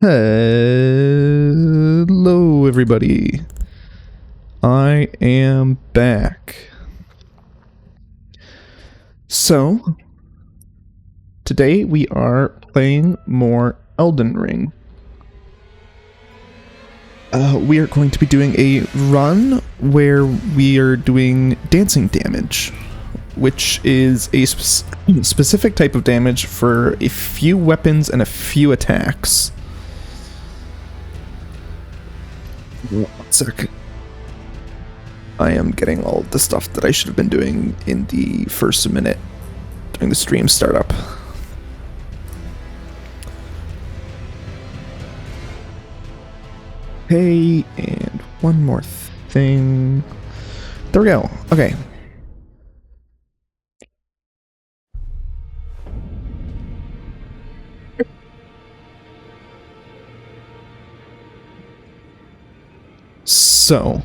Hello, everybody. I am back. So, today we are playing more Elden Ring. We are going to be doing a run where we are doing dancing damage, which is a specific type of damage for a few weapons and a few attacks. 1 sec. I am getting all of the stuff that I should have been doing in the first minute during the stream startup. Hey, and one more thing. There we go. Okay. So,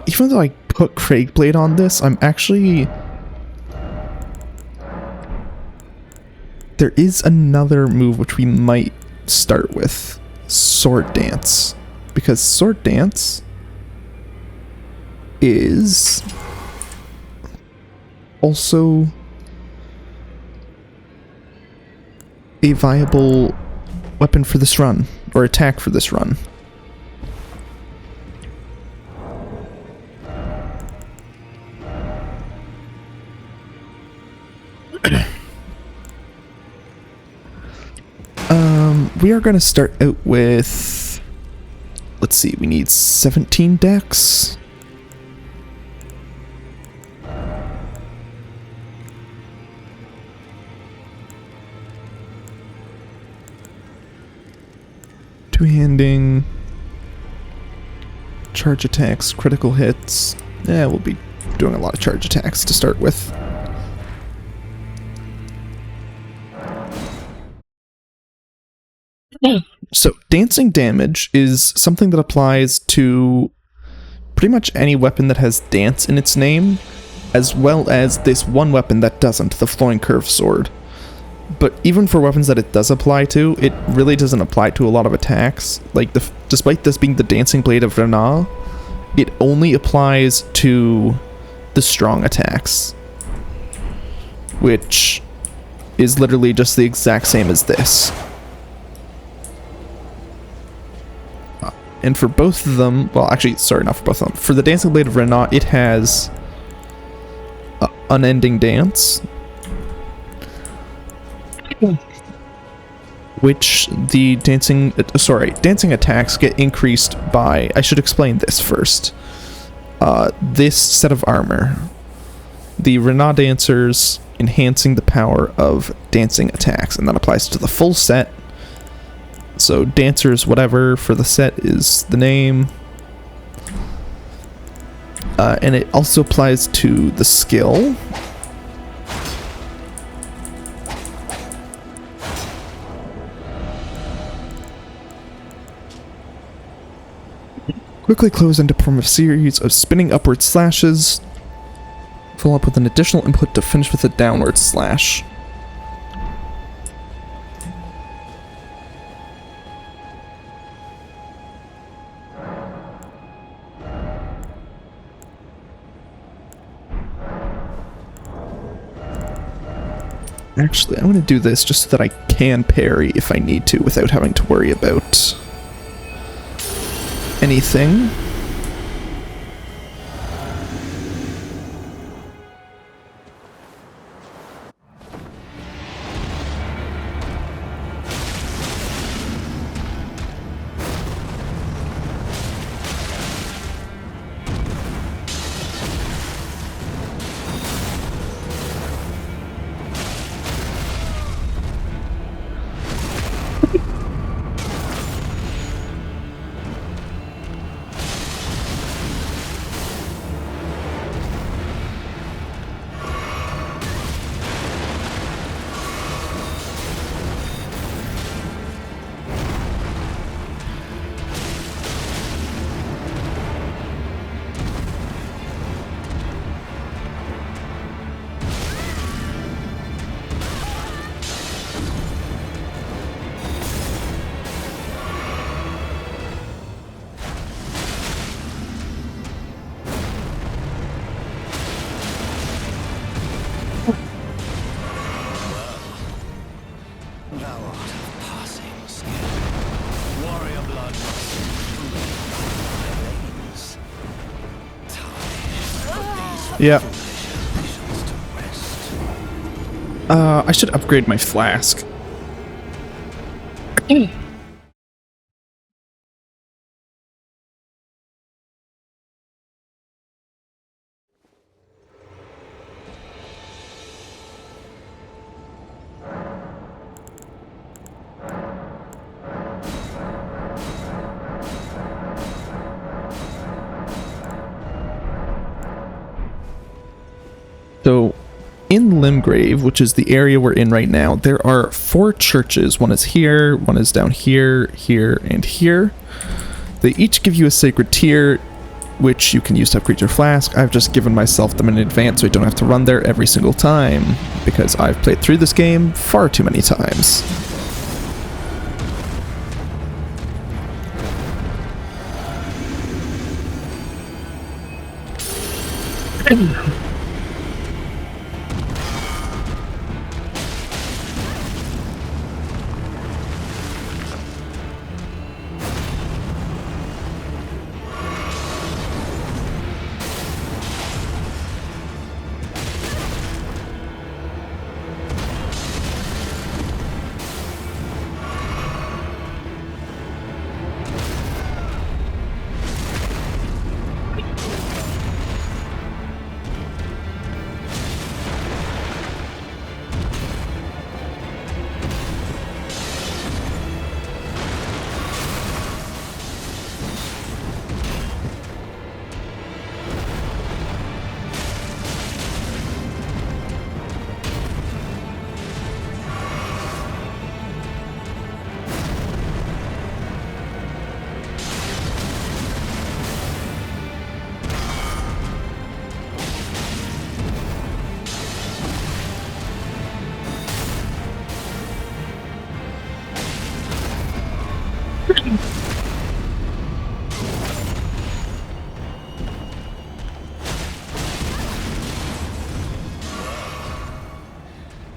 even though I put Craigblade on this, I'm actually... There is another move which we might start with. Sword Dance. Because Sword Dance is also a viable weapon for this run, or attack for this run. We are going to start out with, let's see, we need 17 decks. Two-handing, charge attacks, critical hits. Yeah, we'll be doing a lot of charge attacks to start with. So, dancing damage is something that applies to pretty much any weapon that has dance in its name, as well as this one weapon that doesn't, the flowing curve sword. But even for weapons that it does apply to, it really doesn't apply to a lot of attacks. Like, despite this being the dancing blade of Rena, it only applies to the strong attacks, which is literally just the exact same as this. And for both of them, well, actually, sorry, not for both of them. For the Dancing Blade of Rena, it has Unending Dance, which the dancing attacks get increased by. I should explain this first. This set of armor, the Rena Dancers, enhancing the power of dancing attacks, and that applies to the full set. So, Dancers, whatever, for the set is the name. And it also applies to the skill. Quickly close and to perform a series of spinning upward slashes. Follow up with an additional input to finish with a downward slash. Actually, I'm going to do this just so that I can parry if I need to without having to worry about anything. Thou art of passing skill. Warrior blood must flow through thy veins. Tarnished, put these Yeah. foolish ambitions to rest. I should upgrade my flask. So, in Limgrave, which is the area we're in right now, there are 4 churches. One is here, one is down here, here, and here. They each give you a sacred tier, which you can use to upgrade your flask. I've just given myself them in advance so I don't have to run there every single time, because I've played through this game far too many times.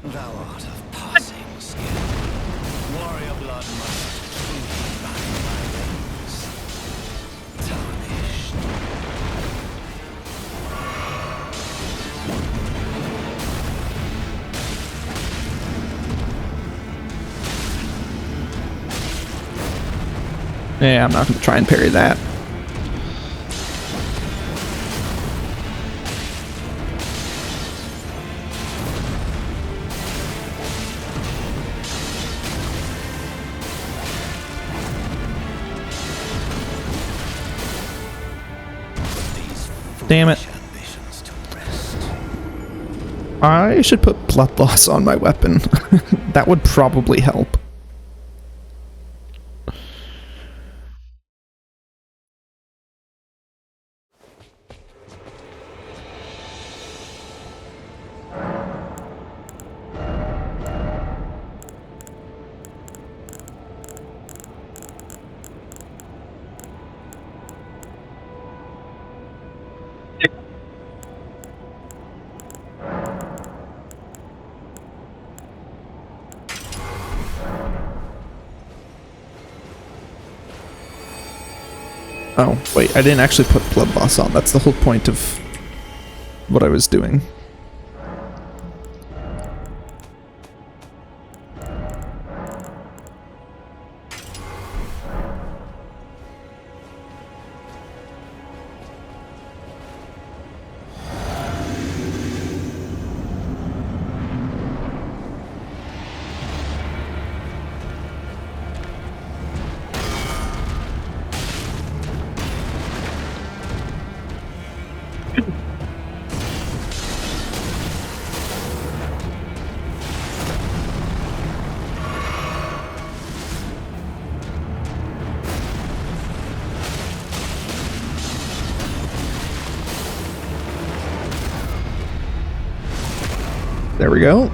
Thou art of passing skill. Warrior blood must truly run in thy veins. Tarnished. Yeah, I'm not going to try and parry that. Damn it. Ambitions to rest. I should put blood loss on my weapon. That would probably help. Oh, wait, I didn't actually put blood loss on. That's the whole point of what I was doing. There we go.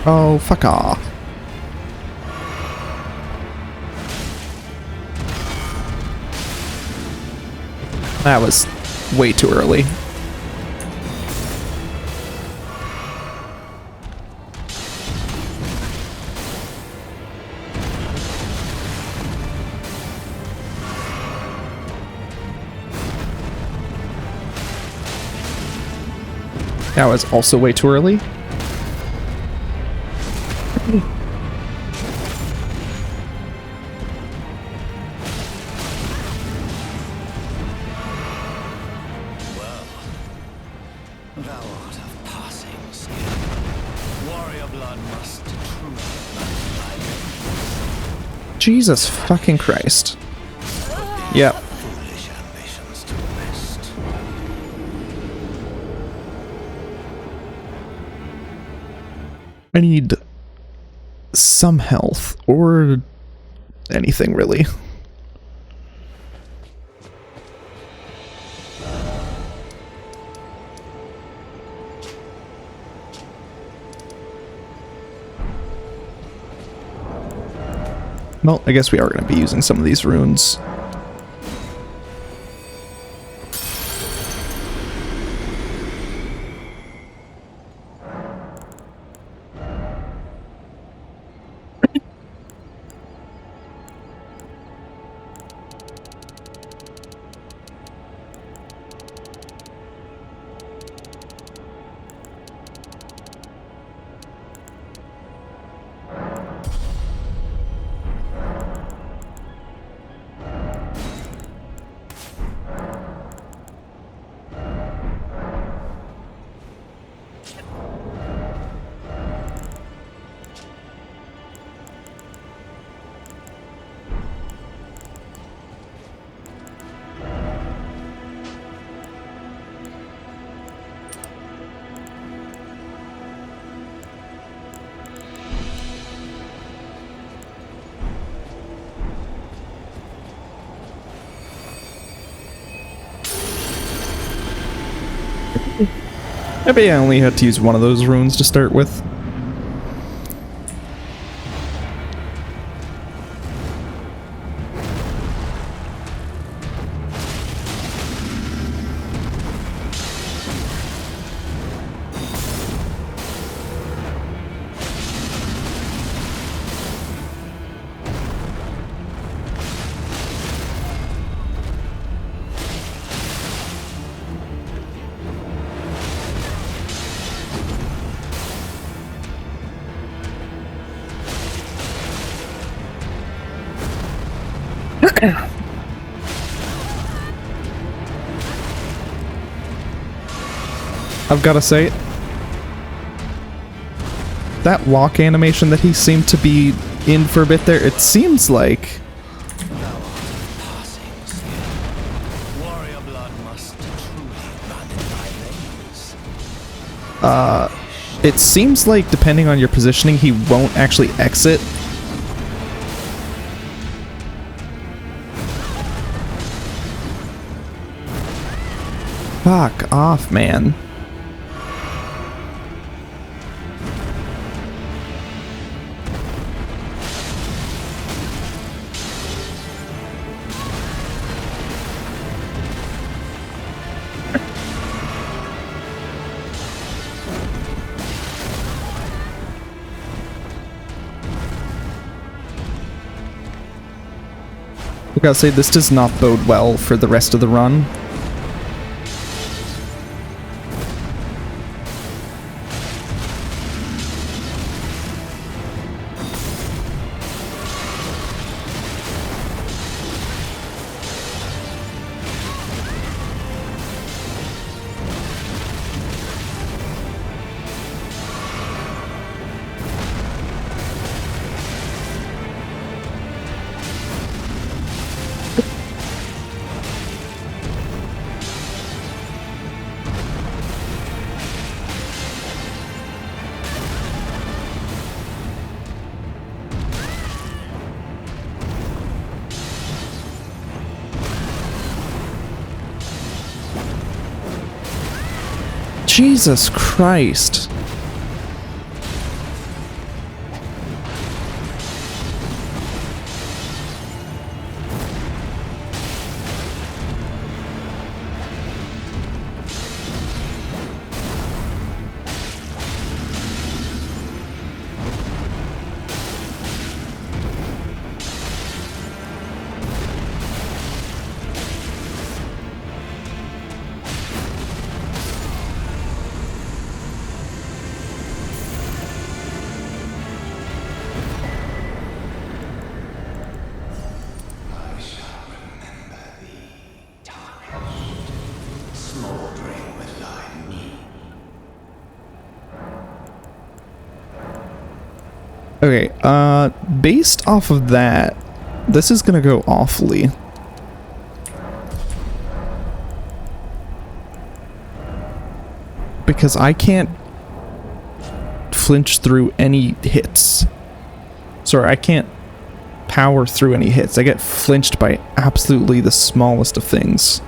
Oh, fuck off. That was way too early. That was also way too early. Thou art of passing skill. Warrior blood must truly run thy Jesus fucking Christ. Yep. foolish ambitions to rest. I need some health or anything really. Well, I guess we are going to be using some of these runes. Maybe I only had to use one of those runes to start with. I've got to say, that walk animation that he seemed to be in for a bit there, it seems like Warrior blood must truly run in thy veins. it seems like depending on your positioning, he won't actually exit. Fuck off, man. I gotta say, this does not bode well for the rest of the run. Jesus Christ. Okay, based off of that, this is gonna go awfully. Because I can't flinch through any hits. Sorry, I can't power through any hits. I get flinched by absolutely the smallest of things.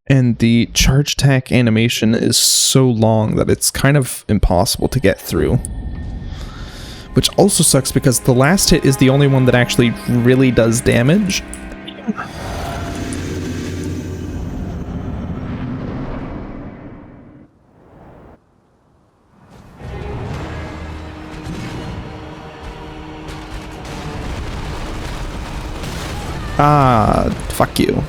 And the charge attack animation is so long that it's kind of impossible to get through. Which also sucks because the last hit is the only one that actually really does damage. Ah, fuck you.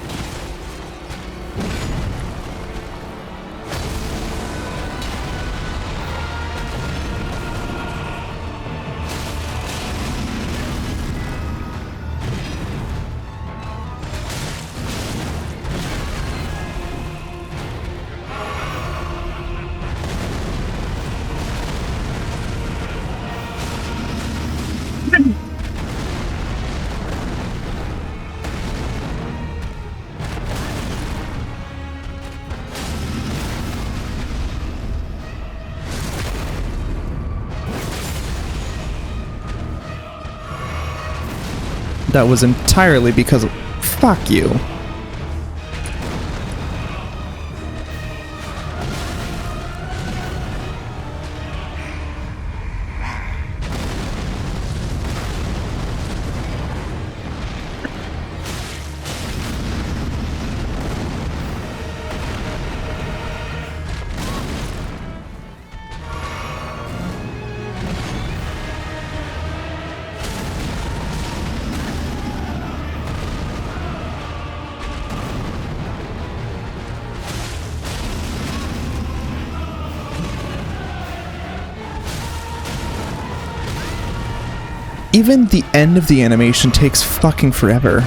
That was entirely because of... Fuck you. Even the end of the animation takes fucking forever.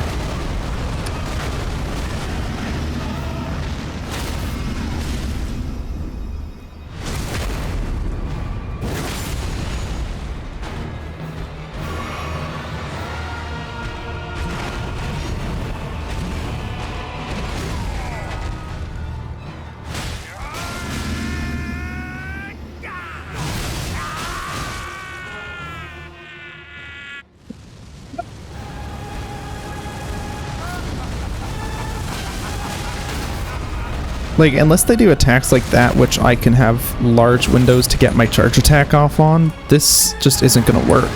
Like, unless they do attacks like that, which I can have large windows to get my charge attack off on, this just isn't gonna work.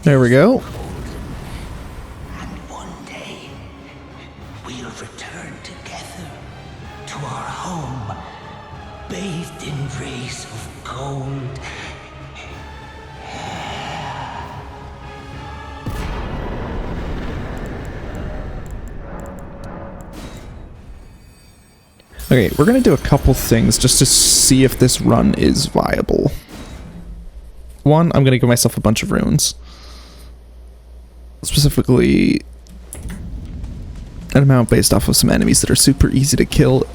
There we go. And one day, we'll return together to our home, bathed in rays of gold. Okay, we're gonna do a couple things just to see if this run is viable. One, I'm gonna give myself a bunch of runes. Specifically, an amount based off of some enemies that are super easy to kill,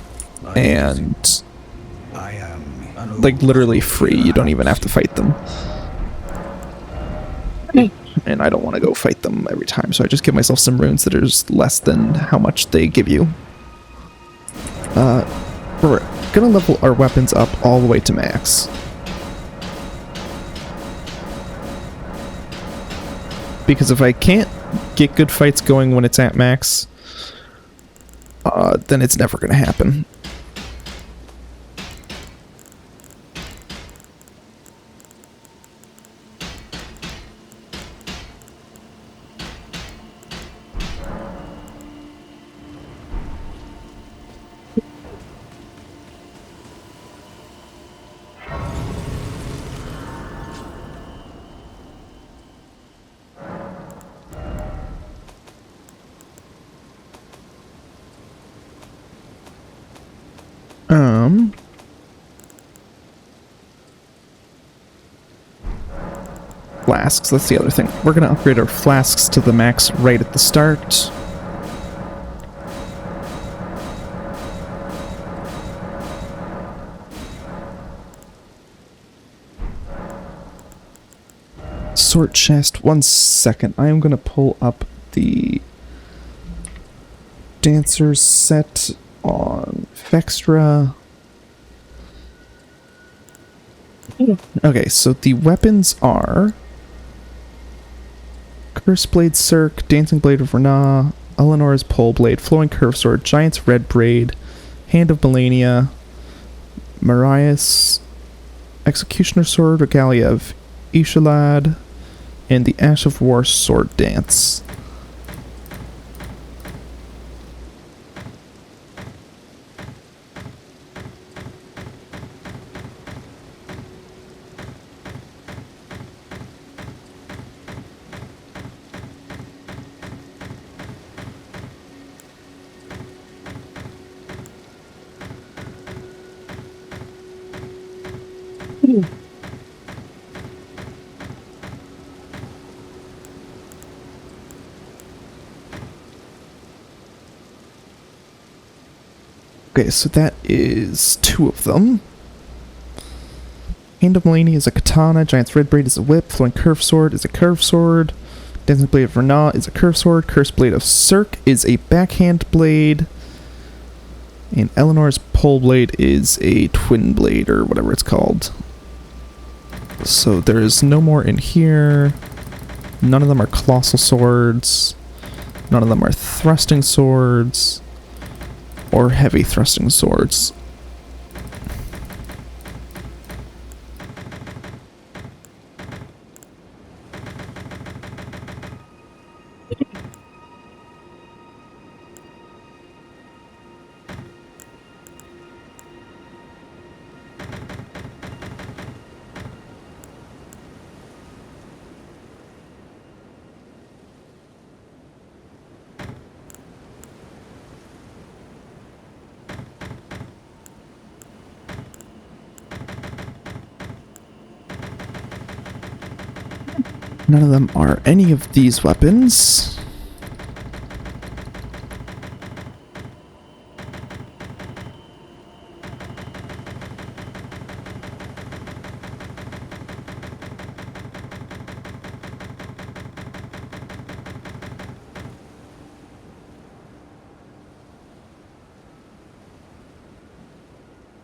and I am an like literally free. You don't even have to fight them. And I don't want to go fight them every time, so I just give myself some runes that are just less than how much they give you. We're gonna level our weapons up all the way to max. Because if I can't get good fights going when it's at max, then it's never gonna happen. Flasks, that's the other thing. We're gonna upgrade our flasks to the max right at the start. Sword chest, 1 second. I am gonna pull up the Dancer's set on Vextra. Okay, so the weapons are Curse Blade Cirque, Dancing Blade of Renah, Eleanor's Pole Blade, Flowing Curve Sword, Giant's Red Braid, Hand of Melania, Mariah's Executioner Sword, Regalia of Ishalad, and the Ash of War Sword Dance. Okay, so that is 2 of them. Hand of Melania is a katana, Giant's Red Braid is a whip, Flowing Curve Sword is a curved sword, Dancing Blade of Renah is a curved sword, Cursed Blade of Cirque is a backhand blade, and Eleanor's Pole Blade is a twin blade, or whatever it's called. So there's no more in here. None of them are colossal swords. None of them are thrusting swords. Or heavy thrusting swords. None of them are any of these weapons.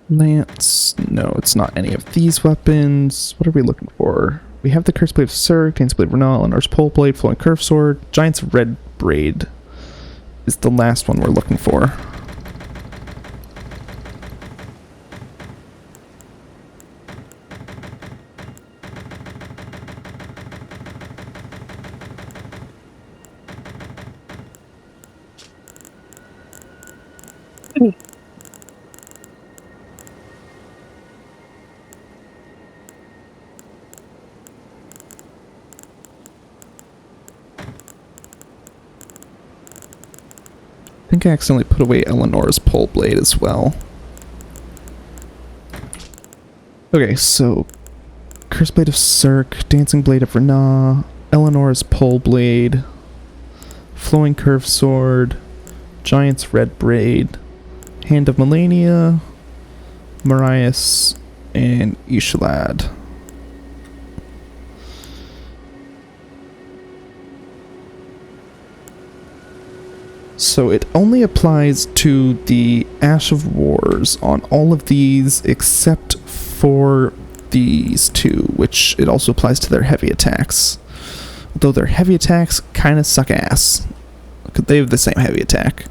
Lance. No, it's not any of these weapons. What are we looking for? We have the Cursed Blade of Cirque, Dancing Blade of Renah, Eleanor's Pole Blade, Flowing Curve Sword, Giant's Red Braid is the last one we're looking for. I think I accidentally put away Eleanor's Pole Blade as well. Okay, so Cursed Blade of Cirque, Dancing Blade of Renah, Eleanor's Pole Blade, Flowing Curve Sword, Giant's Red Braid, Hand of Melania, Mariah's and Ishalad. So it only applies to the Ash of Wars on all of these except for these two, which it also applies to their heavy attacks. Though their heavy attacks kind of suck ass. They have the same heavy attack.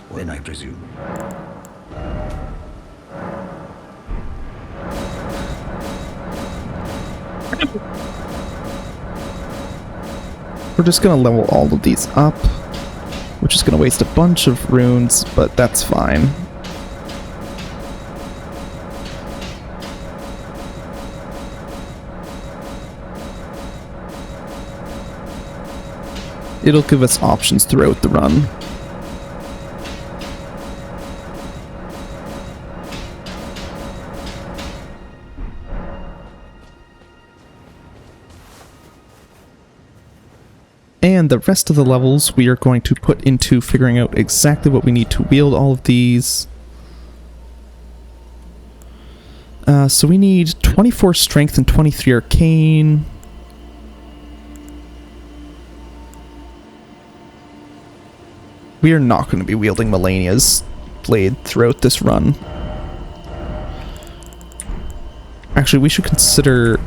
When I presume. We're just gonna level all of these up, which is gonna waste a bunch of runes, but that's fine. It'll give us options throughout the run. And the rest of the levels we are going to put into figuring out exactly what we need to wield all of these. So we need 24 strength and 23 arcane. We are not going to be wielding Melania's blade throughout this run. Actually, we should consider...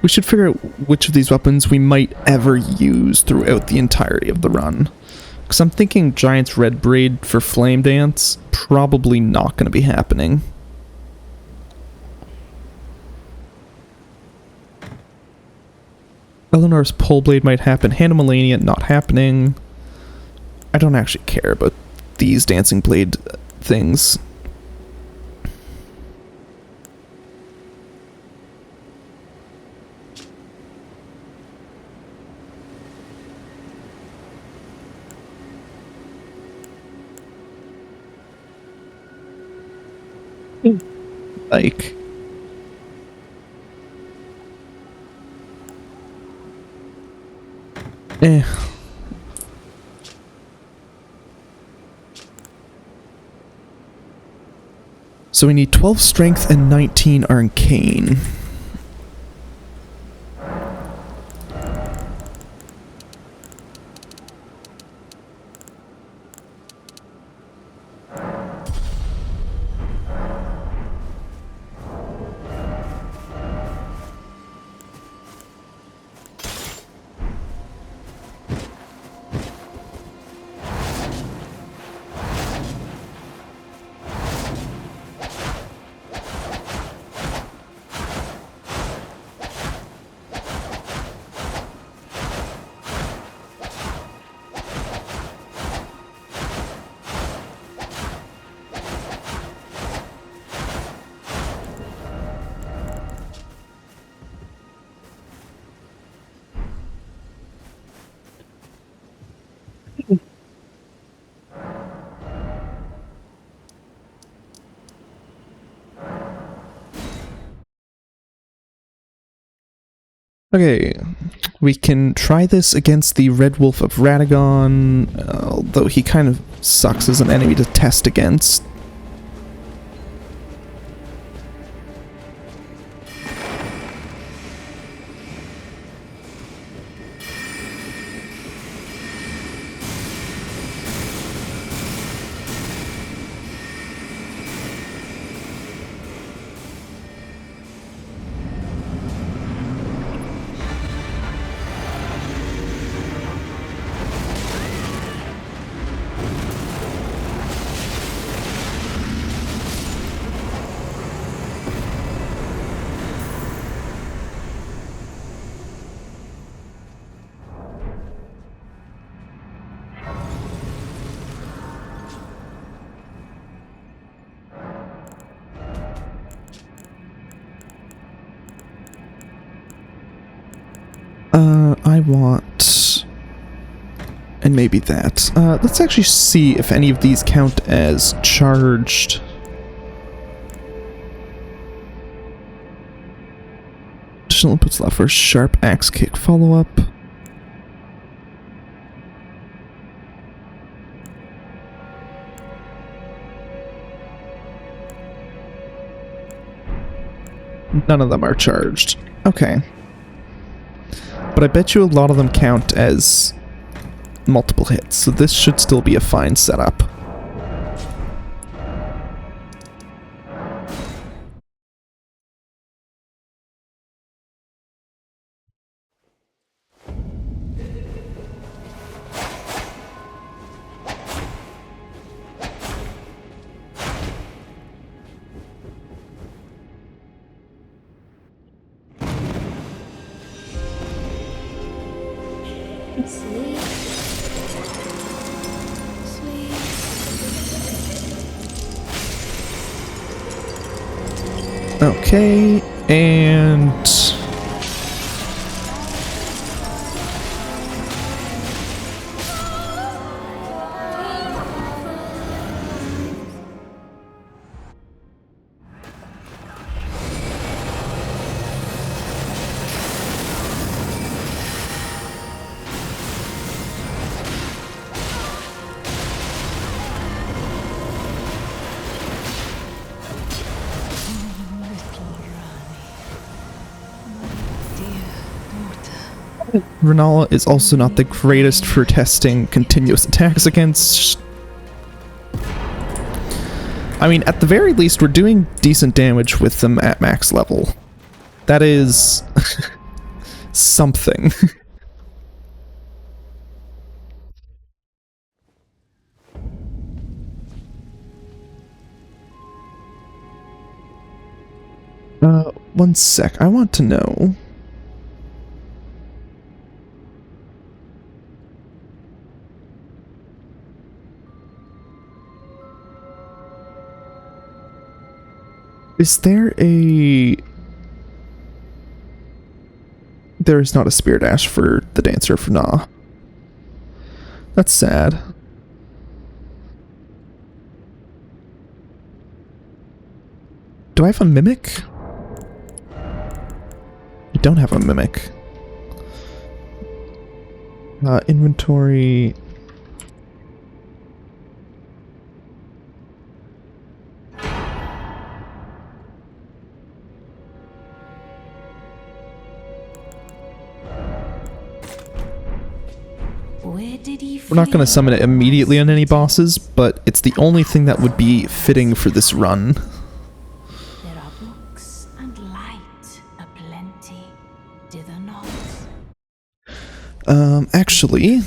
We should figure out which of these weapons we might ever use throughout the entirety of the run. Because I'm thinking Giant's Red Braid for Flame Dance, probably not going to be happening. Eleanor's Pole Blade might happen, Hand of Melania not happening. I don't actually care about these Dancing Blade things. Like... So we need 12 strength and 19 arcane. Okay, we can try this against the Red Wolf of Radagon, although he kind of sucks as an enemy to test against. I want... And maybe that. Let's actually see if any of these count as charged. Additional inputs allow for a sharp axe kick follow-up. None of them are charged. Okay. But I bet you a lot of them count as multiple hits, so this should still be a fine setup. Sleep. Sleep. Okay, and... Renala is also not the greatest for testing continuous attacks against... I mean, at the very least, we're doing decent damage with them at max level. That is... something. One sec. I want to know... Is there a... There is not a Spirit Ash for the Dancer for Nah. That's sad. Do I have a Mimic? I don't have a Mimic. Inventory... Where did he We're not going to summon it immediately on any bosses, but it's the only thing that would be fitting for this run. There are books and light aplenty, do there not? Actually,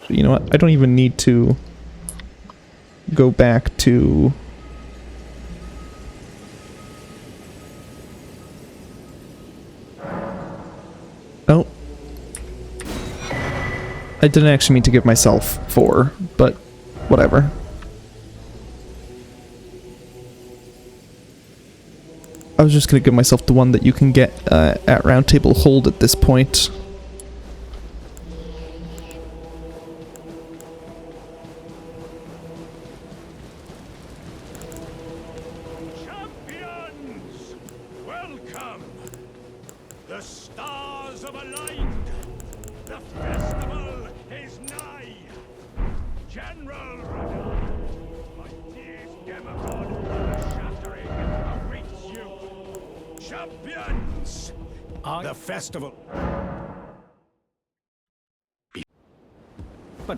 you know what? I don't even need to go back to... Oh. I didn't actually mean to give myself 4, but whatever. I was just gonna give myself the one that you can get at Round Table Hold at this point. Champions, welcome. The stars have aligned. The festival is nigh. General Radar, my dearest demigod, the shattering awaits you. Champions, the festival. But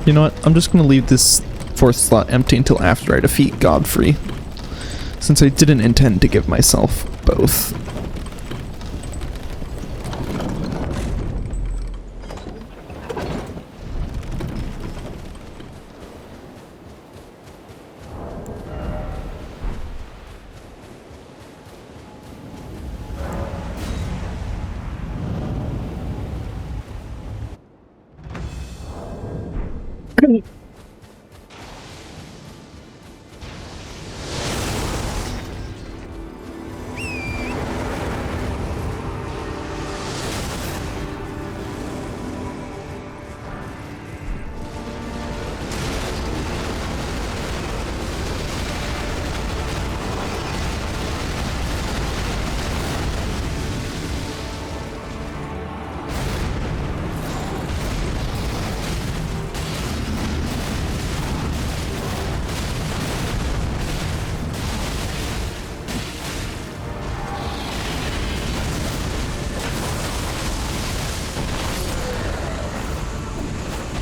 You know what? I'm just gonna leave this 4th slot empty until after I defeat Godfrey, since I didn't intend to give myself both.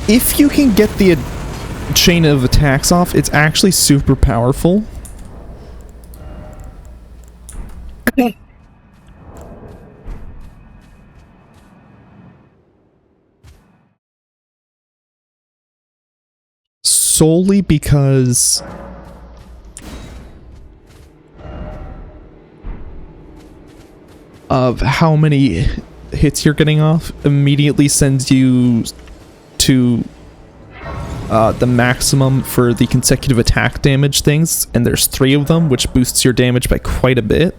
If you can get the chain of attacks off, it's actually super powerful. Solely because of how many hits you're getting off immediately sends you to the maximum for the consecutive attack damage things, and there's 3 of them, which boosts your damage by quite a bit.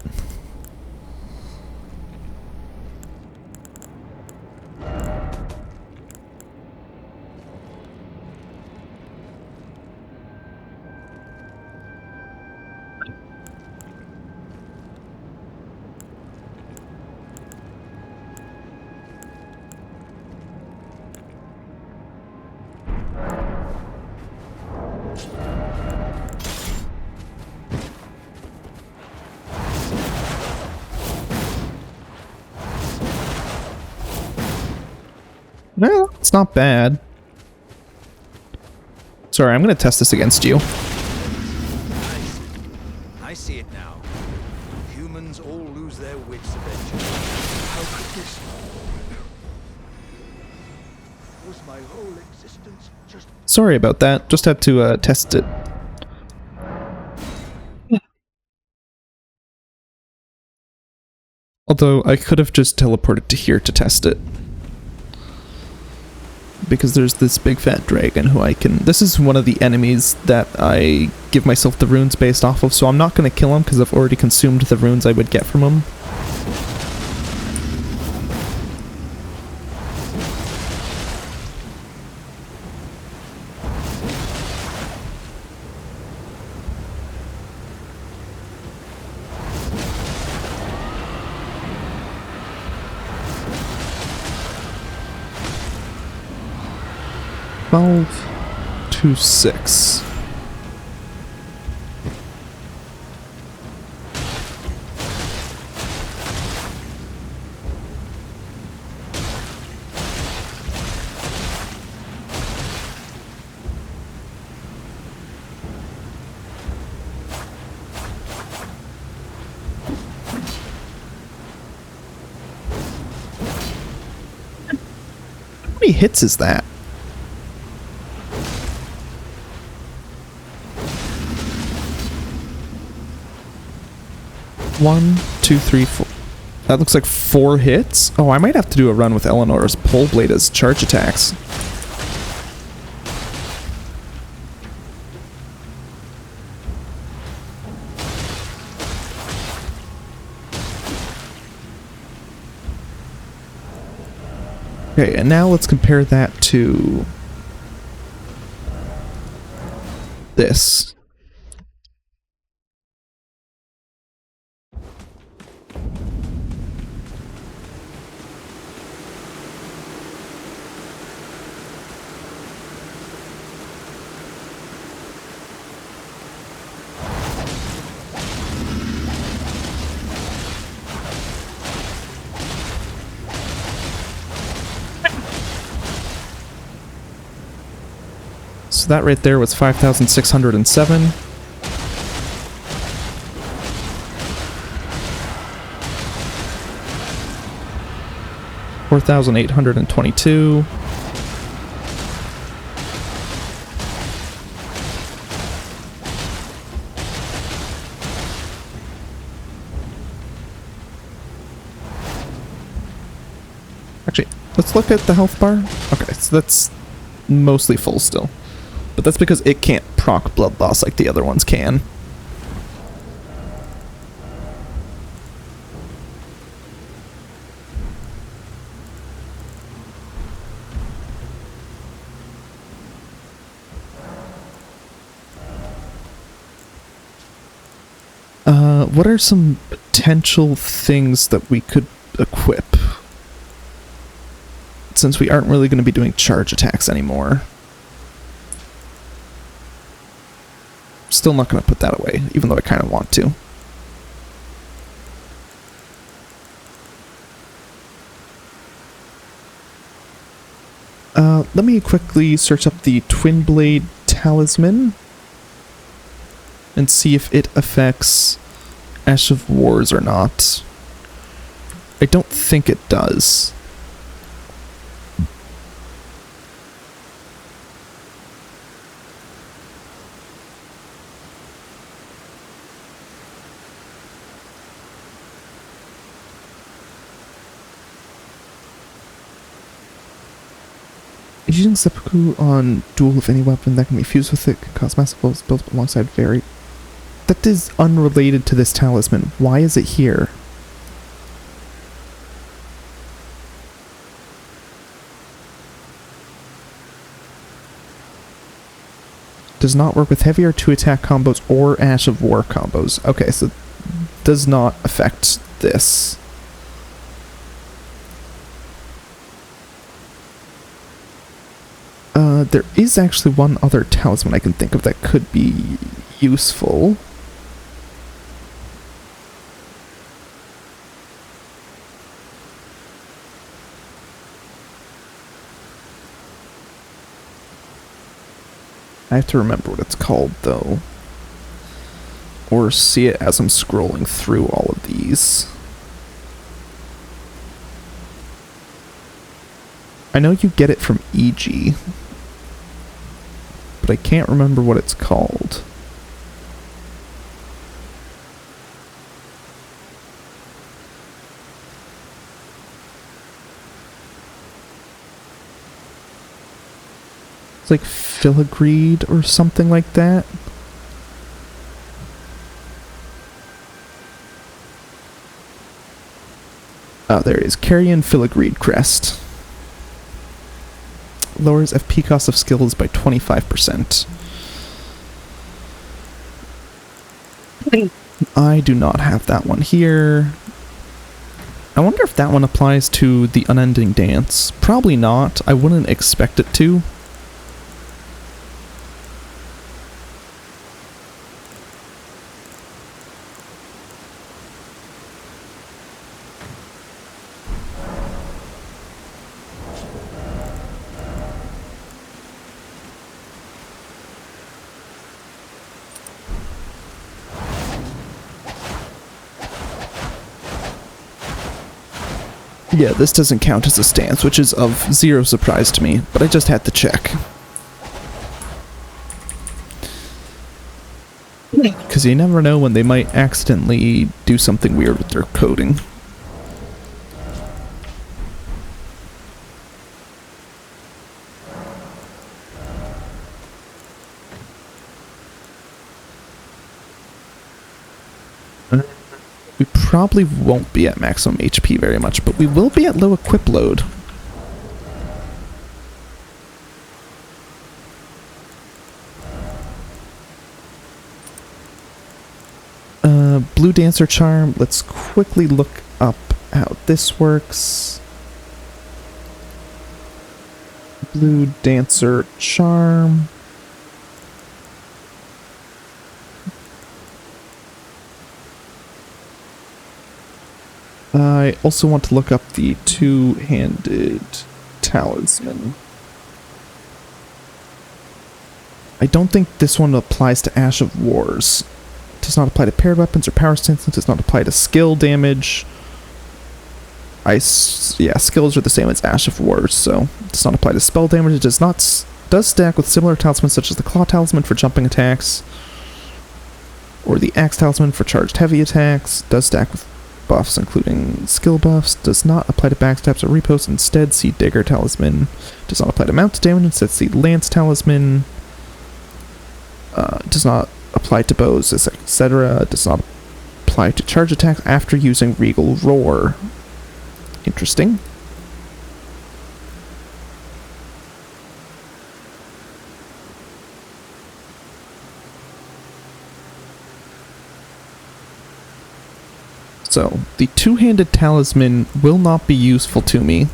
No, it's not bad. Sorry, I'm gonna test this against you. I see it now. Humans all lose their wits eventually. How could this? Was my whole existence just... Sorry about that. Just had to test it. Although I could have just teleported to here to test it. Because there's this big fat dragon who I can... This is one of the enemies that I give myself the runes based off of, so I'm not going to kill him because I've already consumed the runes I would get from him. To 6. How many hits is that? 1, 2, 3, 4. That looks like 4 hits. Oh, I might have to do a run with Eleanor's pole blade as charge attacks. Okay, and now let's compare that to this. So that right there was 5,607. $4,822. Actually, let's look at the health bar. Okay, so that's mostly full still. But that's because it can't proc blood loss like the other ones can. What are some potential things that we could equip? Since we aren't really going to be doing charge attacks anymore. Still not going to put that away, even though I kind of want to. Let me quickly search up the Twin Blade Talisman and see if it affects Ash of Wars or not. I don't think it does. Using seppuku on duel of any weapon that can be fused with it can cause massive blows built alongside very... That is unrelated to this talisman. Why is it here? Does not work with heavy or 2-attack combos or Ash of War combos. Okay, so does not affect this. There is actually one other talisman I can think of that could be useful. I have to remember what it's called, though. Or see it as I'm scrolling through all of these. I know you get it from EG, but I can't remember what it's called. It's like Filigreed or something like that. Oh, there it is. Carrion Filigreed Crest. Lowers FP cost of skills by 25%. I do not have that one here. I wonder if that one applies to the Unending Dance. Probably not. I wouldn't expect it to. Yeah, this doesn't count as a stance, which is of zero surprise to me, but I just had to check. Because you never know when they might accidentally do something weird with their coding. We probably won't be at maximum HP very much, but we will be at low equip load. Blue Dancer Charm, let's quickly look up how this works. Blue Dancer Charm. I also want to look up the two-handed talisman. I don't think this one applies to Ash of Wars. It does not apply to paired weapons or power stances. It does not apply to skill damage. Yeah, skills are the same as Ash of Wars, so it does not apply to spell damage. It does stack with similar talismans such as the Claw Talisman for jumping attacks, or the Axe Talisman for charged heavy attacks. Does stack with buffs including skill buffs. Does not apply to backstabs or reposts. Instead, see Dagger Talisman. Does not apply to mount damage. Instead, see Lance Talisman. Does not apply to bows, etc. Does not apply to charge attacks after using Regal Roar. Interesting. So, the two-handed talisman will not be useful to me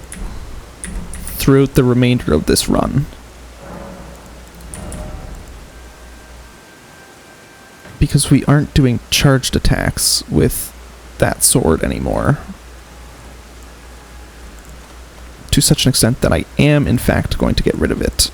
throughout the remainder of this run. Because we aren't doing charged attacks with that sword anymore. To such an extent that I am, in fact, going to get rid of it.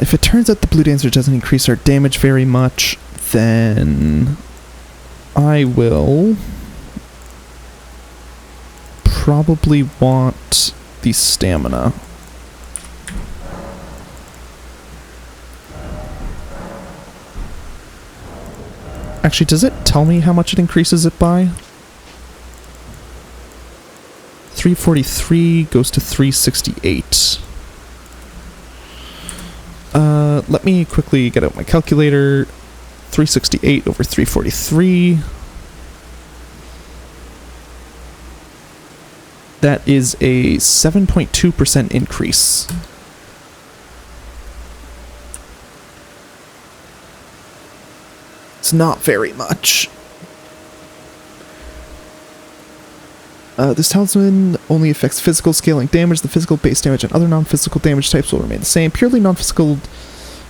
If it turns out the Blue Dancer doesn't increase our damage very much, then I will probably want the stamina. Actually, does it tell me how much it increases it by? 343 goes to 368. Let me quickly get out my calculator. 368 over 343. That is a 7.2% increase. It's not very much. This talisman only affects physical scaling damage. The physical base damage and other non-physical damage types will remain the same. Purely non-physical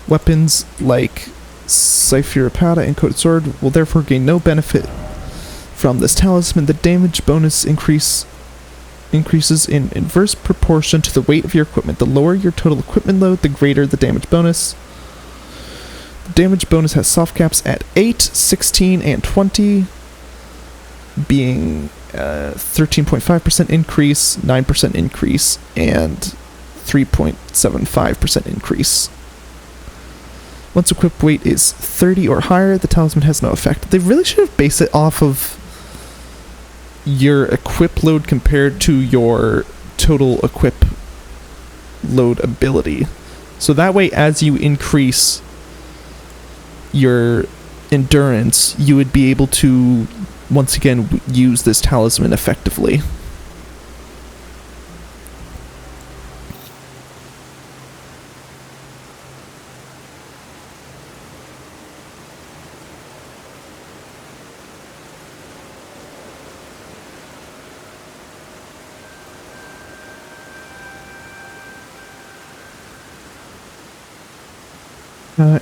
weapons like Cypheropada and Coated Sword will therefore gain no benefit from this talisman. The damage bonus increases in inverse proportion to the weight of your equipment. The lower your total equipment load, the greater the damage bonus. The damage bonus has soft caps at 8, 16, and 20, being 13.5% increase, 9% increase, and 3.75% increase. Once equipped weight is 30 or higher, the talisman has no effect. They really should have based it off of your equip load compared to your total equip load ability. So that way, as you increase your endurance, you would be able to once again use this talisman effectively.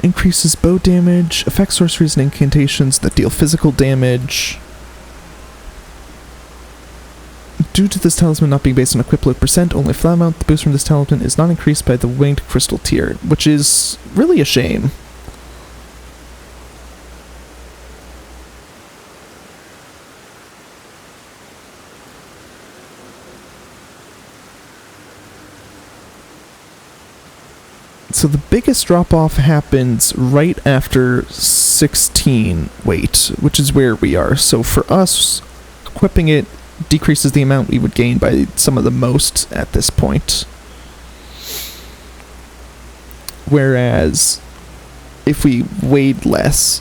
Increases bow damage, affects sorceries and incantations that deal physical damage. Due to this talisman not being based on equip load percent, only flat amount, the boost from this talisman is not increased by the winged crystal tier, which is really a shame. So the biggest drop-off happens right after 16 weight, which is where we are. So for us, equipping it decreases the amount we would gain by some of the most at this point. Whereas, if we weighed less,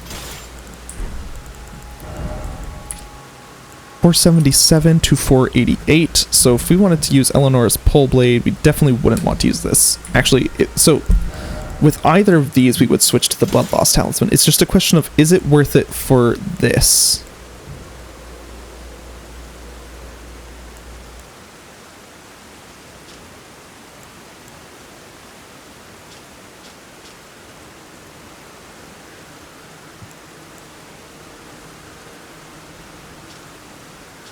477 to 488. So if we wanted to use Eleanor's pole blade, we definitely wouldn't want to use this. Actually, so with either of these, we would switch to the Blood Loss Talisman. It's just a question of, is it worth it for this?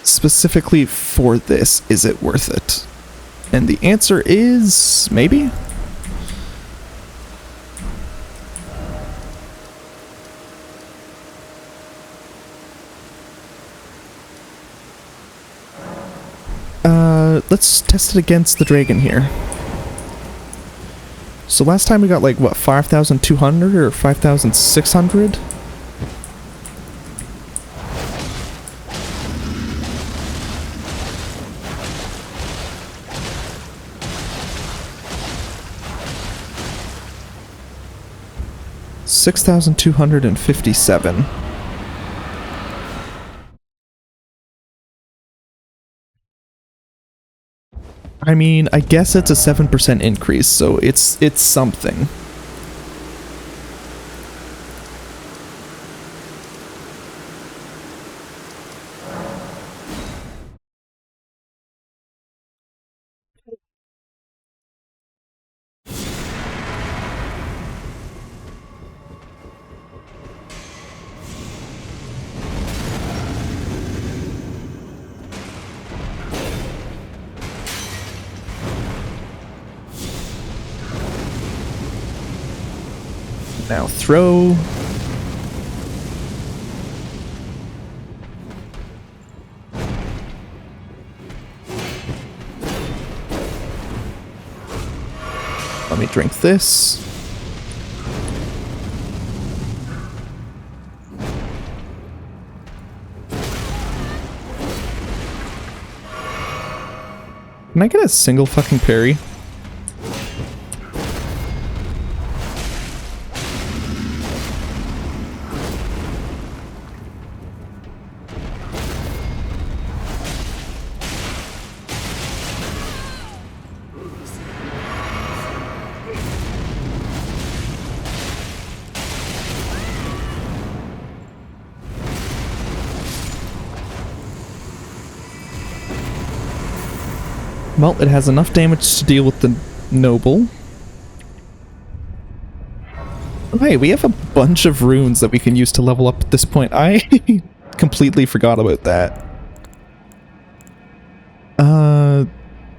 Specifically for this, is it worth it? And the answer is maybe. let's test it against the dragon here. So last time we got like, what, 5,200 or 5,600? $6,257. I mean, I guess it's a 7% increase, so it's something. Now throw. Let me drink this. Can I get a single fucking parry? Well, it has enough damage to deal with the noble. Oh, hey, we have a bunch of runes that we can use to level up at this point. I completely forgot about that.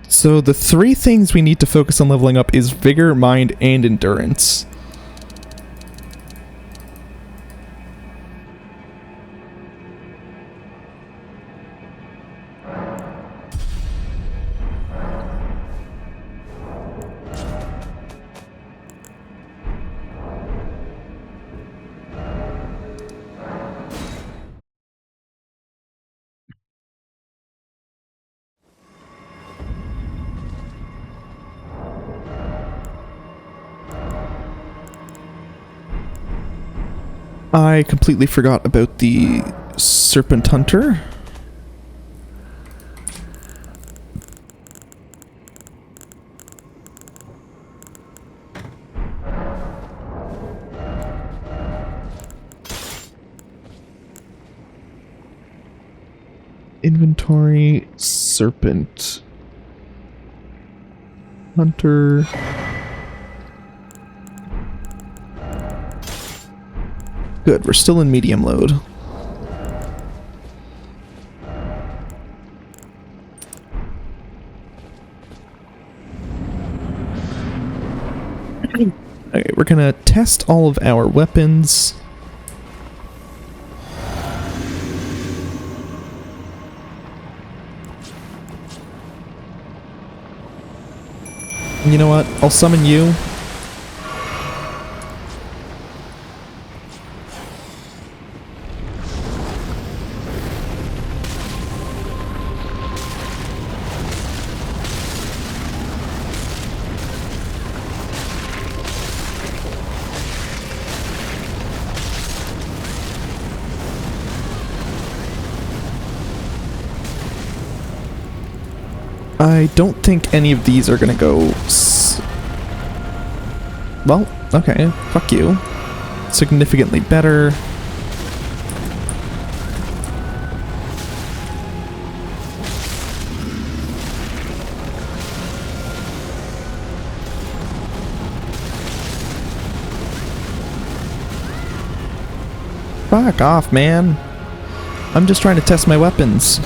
So the three things we need to focus on leveling up is Vigor, Mind, and Endurance. I completely forgot about the Serpent Hunter. Inventory, Serpent Hunter. Good, we're still in medium load. Okay, we're gonna test all of our weapons. You know what? I'll summon you. I don't think any of these are gonna go well, okay, fuck you. Significantly better. Fuck off, man. I'm just trying to test my weapons.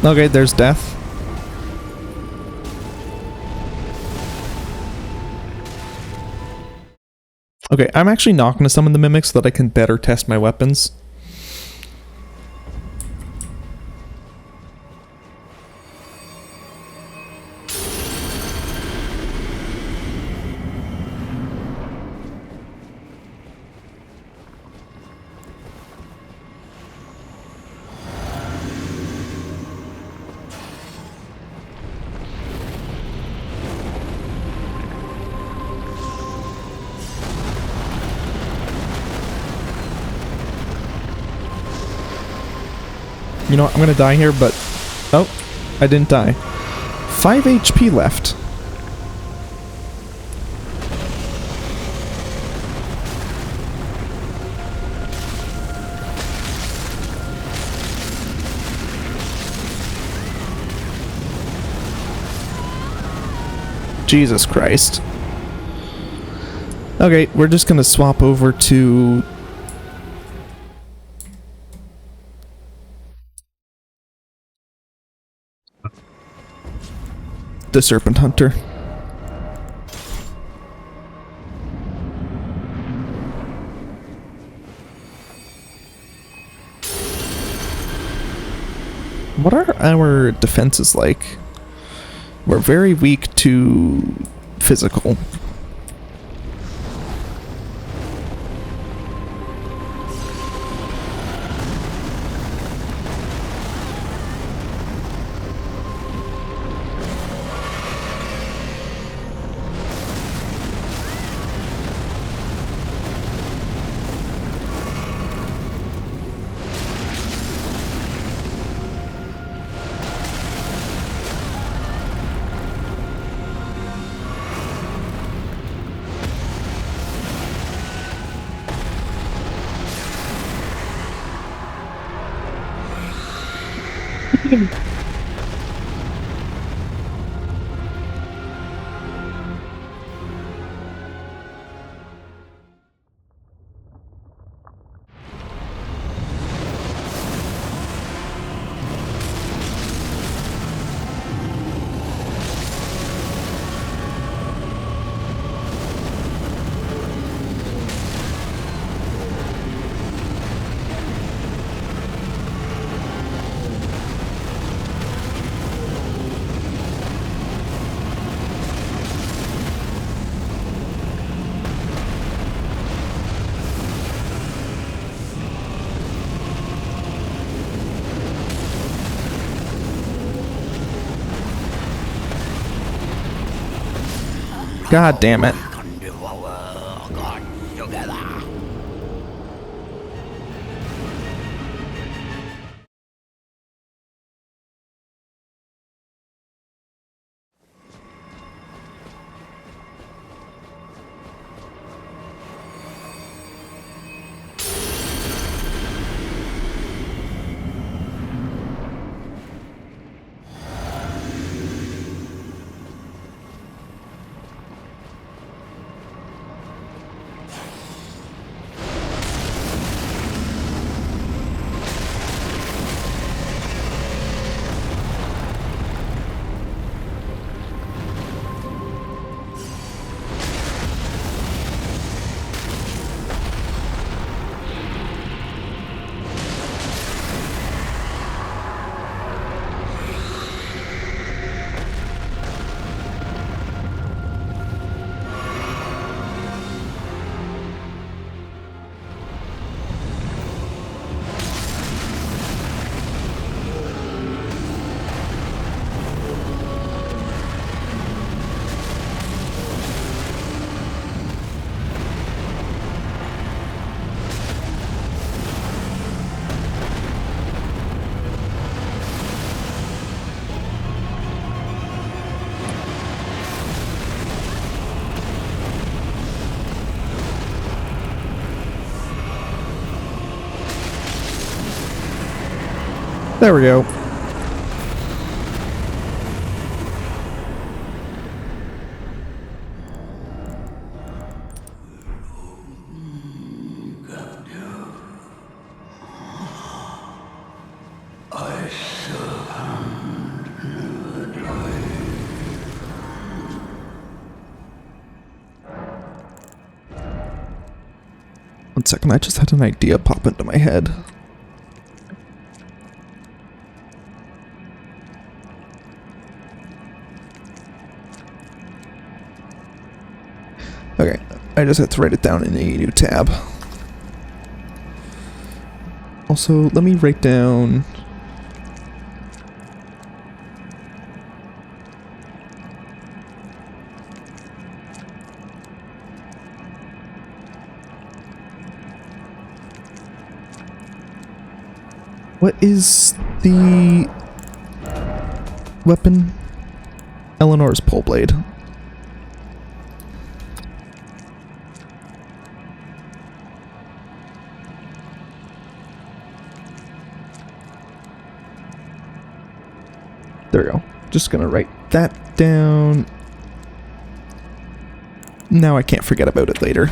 Okay, there's death. Okay, I'm actually not going to summon the mimics so that I can better test my weapons. You know what, I'm gonna die here, but... Oh, I didn't die. 5 HP left. Jesus Christ. Okay, we're just gonna swap over to... the Serpent Hunter. What are our defenses like? We're very weak to physical. God damn it. There we go. I serve him. One second, I just had an idea pop into my head. Okay, I just had to write it down in a new tab. Also, let me write down... What is the weapon? Eleanor's pole blade. There we go. Just gonna write that down. Now I can't forget about it later.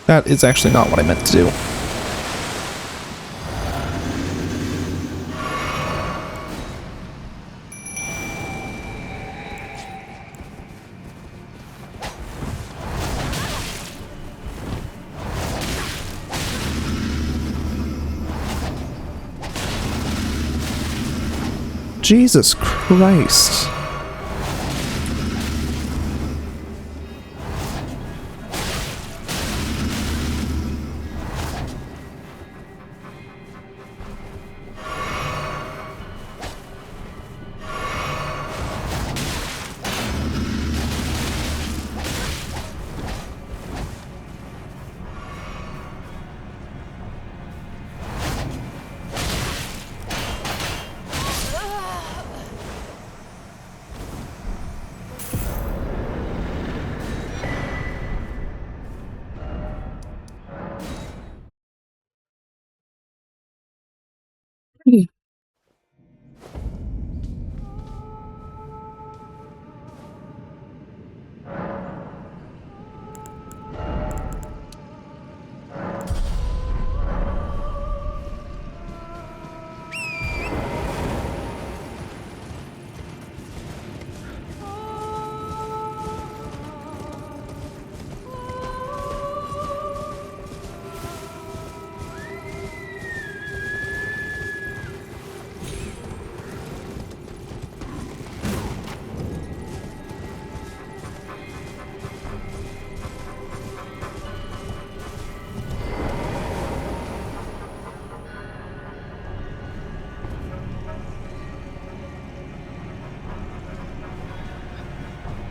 That is actually not what I meant to do. Jesus Christ.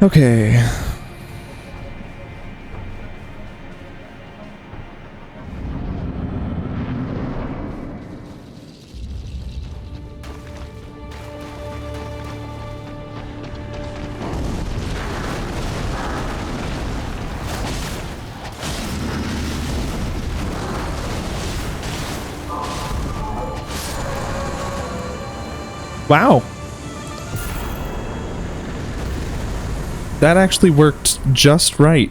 Okay. Wow. That actually worked just right.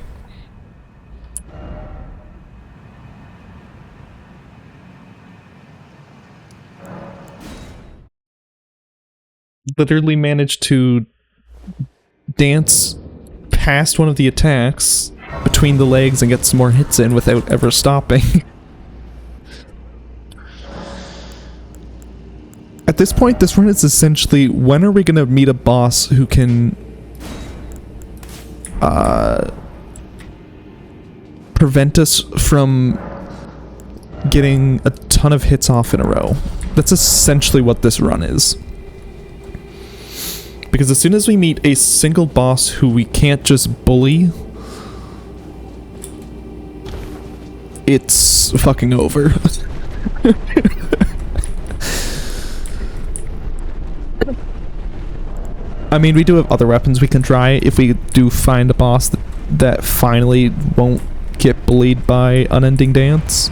Literally managed to dance past one of the attacks between the legs and get some more hits in without ever stopping. At this point, this run is essentially, when are we gonna meet a boss who can prevent us from getting a ton of hits off in a row? That's essentially what this run is. Because as soon as we meet a single boss who we can't just bully, it's fucking over. I mean, we do have other weapons we can try if we do find a boss that finally won't get bullied by Unending Dance.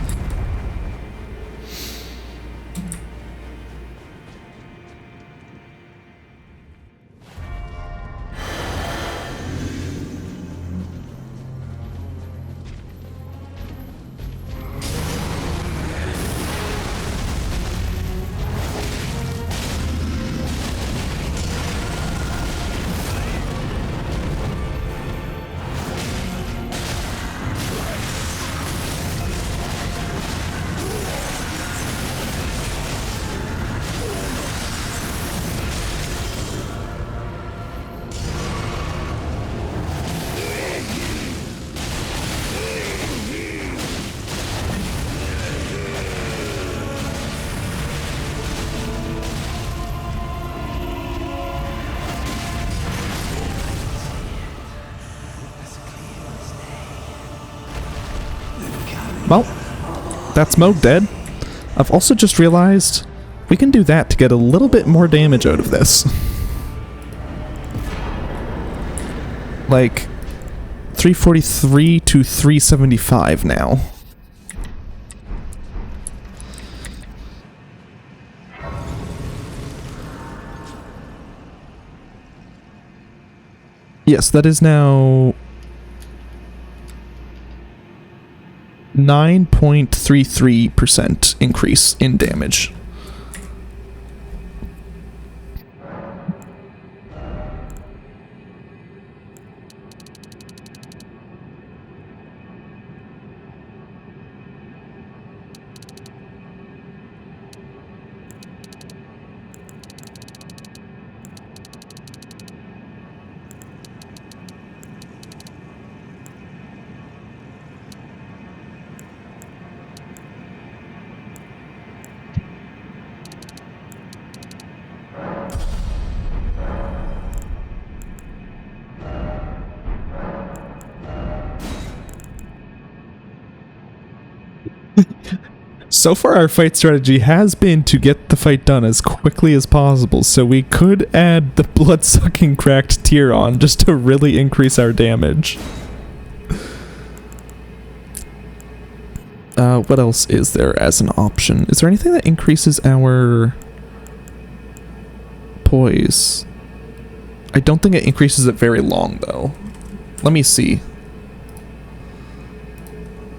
Well, that's Moog dead. I've also just realized we can do that to get a little bit more damage out of this. Like, 343 to 375 now. Yes, that is now 9.33% increase in damage. So far our fight strategy has been to get the fight done as quickly as possible, so we could add the blood-sucking cracked tier on just to really increase our damage. What else is there as an option? Is there anything that increases our poise? I don't think it increases it very long, though. Let me see.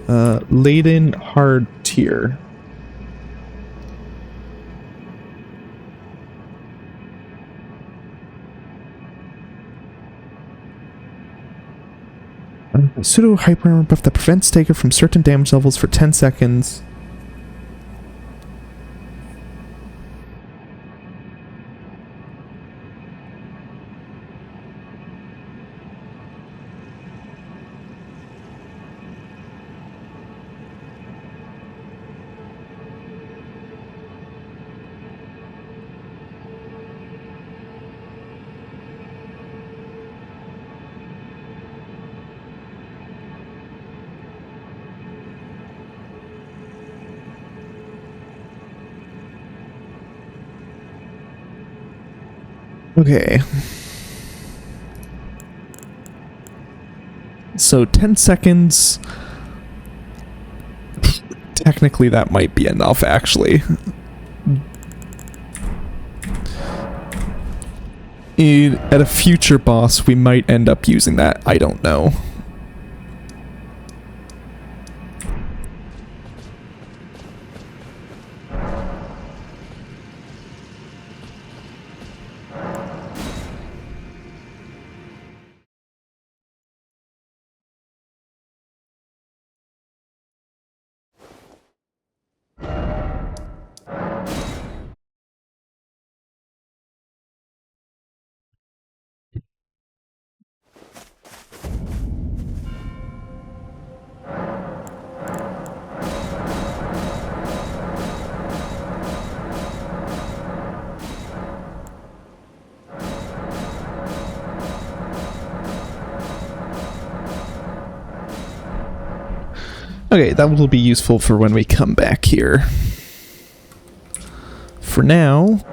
Laden hard tier. Pseudo hyper armor buff that prevents taker from certain damage levels for 10 seconds. Okay. So 10 seconds. Technically that might be enough, actually. At a future boss, we might end up using that. I don't know. Okay, that will be useful for when we come back here. For now,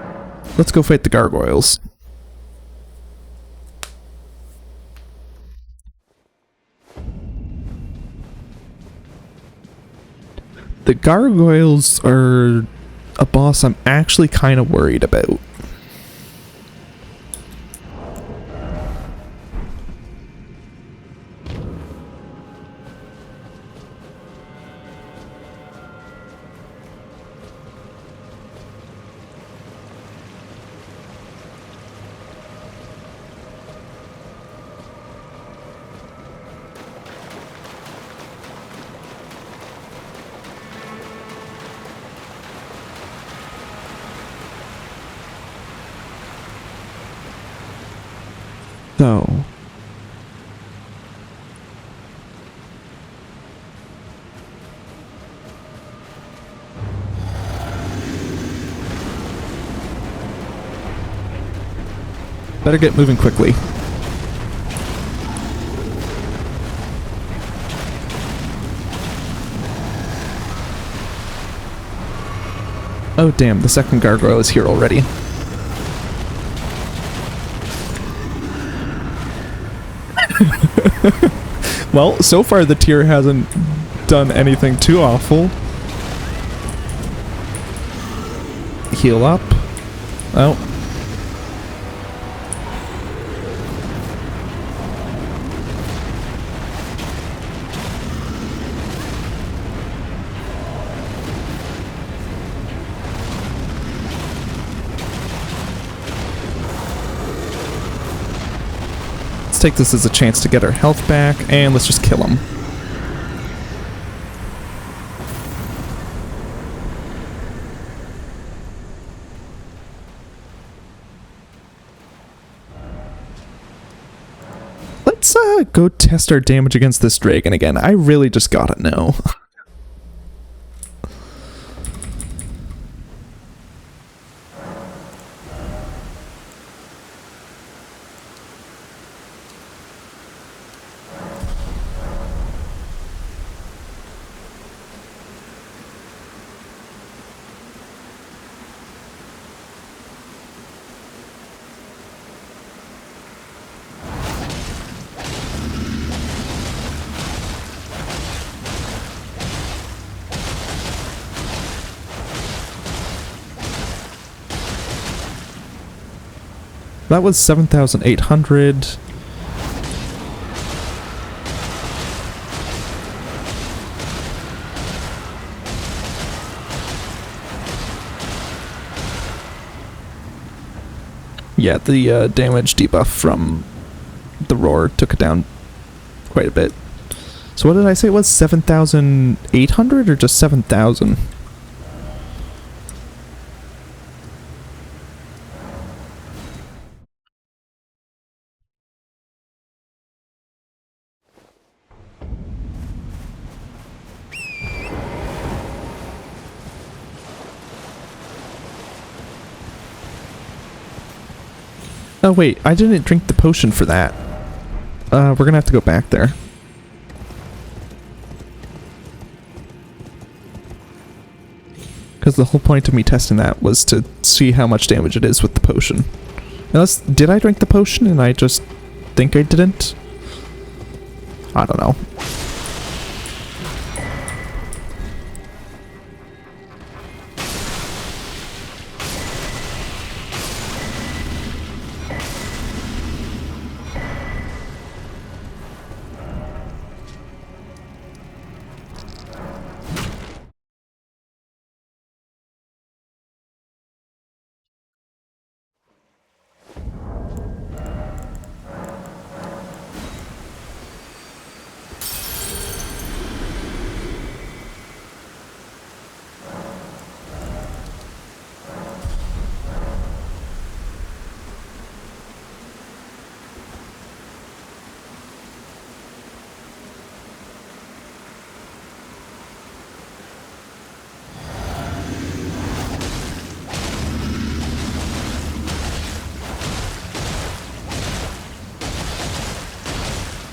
let's go fight the gargoyles. The gargoyles are a boss I'm actually kind of worried about. So, better get moving quickly. Oh damn, the second gargoyle is here already. Well, so far the tier hasn't done anything too awful. Heal up. Oh. Let's take this as a chance to get our health back, and let's just kill him. Let's go test our damage against this dragon again. I really just gotta know. That was 7,800. Yeah, the damage debuff from the roar took it down quite a bit. So what did I say it was? 7,800 or just 7,000? Oh wait, I didn't drink the potion for that. We're gonna have to go back there. Because the whole point of me testing that was to see how much damage it is with the potion. Unless, did I drink the potion and I just think I didn't? I don't know.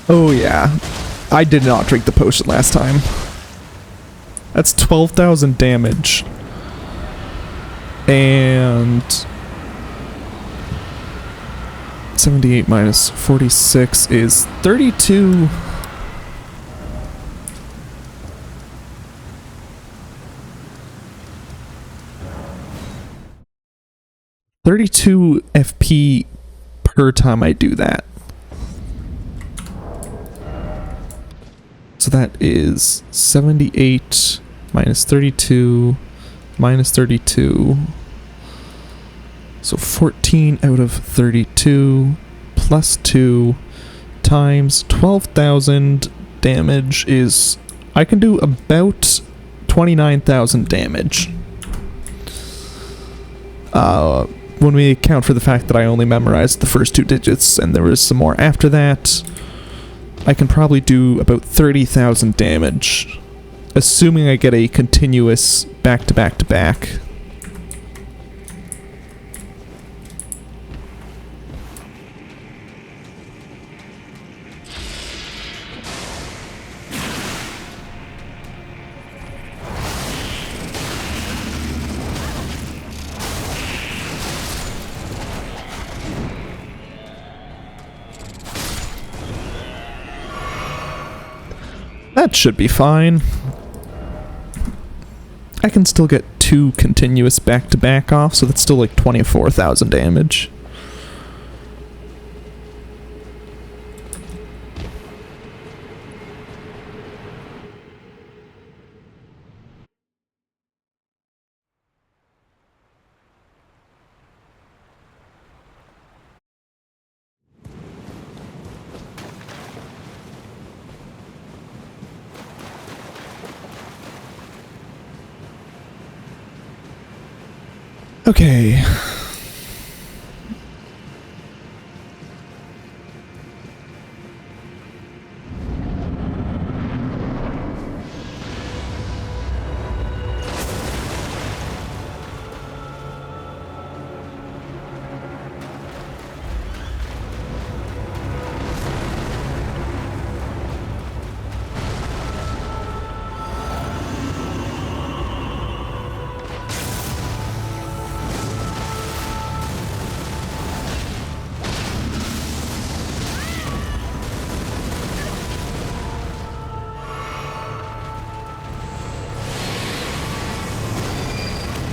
Oh yeah, I did not drink the potion last time. That's 12,000 damage. And 78 minus 46 is 32. $32 FP per time I do that. So that is 78 minus 32 minus 32. So 14 out of 32 plus 2 times 12,000 damage is... I can do about 29,000 damage. When we account for the fact that I only memorized the first 2 digits and there was some more after that, I can probably do about 30,000 damage, assuming I get a continuous back-to-back-to-back. That should be fine. I can still get 2 continuous back-to-back off, so that's still like 24,000 damage. Okay.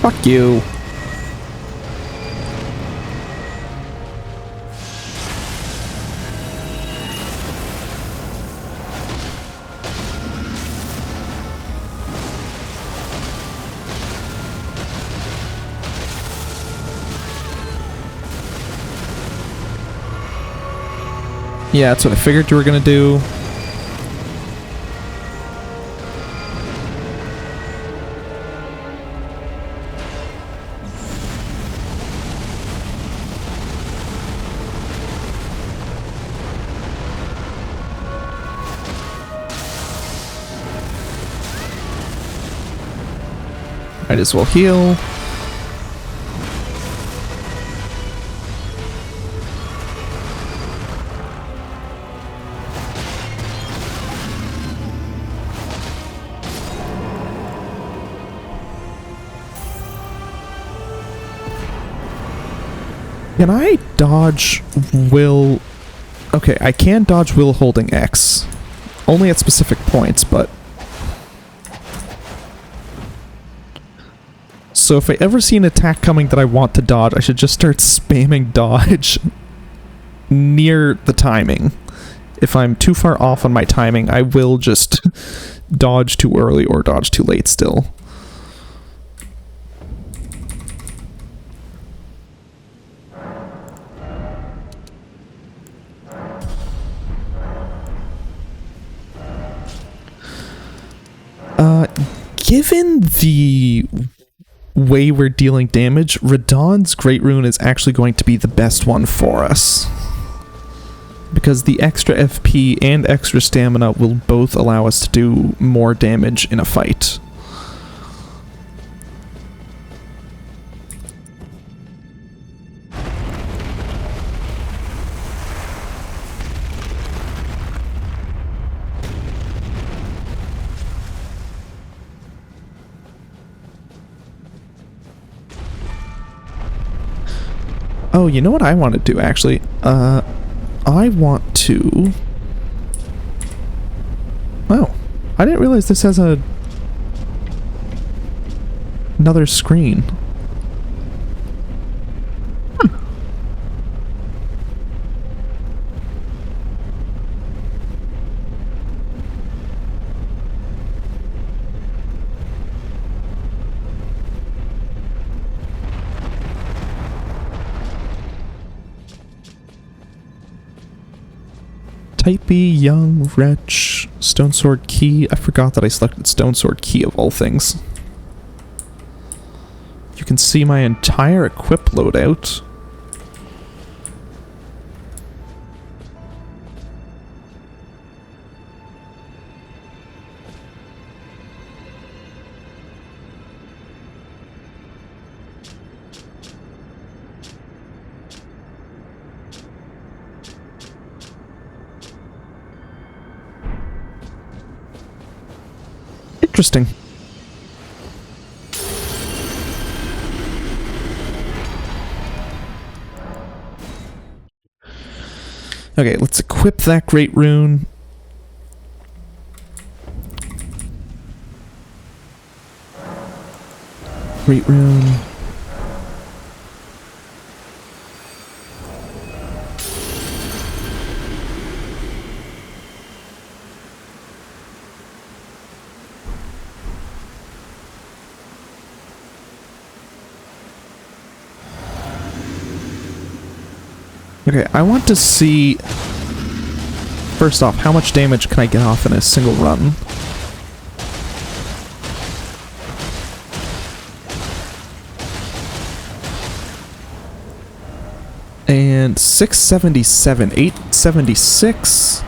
Fuck you. Yeah, that's what I figured you were gonna do. Might as well heal. Can I dodge will... Okay, I can dodge will holding X. Only at specific points, but... So if I ever see an attack coming that I want to dodge, I should just start spamming dodge near the timing. If I'm too far off on my timing, I will just dodge too early or dodge too late still. Given the way we're dealing damage, Radahn's Great Rune is actually going to be the best one for us. Because the extra FP and extra stamina will both allow us to do more damage in a fight. Oh, you know what I want to do, actually? I want to... Oh, I didn't realize this has another screen. Type B, young, wretch, stone sword key. I forgot that I selected stone sword key of all things. You can see my entire equip loadout. Interesting. Okay, let's equip that Great Rune. Great rune. Okay, I want to see, first off, how much damage can I get off in a single run? And 677, 876.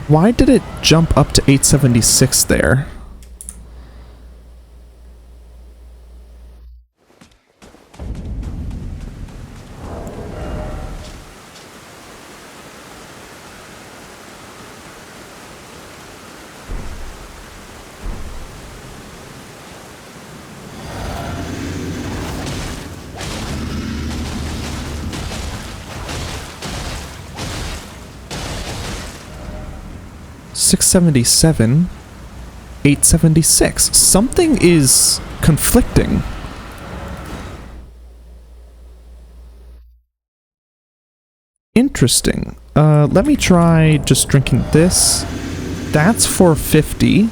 Why did it jump up to 876 there? $677, $876. Something is conflicting. Interesting. Let me try just drinking this. That's 450.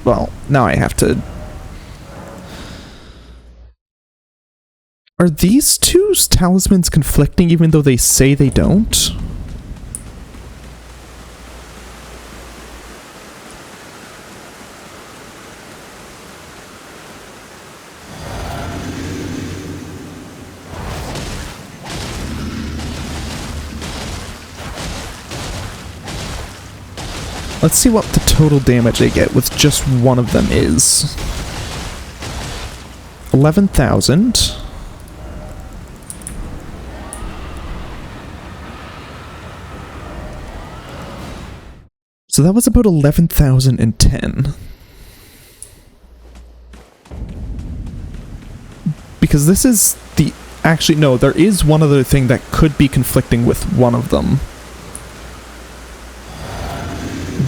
Well, now I have to... Are these two talismans conflicting even though they say they don't? Let's see what the total damage they get with just one of them is. 11,000. So that was about 11,010. Because this is the... Actually, no, there is one other thing that could be conflicting with one of them.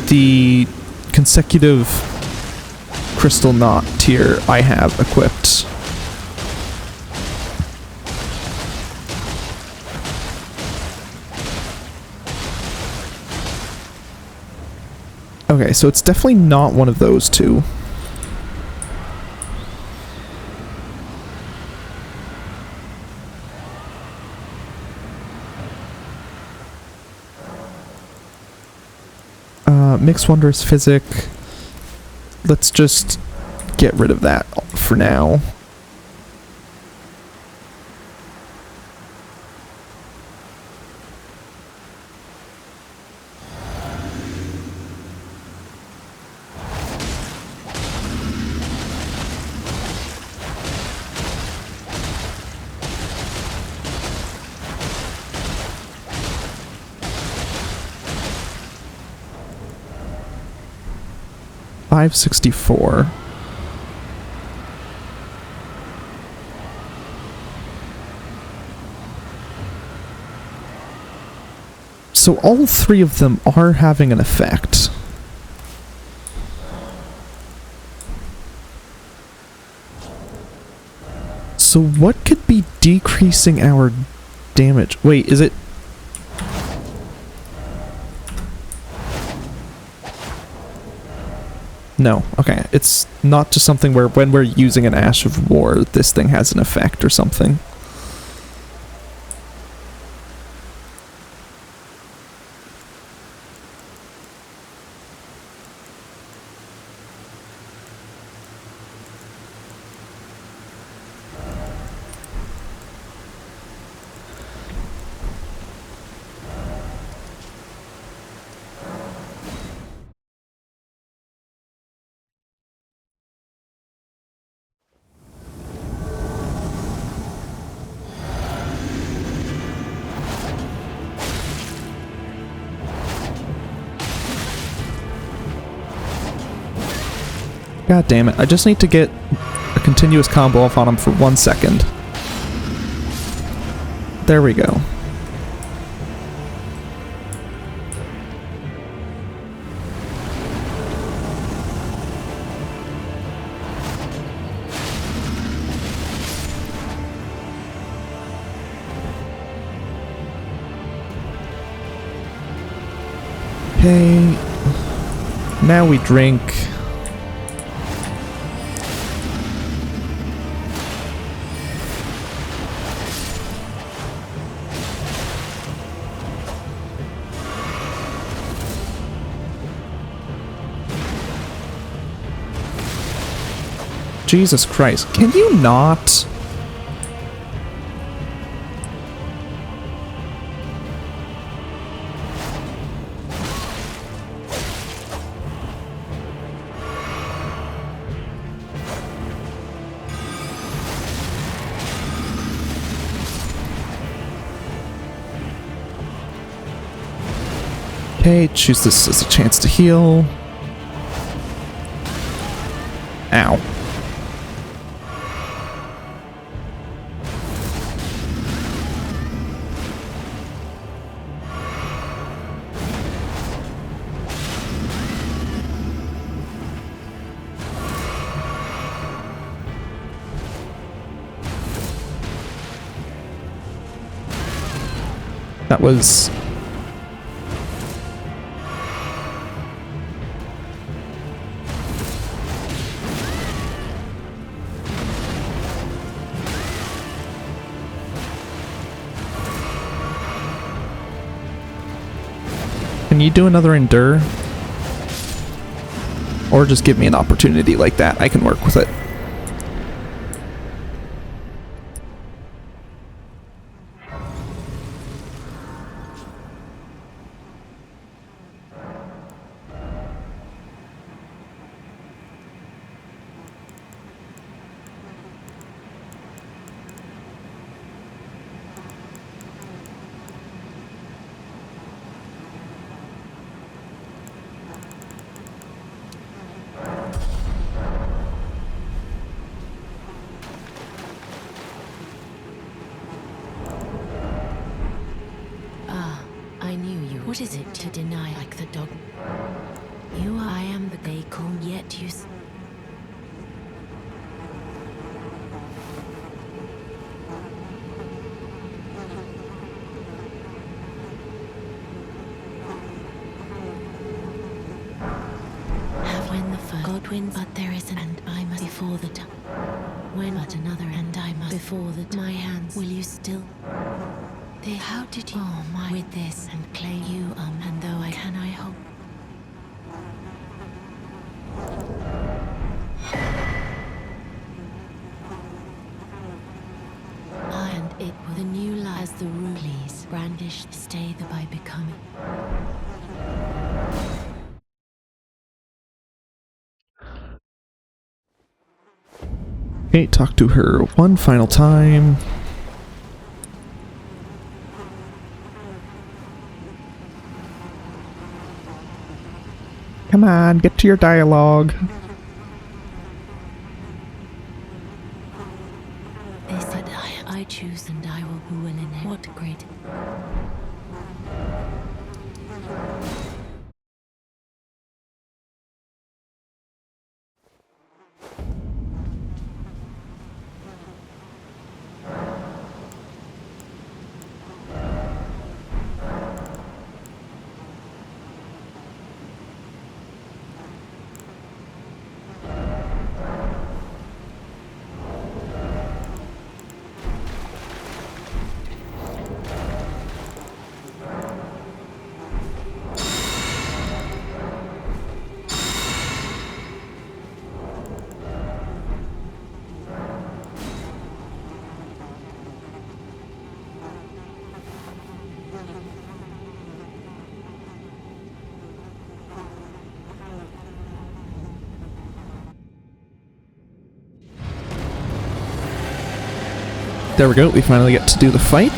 The consecutive crystal knot tier I have equipped. Okay, so it's definitely not one of those two. Mixed Wondrous Physic. Let's just get rid of that for now. $564. So all three of them are having an effect. So what could be decreasing our damage? Wait, is it... No, okay. It's not just something where when we're using an Ash of War, this thing has an effect or something. God damn it, I just need to get a continuous combo off on him for 1 second. There we go. Okay, now we drink. Jesus Christ, can you not? Okay, choose this as a chance to heal. Ow. That was... Can you do another endure? Or just give me an opportunity like that. I can work with it. I knew you. What is it to deny like the dog? You I am the they call yet you. Have when the first God wins, but there is an and I must before the time. When but another and I must before the my hands. Will you still? How did you my with this and claim you and though I can I hope and it will the new lie as the rulees brandished stay the by becoming. Okay, talk to her one final time. Come on, get to your dialogue. They said I choose and I will who will inherit. What great. There we go, we finally get to do the fight.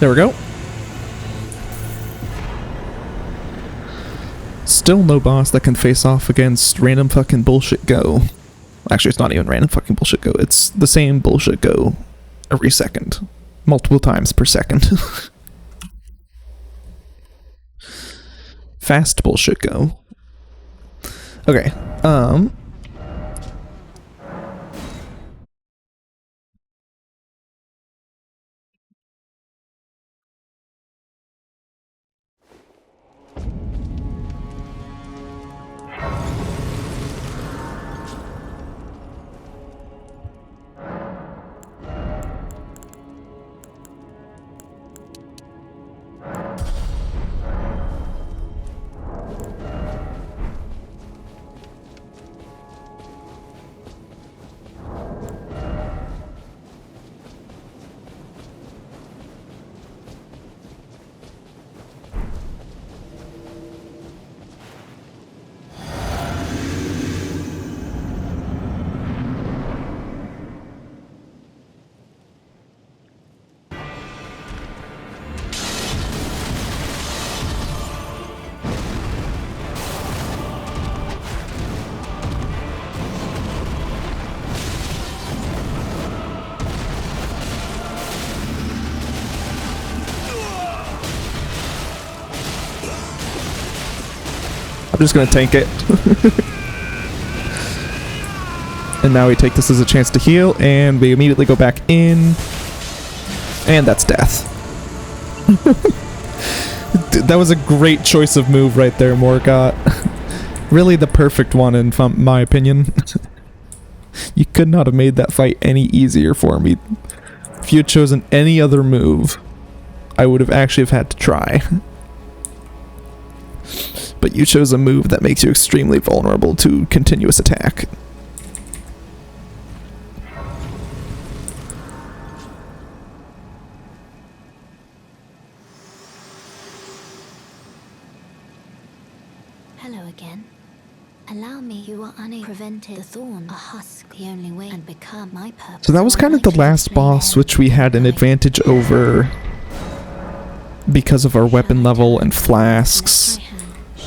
There we go. Still no boss that can face off against random fucking bullshit go. Actually, it's not even random fucking bullshit go. It's the same bullshit go every second. Multiple times per second. Fast bullshit go. Okay, I'm just gonna tank it. And now we take this as a chance to heal, and we immediately go back in. And that's death. That was a great choice of move right there, Morgott. Really the perfect one in my opinion. You could not have made that fight any easier for me. If you had chosen any other move, I would have actually had to try. But you chose a move that makes you extremely vulnerable to continuous attack. Hello again. Allow me, you are unable to prevent the thorn, a husk, the only way, and become my purpose. So that was kind of the last boss which we had an advantage over because of our weapon level and flasks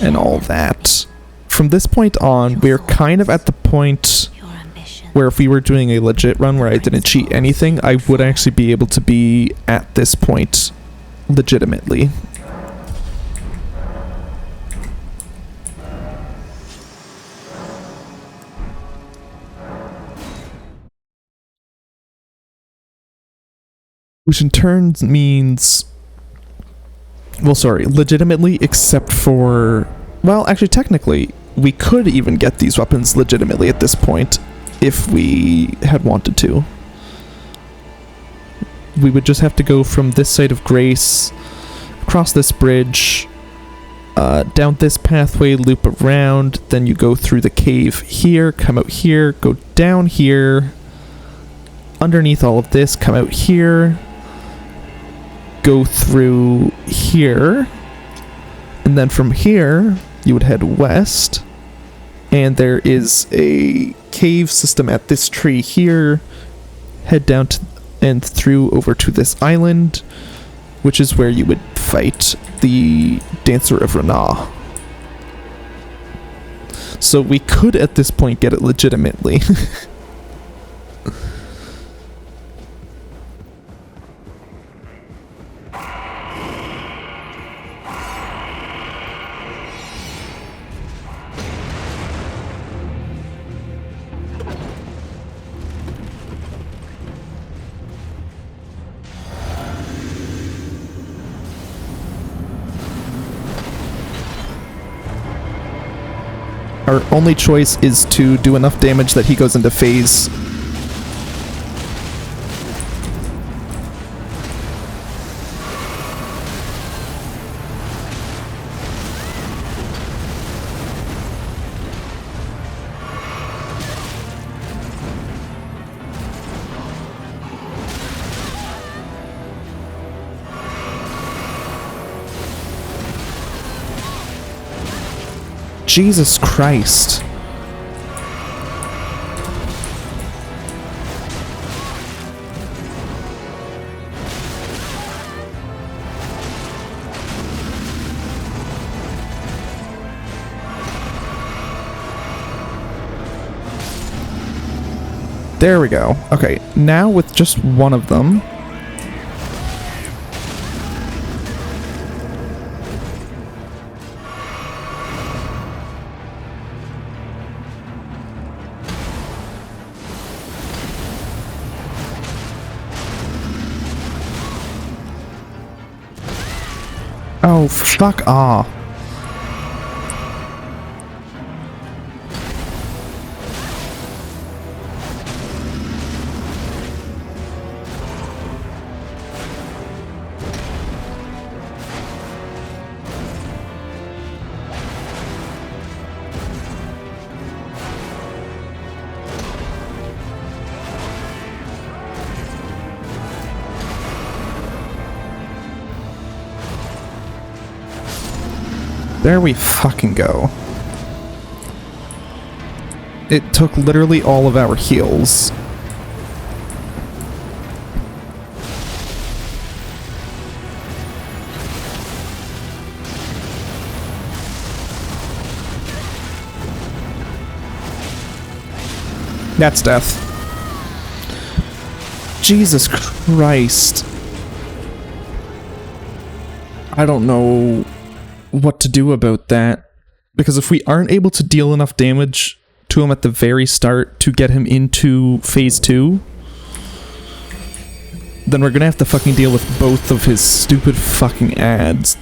and all that. From this point on, we're kind of at the point where if we were doing a legit run where I didn't cheat anything, I would actually be able to be at this point legitimately. Which in turn means, well, sorry, legitimately, except for, well, actually, technically, we could even get these weapons legitimately at this point if we had wanted to. We would just have to go from this side of Grace, across this bridge, down this pathway, loop around, then you go through the cave here, come out here, go down here, underneath all of this, come out here, go through here, and then from here you would head west, and there is a cave system at this tree here, head down to and through over to this island, which is where you would fight the Dancer of Ranah. So we could at this point get it legitimately. Our only choice is to do enough damage that he goes into phase. Jesus Christ. There we go. Okay, now with just one of them. Oh, fuck off. There we fucking go. It took literally all of our heals. That's death. Jesus Christ. I don't know what to do about that, because if we aren't able to deal enough damage to him at the very start to get him into phase 2, then we're gonna have to fucking deal with both of his stupid fucking ads.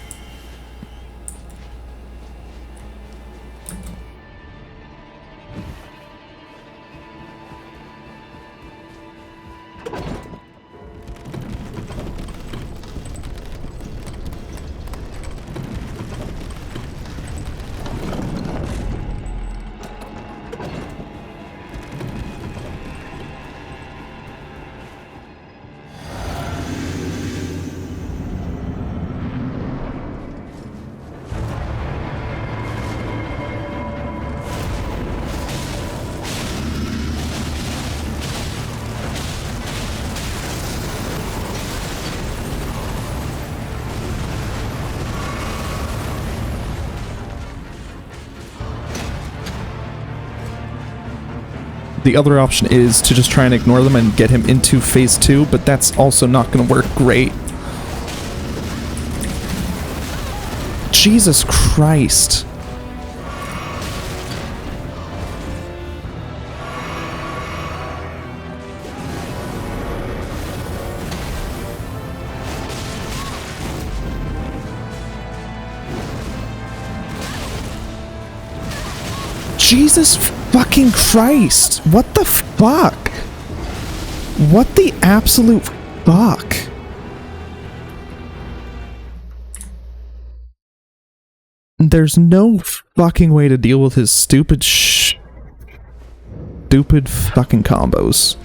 The other option is to just try and ignore them and get him into phase 2, but that's also not going to work great. Jesus Christ. Jesus fucking Christ! What the fuck? What the absolute fuck? There's no fucking way to deal with his stupid fucking combos.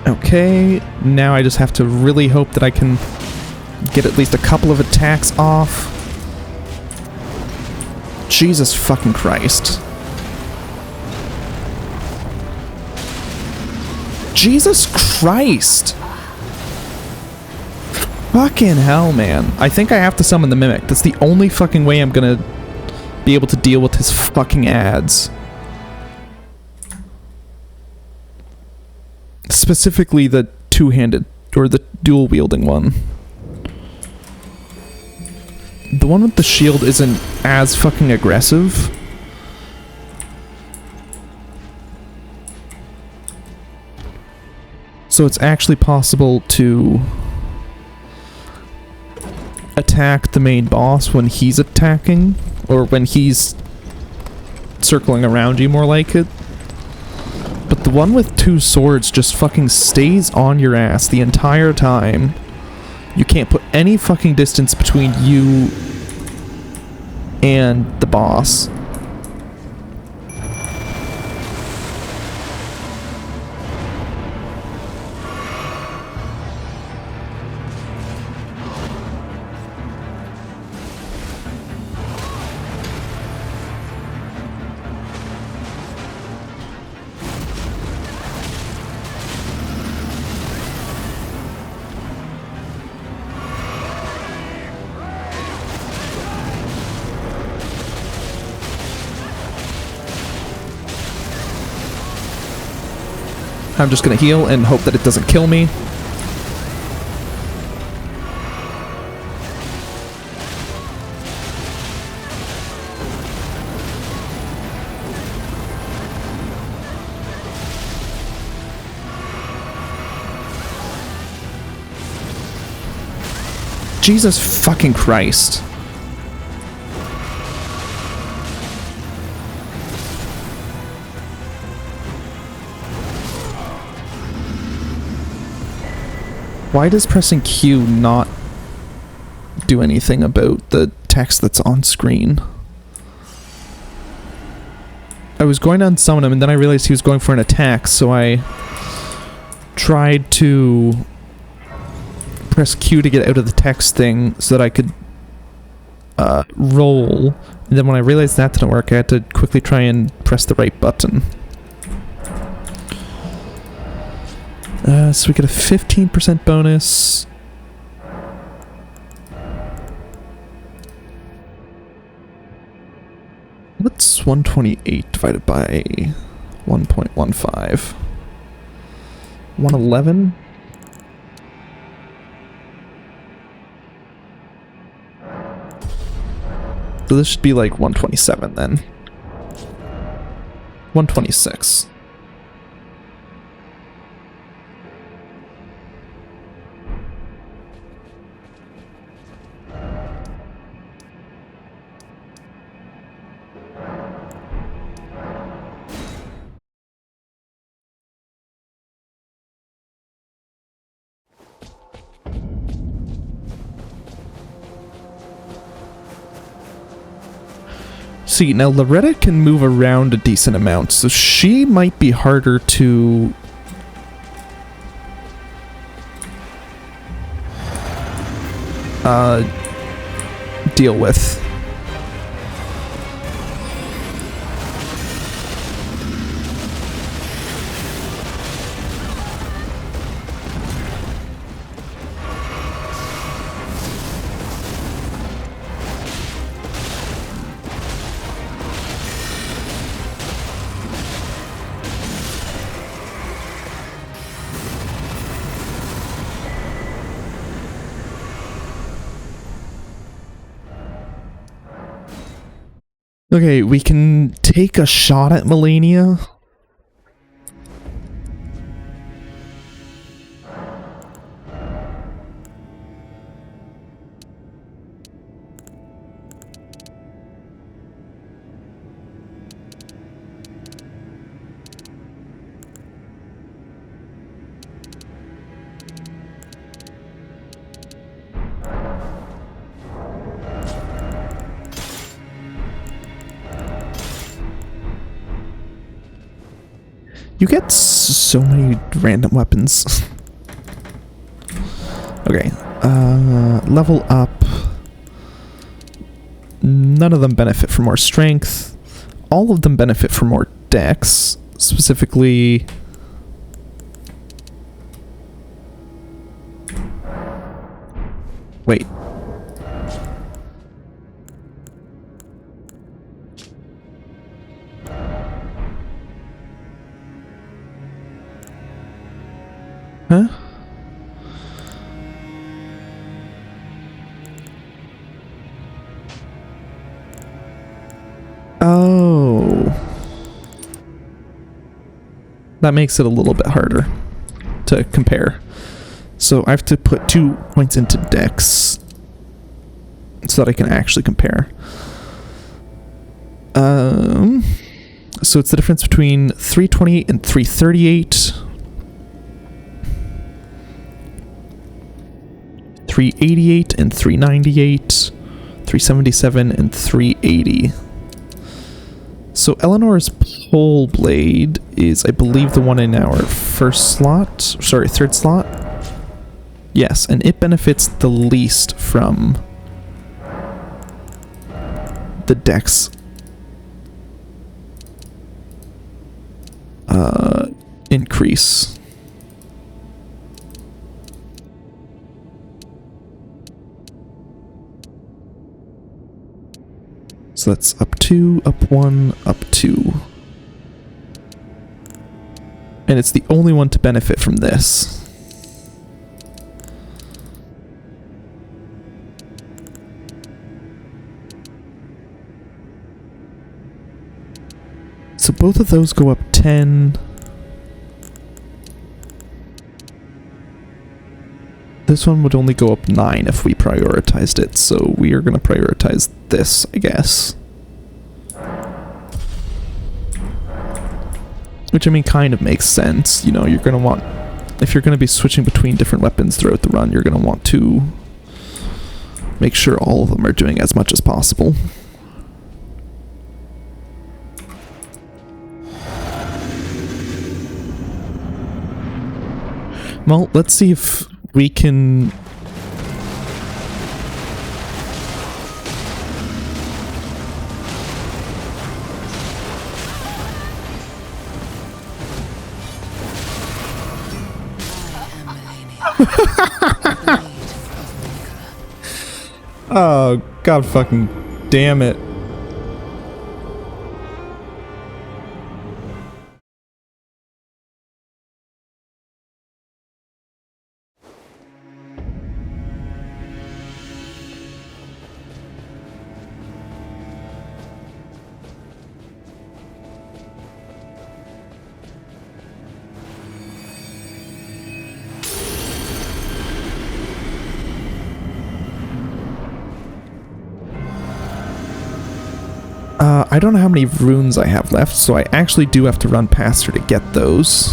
Okay, now I just have to really hope that I can get at least a couple of attacks off. Jesus fucking Christ. Jesus Christ! Fucking hell, man. I think I have to summon the Mimic. That's the only fucking way I'm gonna be able to deal with his fucking ads. Specifically the two-handed, or the dual-wielding one. The one with the shield isn't as fucking aggressive. So it's actually possible to attack the main boss when he's attacking, or when he's circling around you, more like it. But the one with 2 swords just fucking stays on your ass the entire time. You can't put any fucking distance between you and the boss. I'm just gonna heal and hope that it doesn't kill me. Jesus fucking Christ. Why does pressing Q not do anything about the text that's on screen? I was going to unsummon him, and then I realized he was going for an attack, so I tried to press Q to get out of the text thing so that I could roll. And then when I realized that didn't work, I had to quickly try and press the right button. So we get a 15% bonus. What's 128 divided by 1.15? 111? So this should be like 127 then. 126. See, now Loretta can move around a decent amount, so she might be harder to deal with. Okay, we can take a shot at Melania. You get so many random weapons. Okay, level up. None of them benefit from more strength. All of them benefit from more dex. Specifically... Wait. Huh? Oh. That makes it a little bit harder to compare. So I have to put 2 points into dex so that I can actually compare. So it's the difference between 328 and 338. 388 and 398. 377 and 380. So Eleanor's pole blade is, I believe, the one in our third slot. Yes, and it benefits the least from the dex increase. So that's up 2, up 1, up 2. And it's the only one to benefit from this. So both of those go up 10. This one would only go up 9 if we prioritized it, so we are going to prioritize this, I guess. Which, I mean, kind of makes sense. You know, you're going to want... If you're going to be switching between different weapons throughout the run, you're going to want to make sure all of them are doing as much as possible. Well, let's see if we can... Oh, god fucking damn it. I don't know how many runes I have left, so I actually do have to run past her to get those.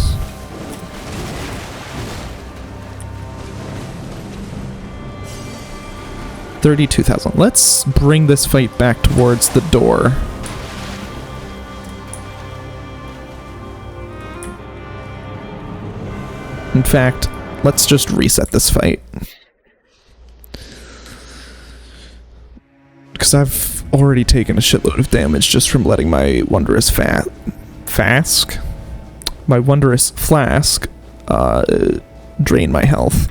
$32,000. Let's bring this fight back towards the door. In fact, let's just reset this fight. Because I've already taken a shitload of damage just from letting my wondrous flask drain my health.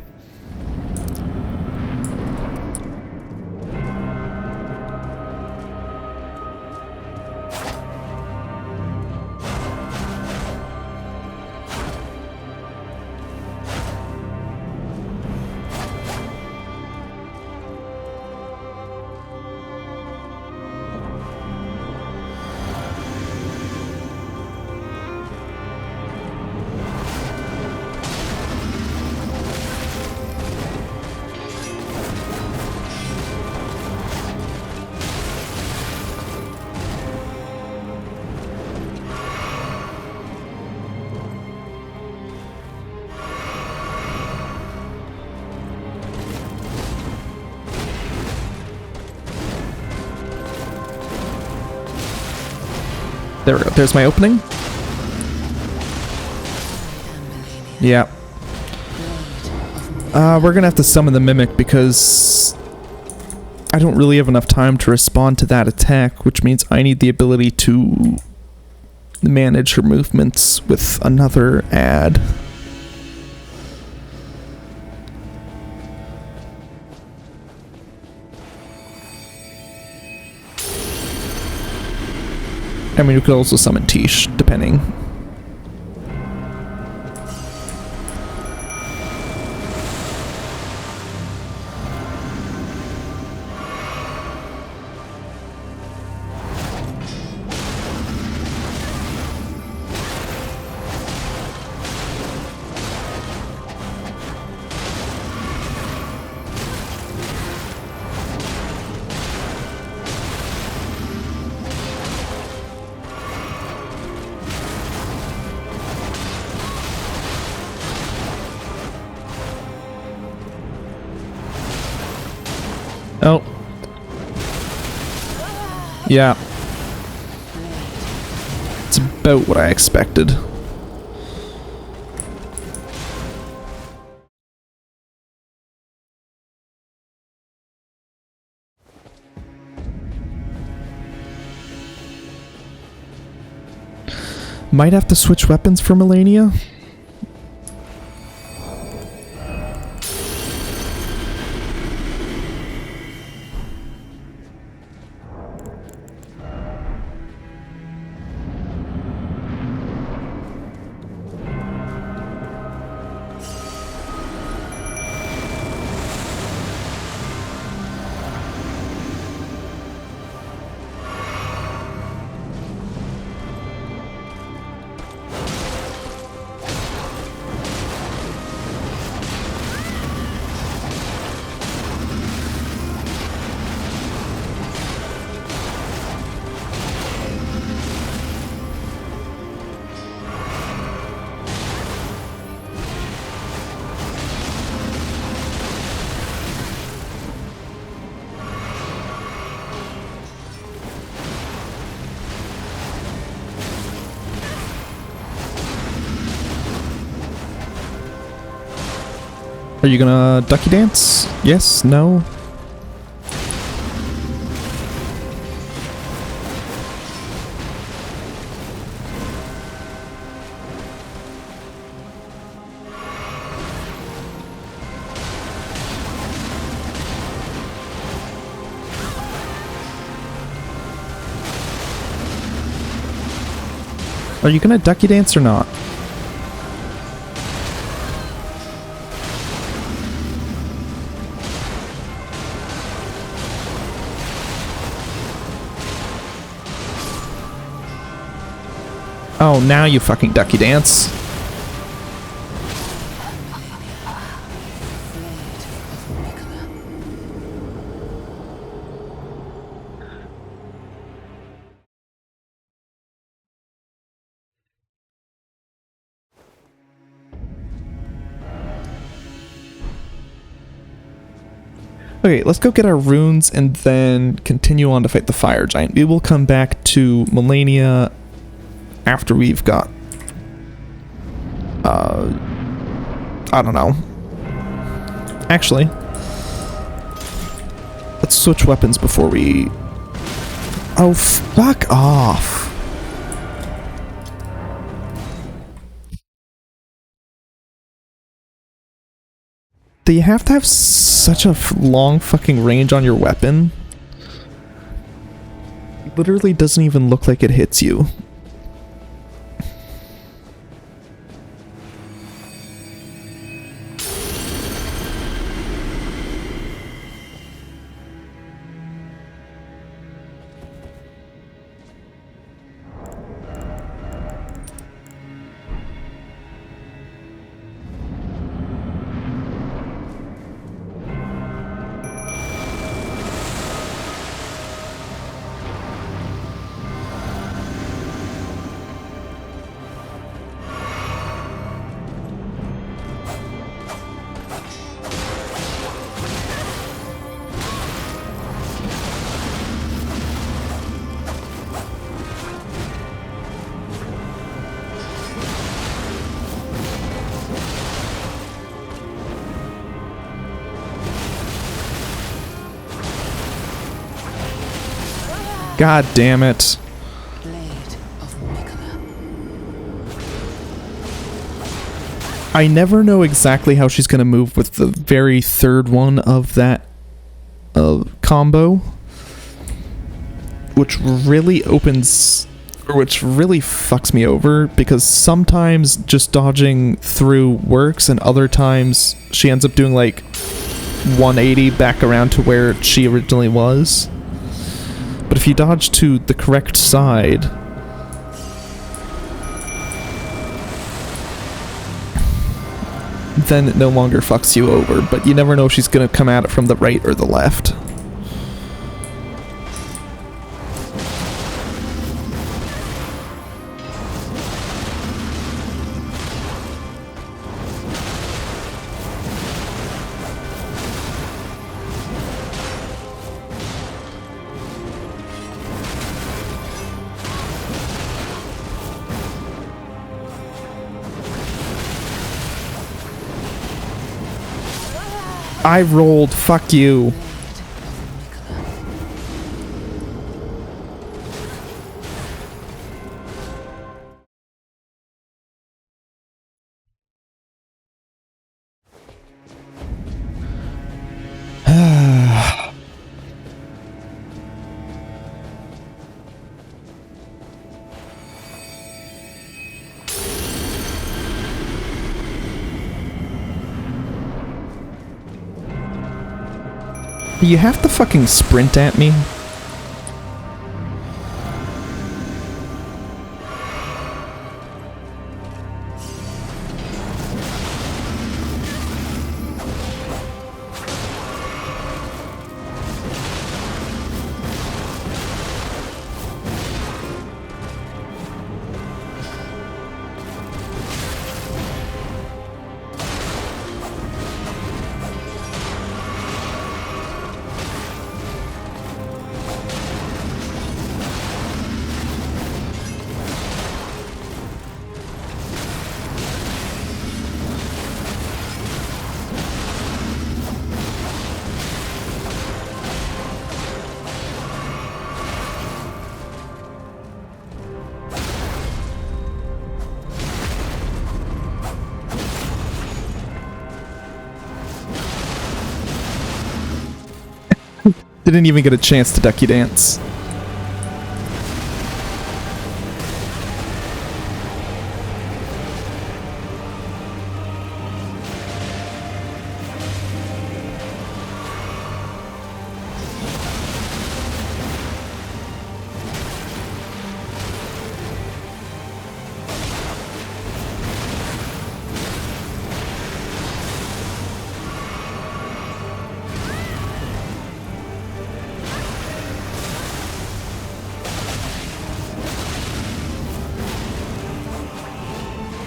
There we go. There's my opening. Yeah. We're gonna have to summon the Mimic because I don't really have enough time to respond to that attack, which means I need the ability to manage her movements with another ad. I mean, we could also summon Tish, depending. Oh. Yeah. It's about what I expected. Might have to switch weapons for Melania. Are you gonna ducky dance? Yes? No? Are you gonna ducky dance or not? Oh, now you fucking ducky dance. Okay, let's go get our runes and then continue on to fight the fire giant. We will come back to Melania after we've got I don't know. Actually, let's switch weapons before we... Oh, fuck off. Do you have to have such a long fucking range on your weapon? It literally doesn't even look like it hits you. God damn it. I never know exactly how she's going to move with the very third one of that combo, which really opens, or which really fucks me over, because sometimes just dodging through works and other times she ends up doing like 180 back around to where she originally was. But if you dodge to the correct side, then it no longer fucks you over, but you never know if she's gonna come at it from the right or the left. I rolled. Fuck you. You have to fucking sprint at me. Didn't even get a chance to ducky dance.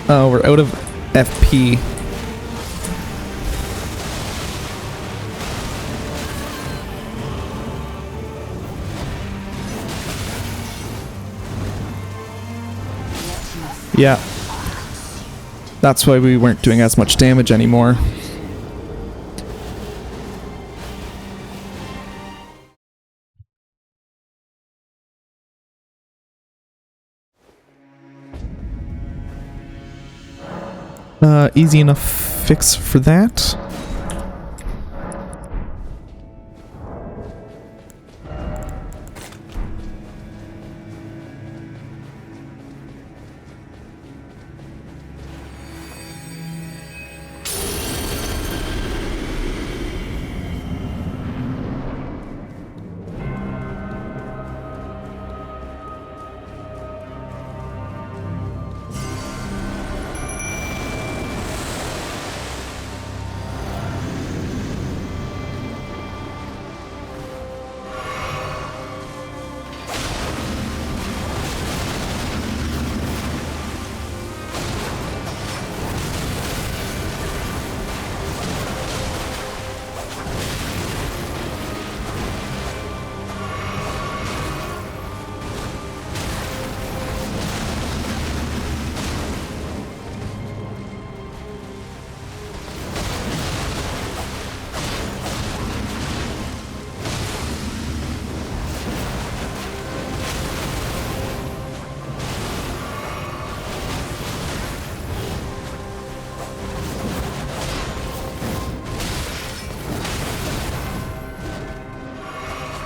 Oh, we're out of FP. Yeah. That's why we weren't doing as much damage anymore. Easy enough fix for that.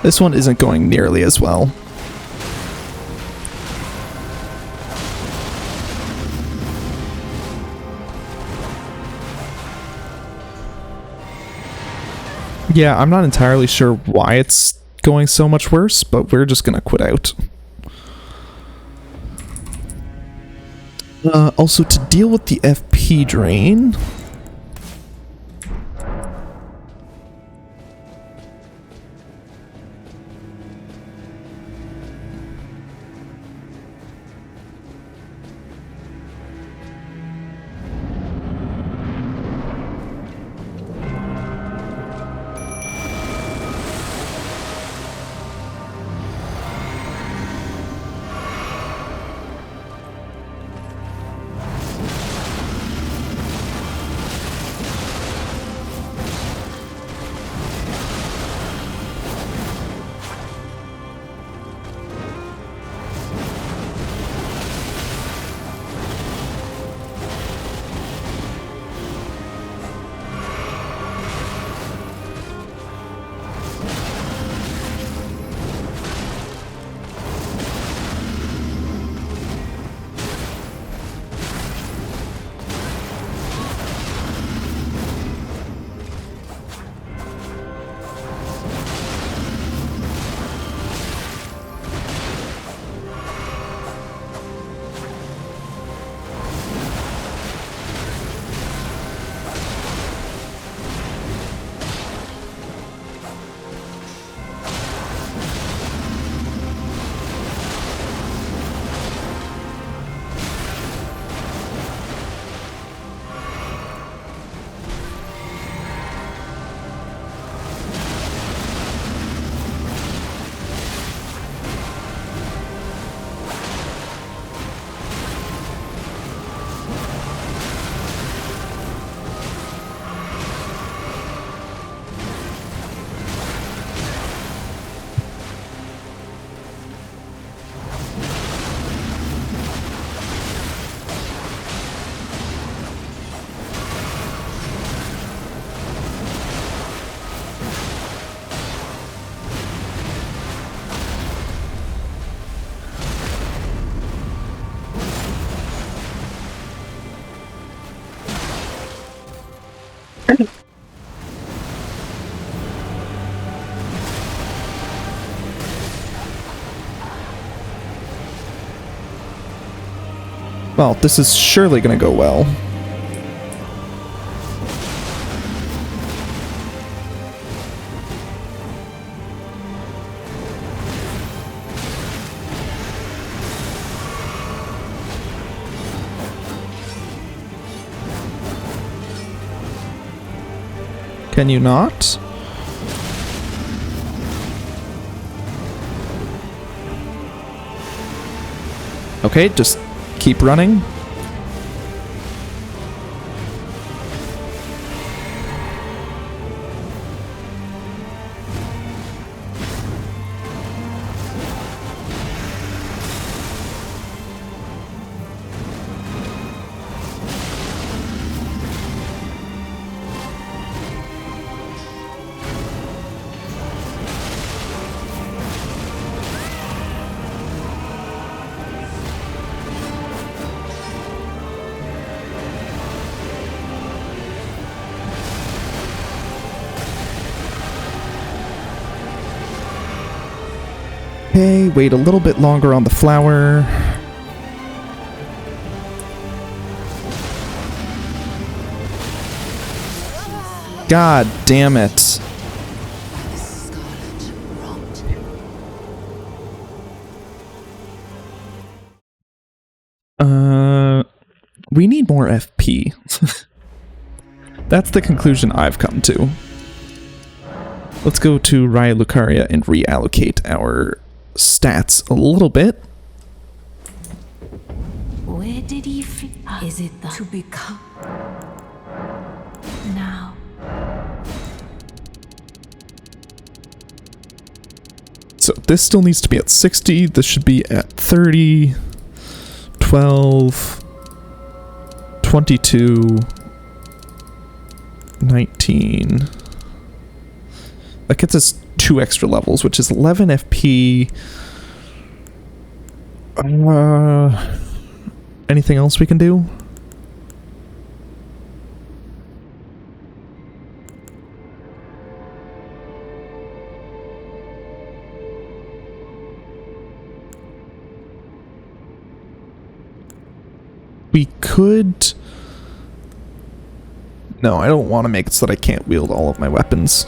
This one isn't going nearly as well. Yeah, I'm not entirely sure why it's going so much worse, but we're just gonna quit out. Also, to deal with the FP drain... Well, this is surely gonna go well. Can you not? Okay, just keep running. Okay, wait a little bit longer on the flower. God damn it. We need more FP. That's the conclusion I've come to. Let's go to Raya Lucaria and reallocate our stats a little bit. Where did he fit? Is it the to become now? So this still needs to be at 60. This should be at 30, 12, 22, 19. That gets us 2 extra levels, which is 11 FP. Anything else we can do? We could... No, I don't want to make it so that I can't wield all of my weapons.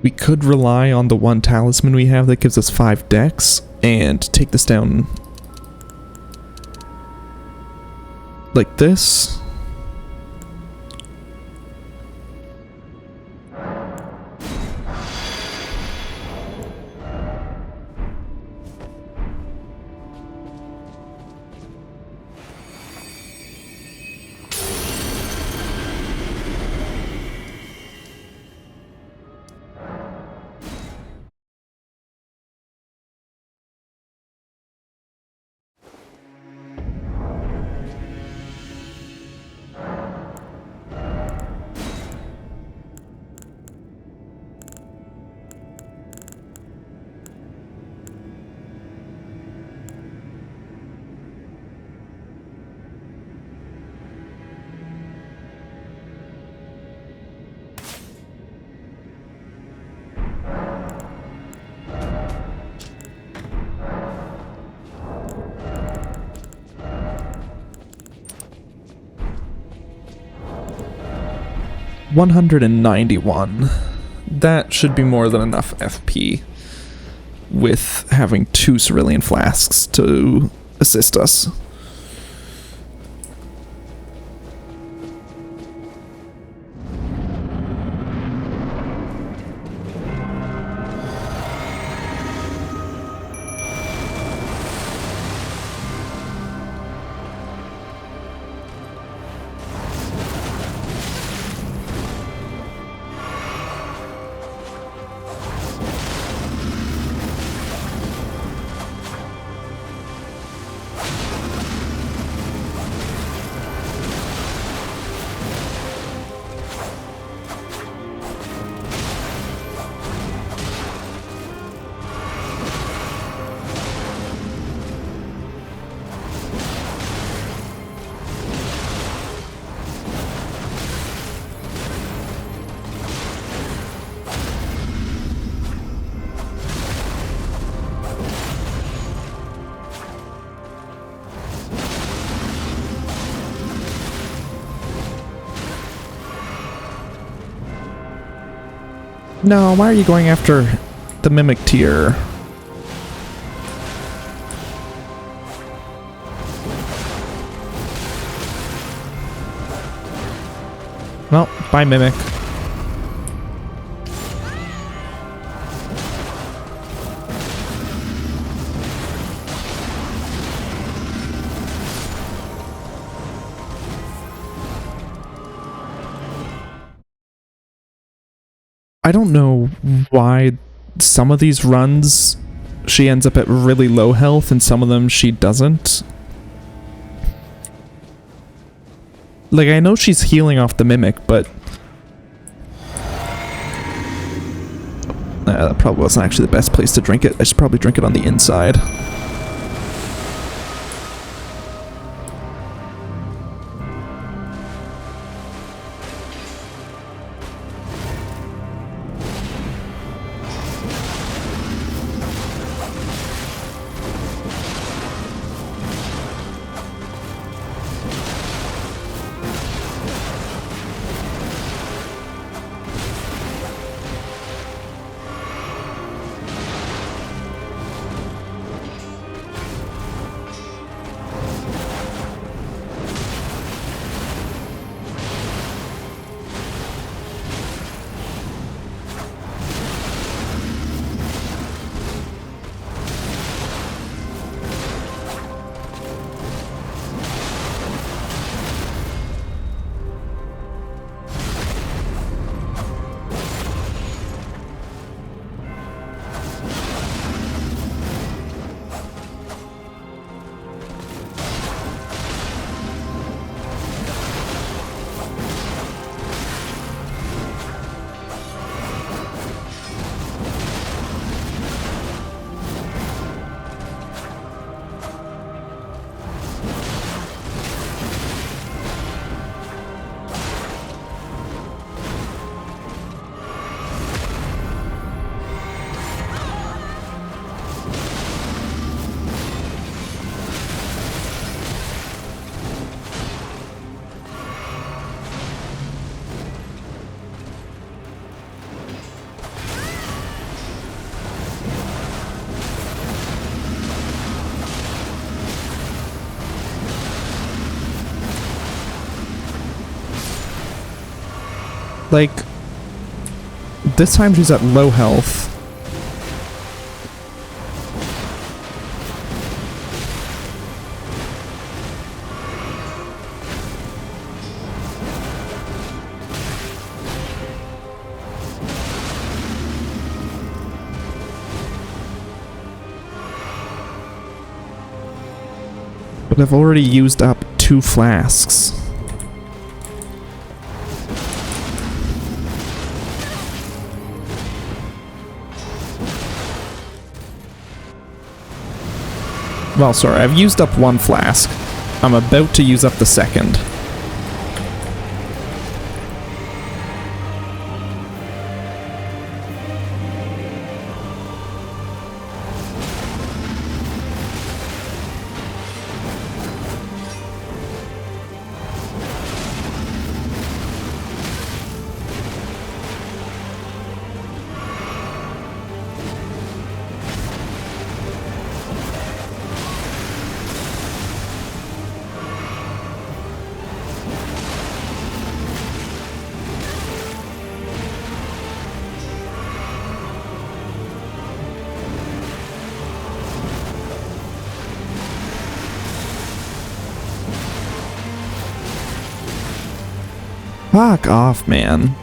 We could rely on the one talisman we have that gives us 5 dex and take this down like this. $191. That should be more than enough FP with having 2 cerulean flasks to assist us. No, why are you going after the Mimic tier? Well, bye Mimic. I don't know why some of these runs she ends up at really low health and some of them she doesn't. Like, I know she's healing off the Mimic, but that probably wasn't actually the best place to drink it. I should probably drink it on the inside. Like, this time she's at low health. But I've already used up 2 flasks. Well, sorry, I've used up 1 flask. I'm about to use up the second. Fuck off, man.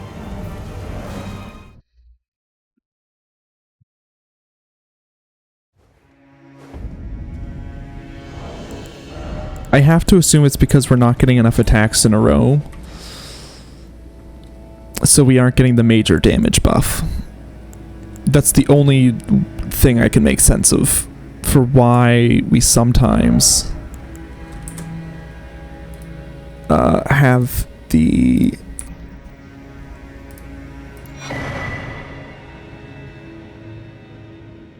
I have to assume it's because we're not getting enough attacks in a row. So we aren't getting the major damage buff. That's the only thing I can make sense of for why we sometimes have the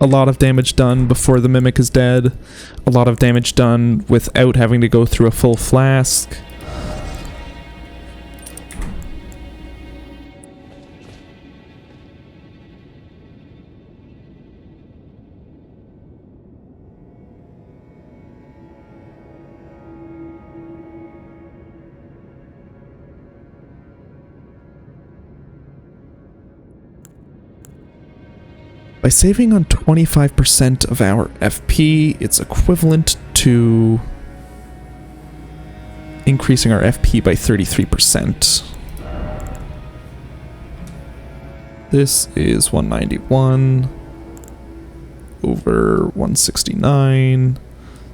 a lot of damage done before the Mimic is dead, a lot of damage done without having to go through a full flask. By saving on 25% of our FP, it's equivalent to increasing our FP by 33%. This is 191 over 169.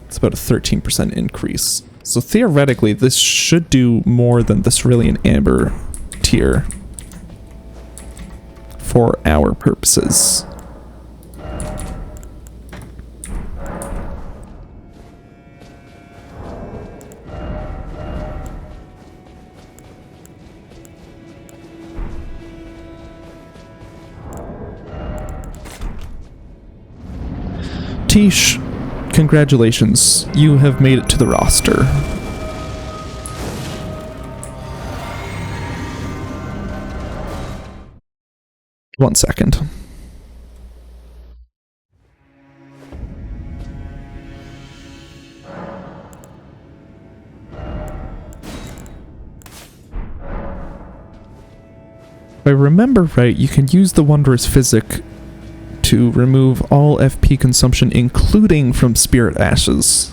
It's about a 13% increase. So theoretically, this should do more than the Cerulean Amber tier for our purposes. Tish, congratulations. You have made it to the roster. One second. If I remember right, you can use the Wondrous Physic to remove all FP consumption, including from Spirit Ashes.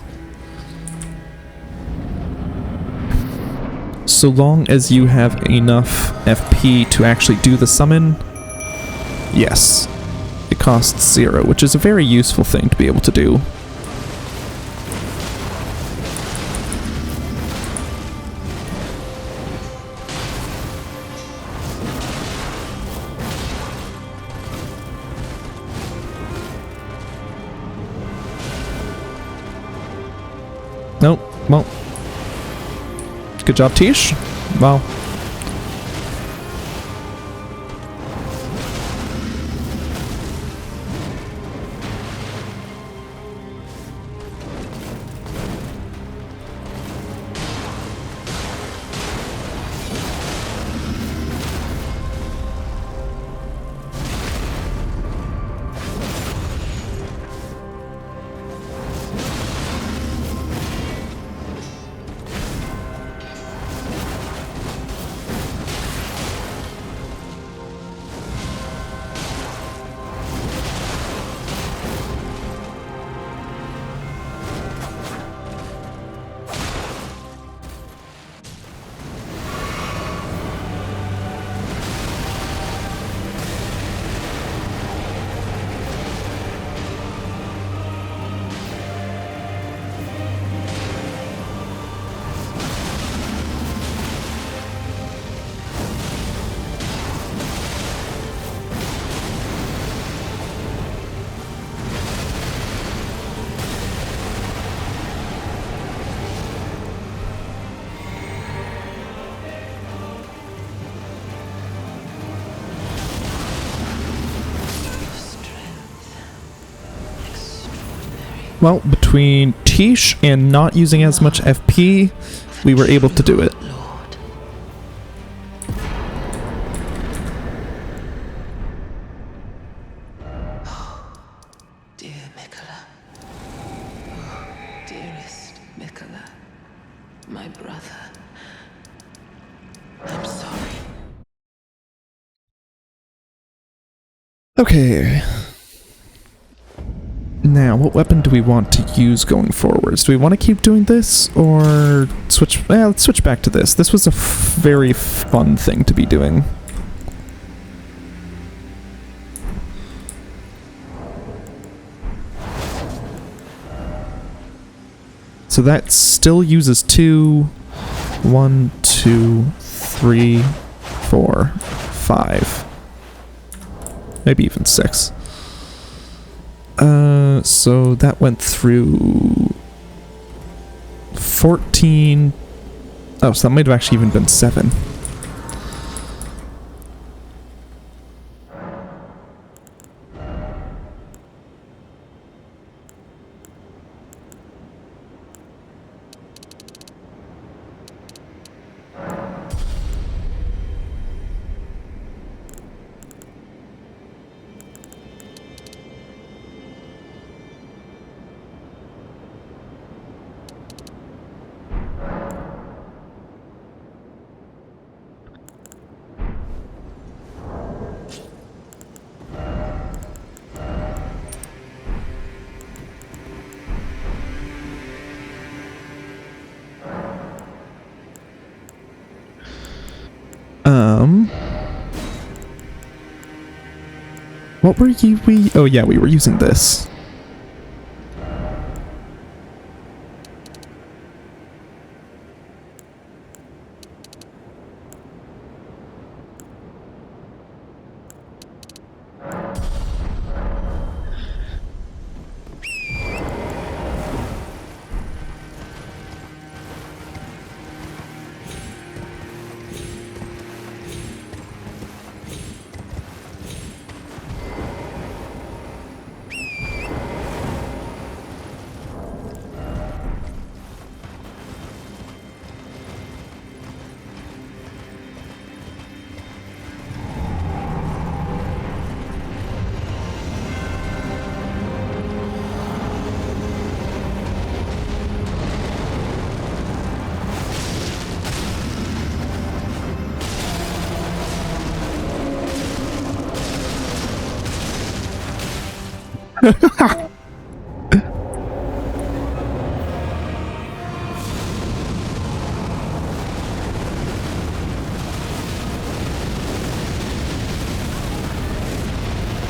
So long as you have enough FP to actually do the summon, yes. It costs 0, which is a very useful thing to be able to do. Nope. Well. Good job, Tish. Well. Well, between Tish and not using as much FP, we were able to do it. Lord. Oh, dear Mikola. Oh, dearest Mikola. My brother. I'm sorry. Okay. Now, what weapon do we want to use going forwards? Do we want to keep doing this, or switch? Well, let's switch back to this. This was a very fun thing to be doing. So that still uses 2, 1, 2, 3, 4, 5. Maybe even 6. So that went through 14. Oh, so that might have actually even been 7. What were we... Oh yeah, we were using this.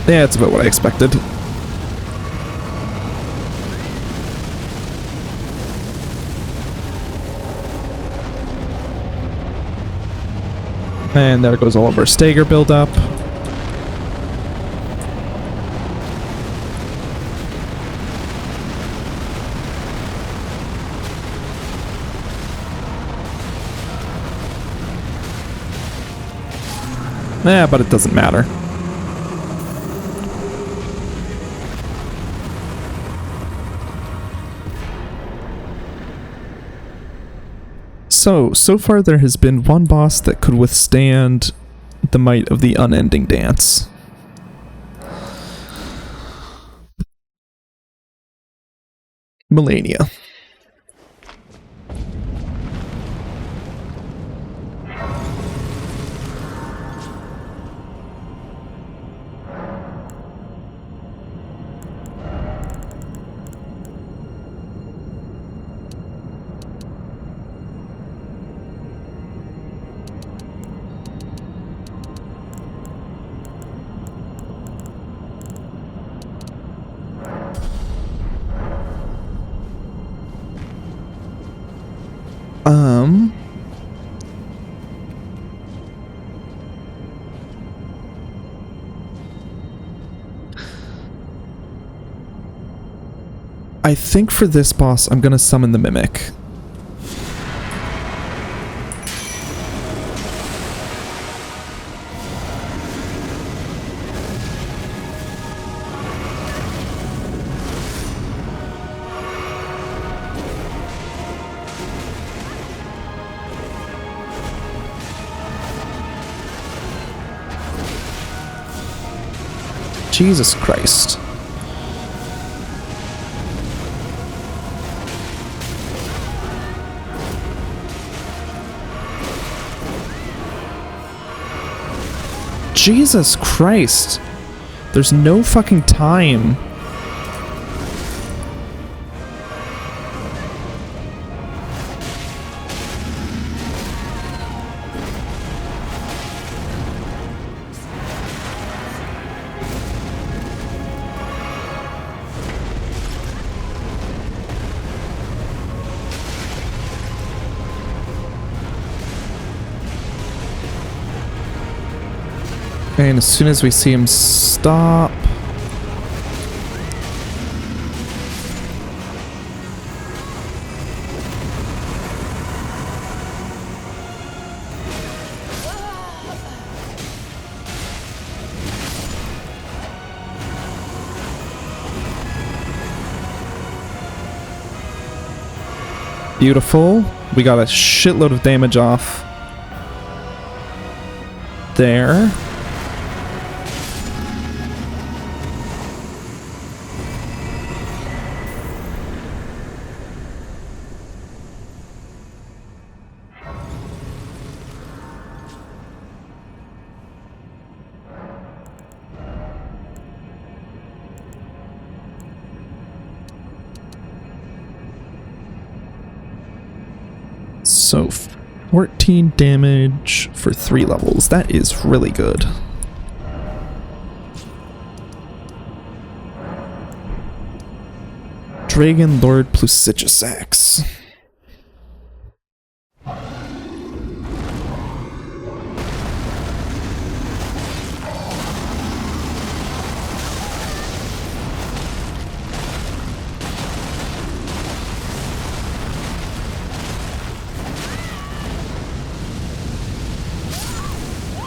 Yeah, it's about what I expected. And there goes all of our stagger buildup. Yeah, but it doesn't matter. So far there has been one boss that could withstand the might of the unending dance. Melania. I think for this boss, I'm gonna summon the Mimic. Jesus Christ. Jesus Christ. There's no fucking time. And as soon as we see him stop... Beautiful. We got a shitload of damage off there. So 14 damage for 3 levels. That is really good. Dragon Lord Plusigisax.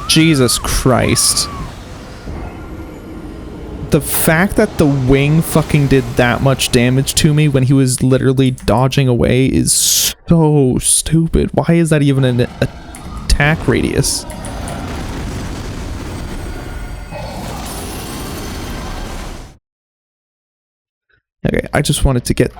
Jesus Christ. The fact that the wing fucking did that much damage to me when he was literally dodging away is so stupid. Why is that even an attack radius? Okay, I just wanted to get...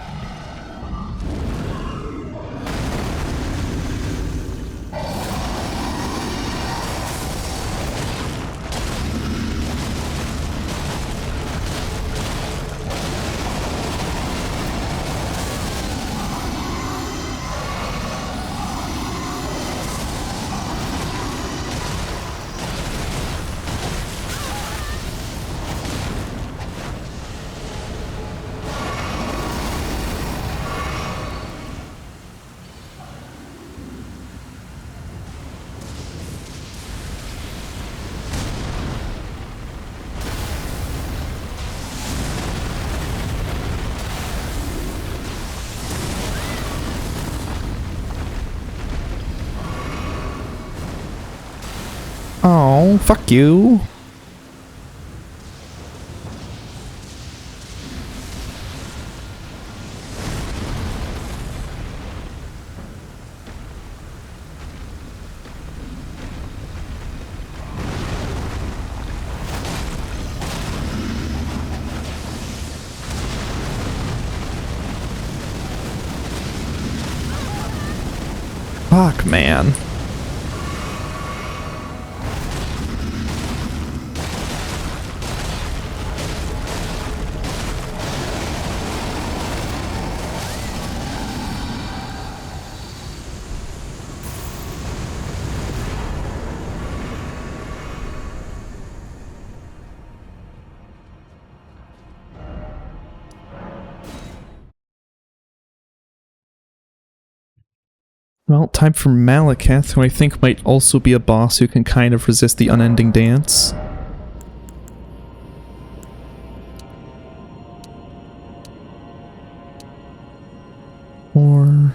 Oh, fuck you. Fuck, man. Well, time for Malekith, who I think might also be a boss who can kind of resist the unending dance. Or...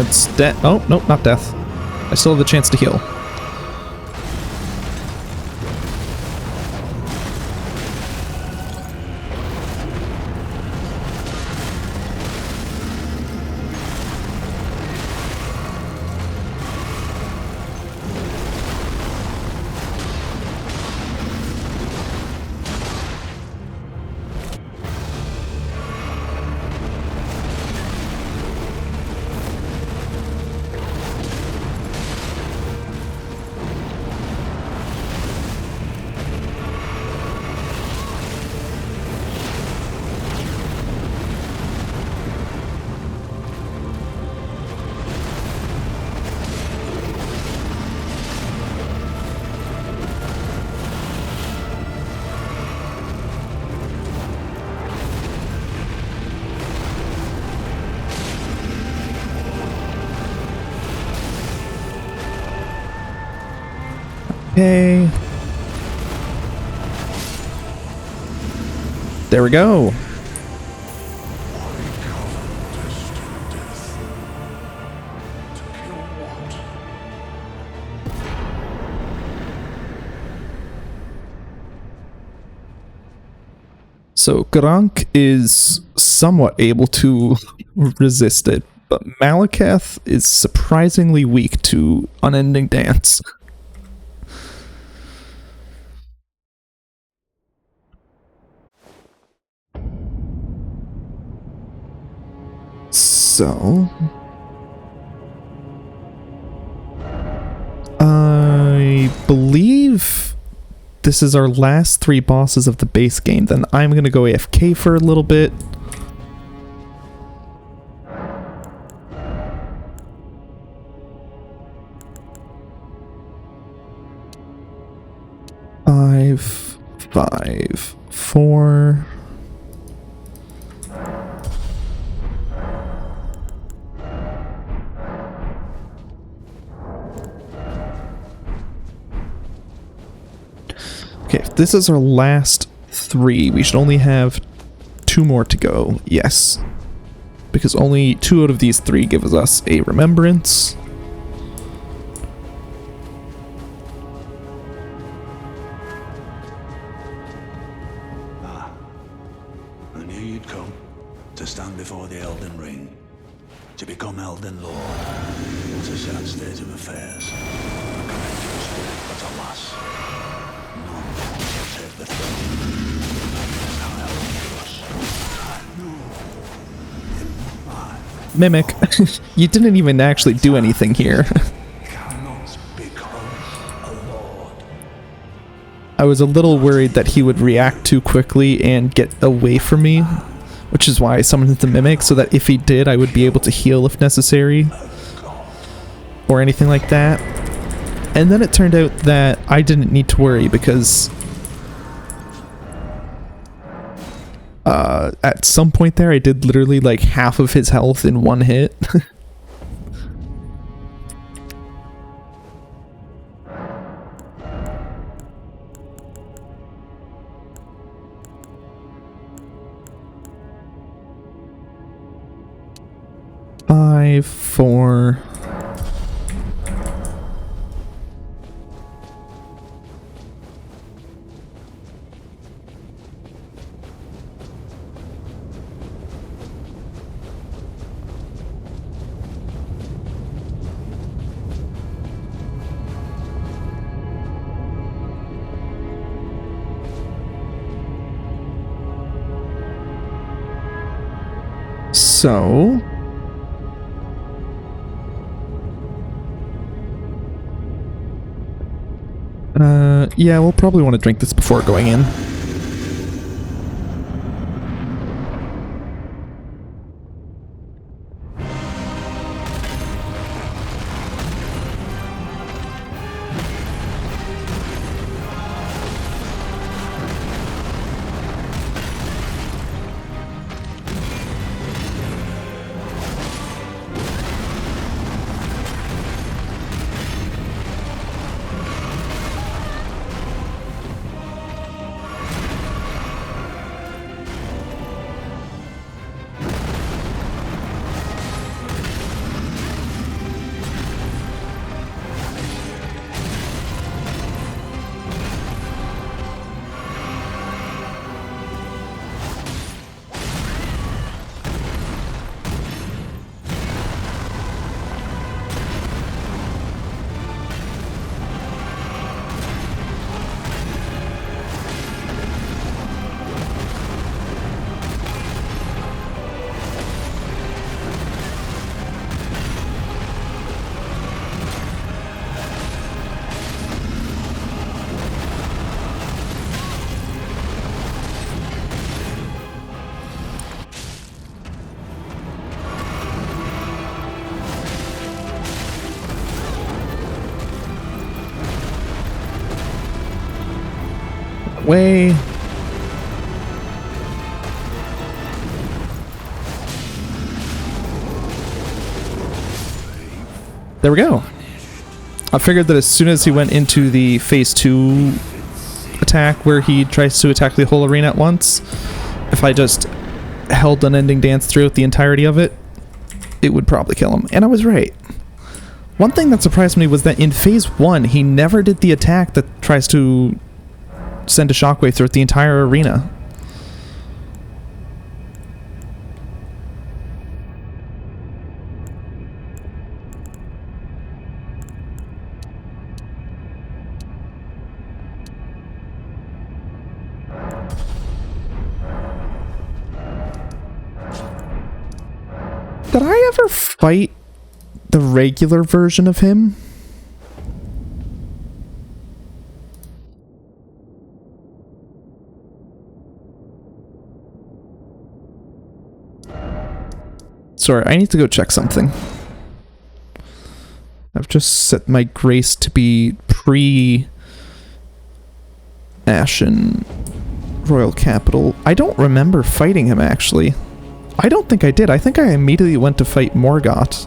it's death. Oh, nope, not death. I still have the chance to heal. Okay. There we go. So Grank is somewhat able to resist it, but Malekith is surprisingly weak to Unending Dance. So I believe this is our last 3 bosses of the base game. Then I'm gonna go AFK for a little bit. Five, 4. Okay, if this is our last 3, we should only have 2 more to go. Yes. Because only 2 out of these 3 gives us a remembrance. I knew you'd come to stand before the Elden Ring, to become Elden Lord. It's a sad state of affairs. A courageous spirit, but alas, none will take the throne. That's how Elden was. Mimic, you didn't even actually do anything here. Cannot become a lord. I was a little worried that he would react too quickly and get away from me, which is why I summoned the Mimic, so that if he did, I would be able to heal if necessary, or anything like that. And then it turned out that I didn't need to worry, because at some point there, I did literally like half of his health in one hit. Five, 4. So yeah, we'll probably want to drink this before going in. Way. There we go. I figured that as soon as he went into the phase 2 attack where he tries to attack the whole arena at once, if I just held Unending Dance throughout the entirety of it, it would probably kill him. And I was right. One thing that surprised me was that in phase 1, he never did the attack that tries to send a shockwave throughout the entire arena. did I ever fight the regular version of him? Sorry, I need to go check something. I've just set my grace to be pre-Ashen Royal Capital. I don't remember fighting him, actually. I don't think I did. I think I immediately went to fight Morgoth.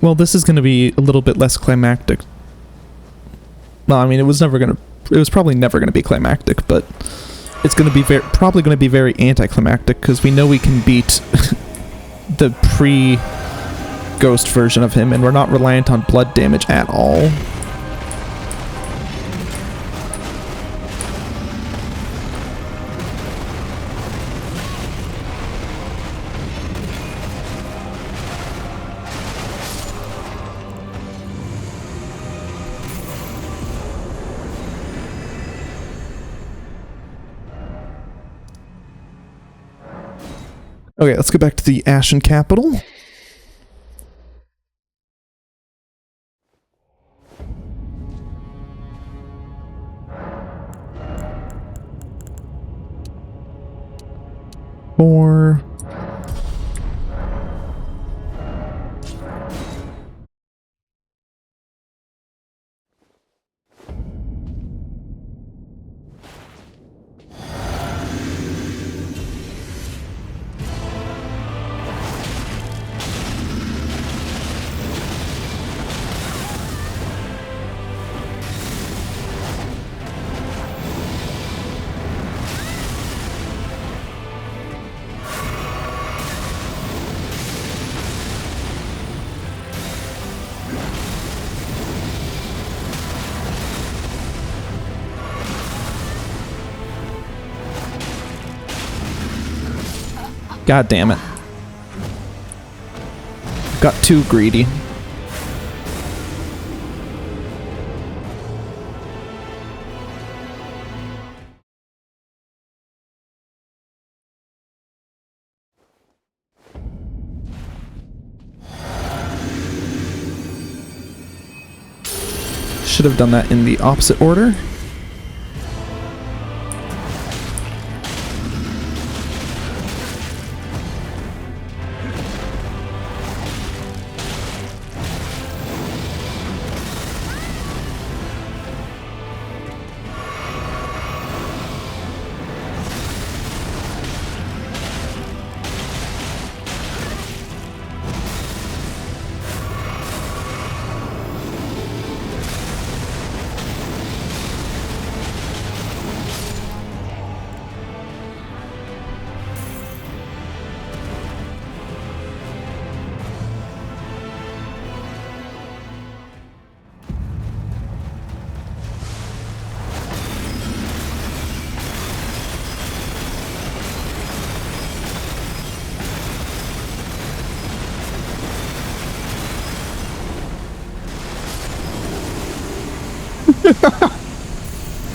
Well, this is going to be a little bit less climactic. Well, I mean, it was probably never going to be climactic, but it's going to be probably going to be very anticlimactic, because we know we can beat the pre-ghost version of him, and we're not reliant on blood damage at all. Okay, let's go back to the Ashen Capital. Four. God damn it. Got too greedy. Should have done that in the opposite order.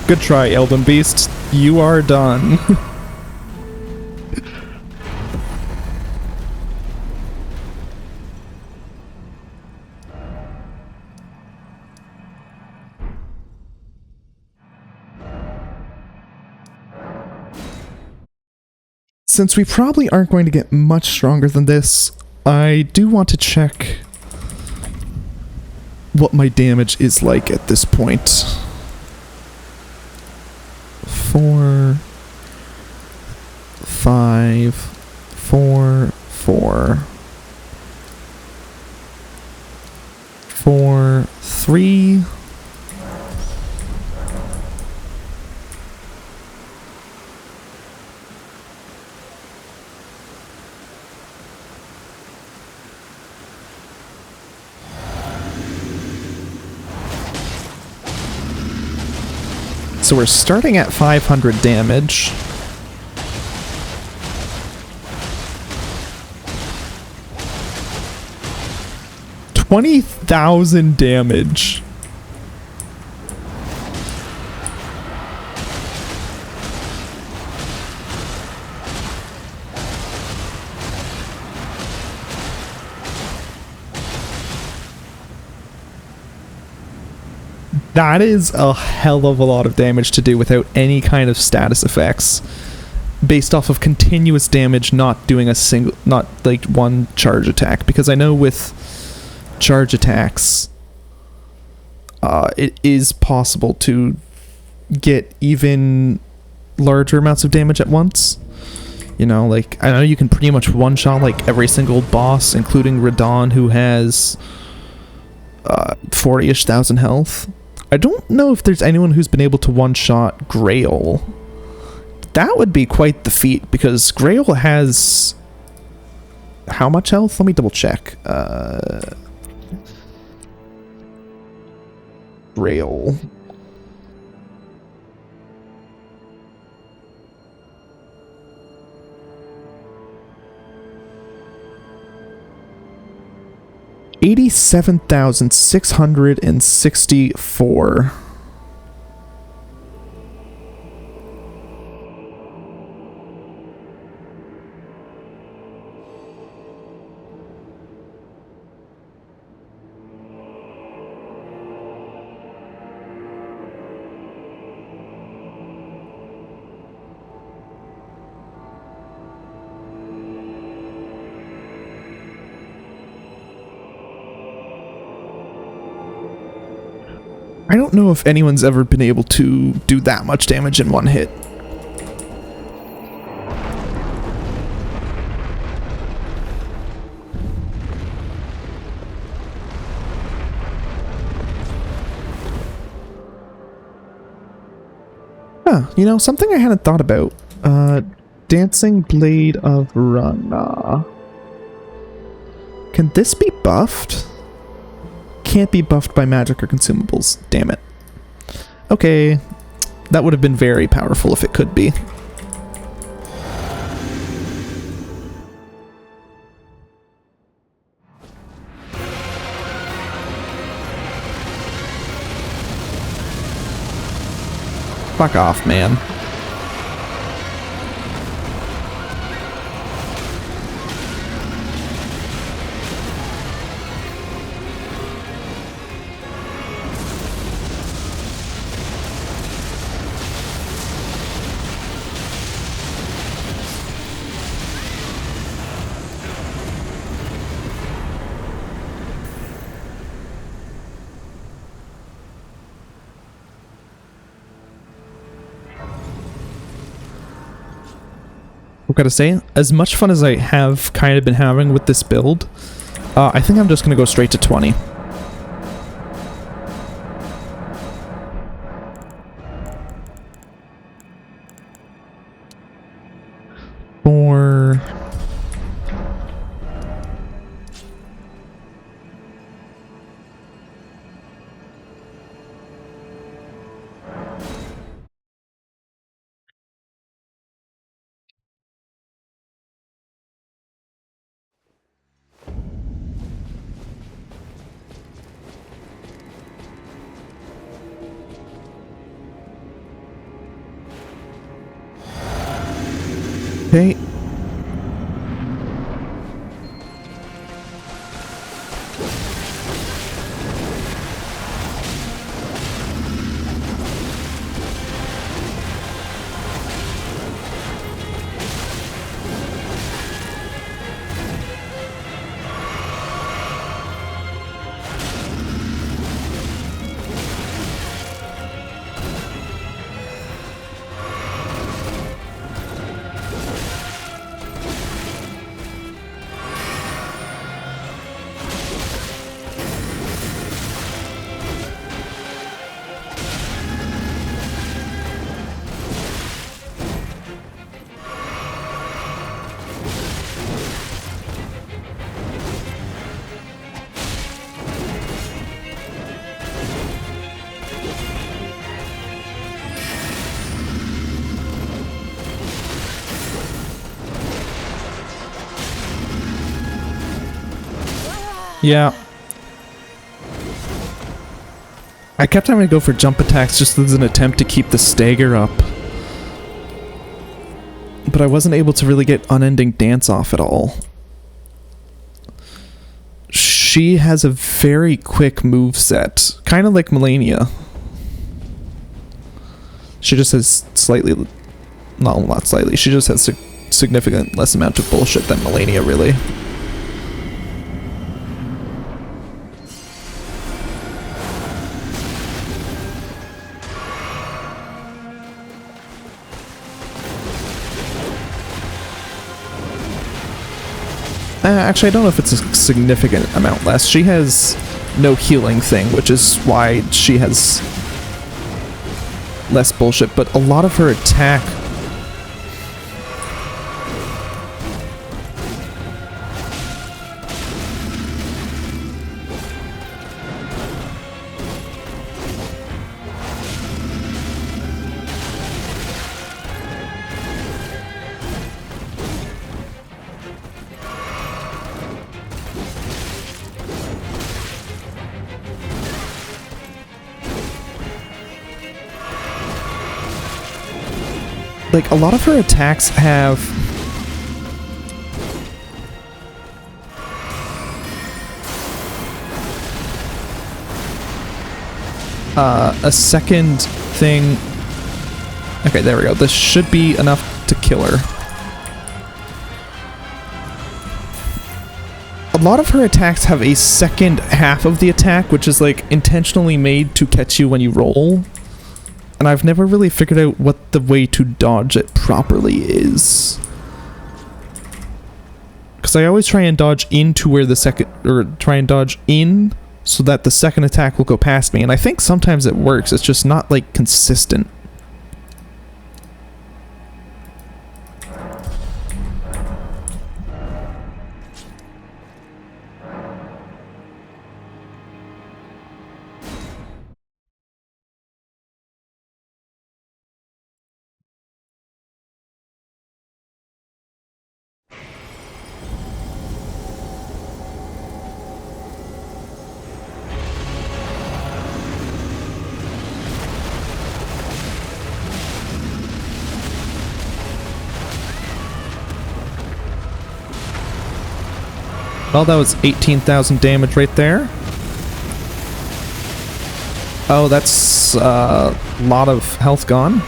Good try, Elden Beast. You are done. Since we probably aren't going to get much stronger than this, I do want to check what my damage is like at this point. 4, 5, 4, 4, 4, 3. So we're starting at 500 damage. 20,000 damage. That is a hell of a lot of damage to do without any kind of status effects. Based off of continuous damage, not doing a single, not like one charge attack. Because I know with charge attacks, it is possible to get even larger amounts of damage at once. You know, like, I know you can pretty much one-shot like every single boss, including Radon, who has 40-ish thousand health. I don't know if there's anyone who's been able to one-shot Grail. That would be quite the feat, because Grail has... how much health? Let me double check. Grail. $87,664. I don't know if anyone's ever been able to do that much damage in one hit. Huh, you know, something I hadn't thought about. Dancing Blade of Rana. Can this be buffed? Can't be buffed by magic or consumables. Damn it. Okay, that would have been very powerful if it could be. Fuck off, man. I've got to say, as much fun as I have kind of been having with this build, I think I'm just going to go straight to 20. Or... okay. Yeah, I kept having to go for jump attacks just as an attempt to keep the stagger up. But I wasn't able to really get Unending Dance off at all. She has a very quick move set, kind of like Melania. She just has slightly, not slightly, she just has a significant less amount of bullshit than Melania, really. Actually, I don't know if it's a significant amount less. She has no healing thing, which is why she has less bullshit, but a lot of her attack... Like, a lot of her attacks have... a second thing... Okay, there we go. This should be enough to kill her. A lot of her attacks have a second half of the attack, which is, like, intentionally made to catch you when you roll. And I've never really figured out what the way to dodge it properly is. Because I always try and dodge into where the second... Or try and dodge in so that the second attack will go past me. And I think sometimes it works. It's just not, like, consistent. Well, that was 18,000 damage right there. Oh, that's a lot of health gone.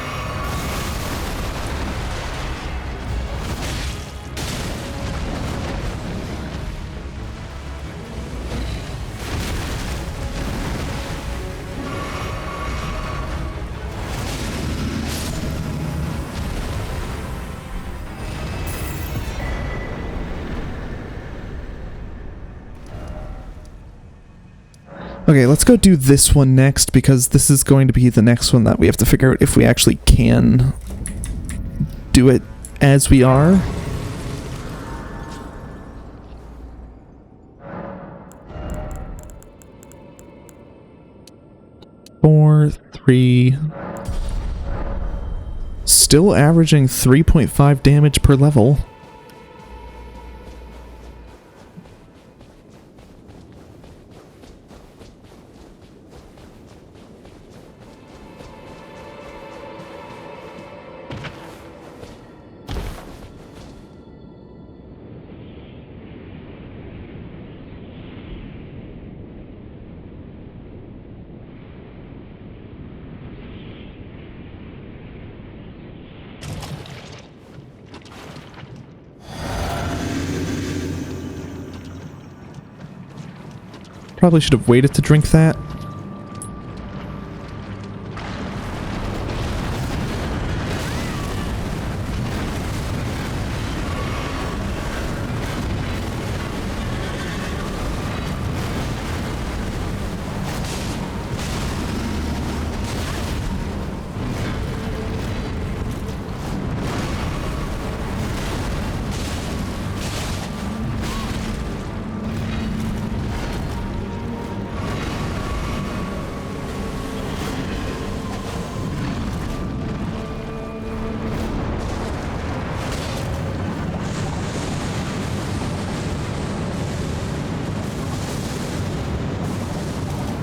Okay, let's go do this one next, because this is going to be the next one that we have to figure out if we actually can do it as we are. Four, three. Still averaging 3.5 damage per level. Probably should have waited to drink that.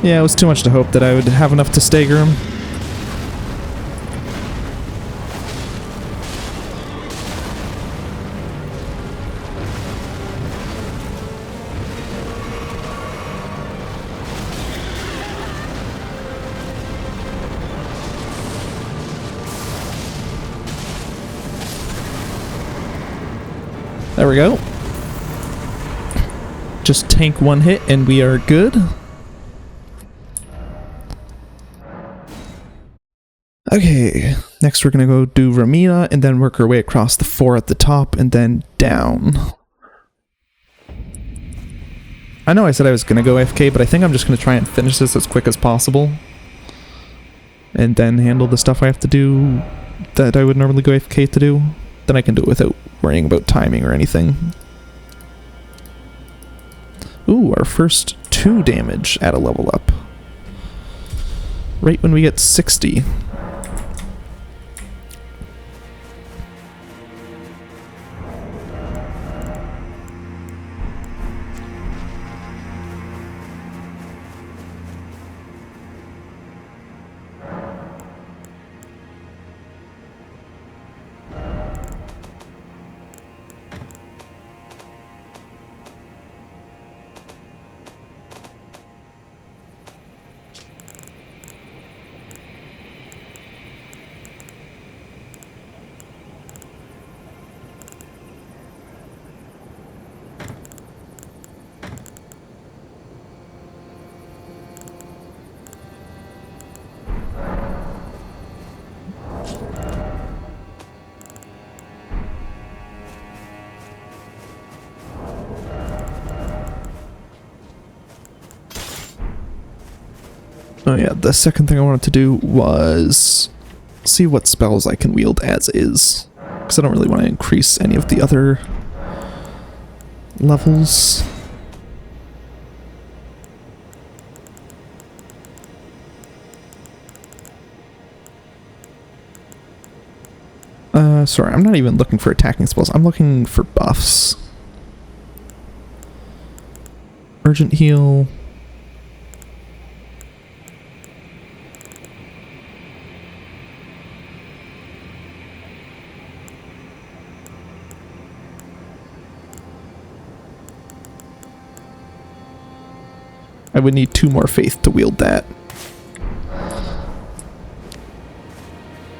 Yeah, it was too much to hope that I would have enough to stagger him. There we go. Just tank one hit and we are good. Okay, next we're gonna go do Ramina and then work our way across the 4 at the top and then down. I know I said I was gonna go AFK, but I think I'm just gonna try and finish this as quick as possible. And then handle the stuff I have to do that I would normally go AFK to do. Then I can do it without worrying about timing or anything. Ooh, our first 2 damage at a level up. Right when we get 60. Oh yeah, the second thing I wanted to do was see what spells I can wield as is. Because I don't really want to increase any of the other levels. Sorry, I'm not even looking for attacking spells. I'm looking for buffs. Urgent heal. I would need 2 more faith to wield that.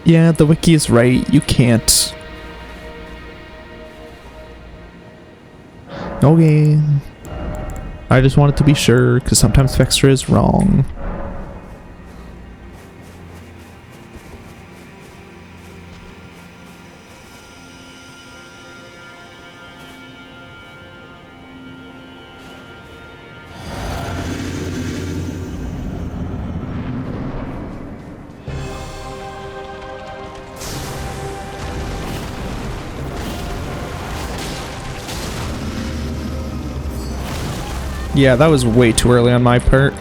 Yeah, the wiki is right. You can't. Okay. I just wanted to be sure, because sometimes Vextra is wrong. Yeah, that was way too early on my part.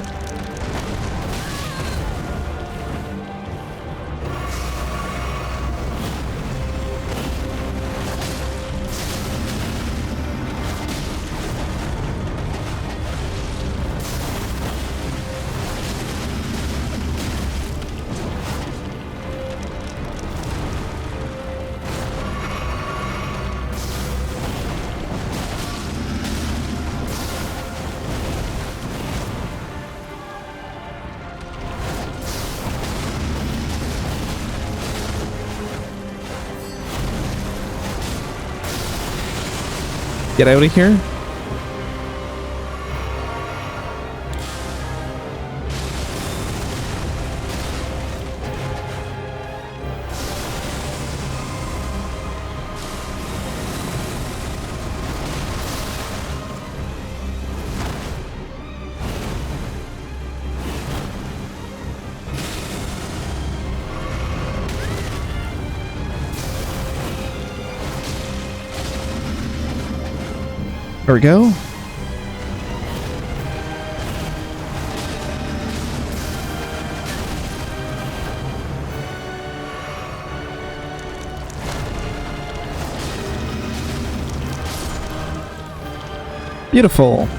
Get out of here. There we go. Beautiful.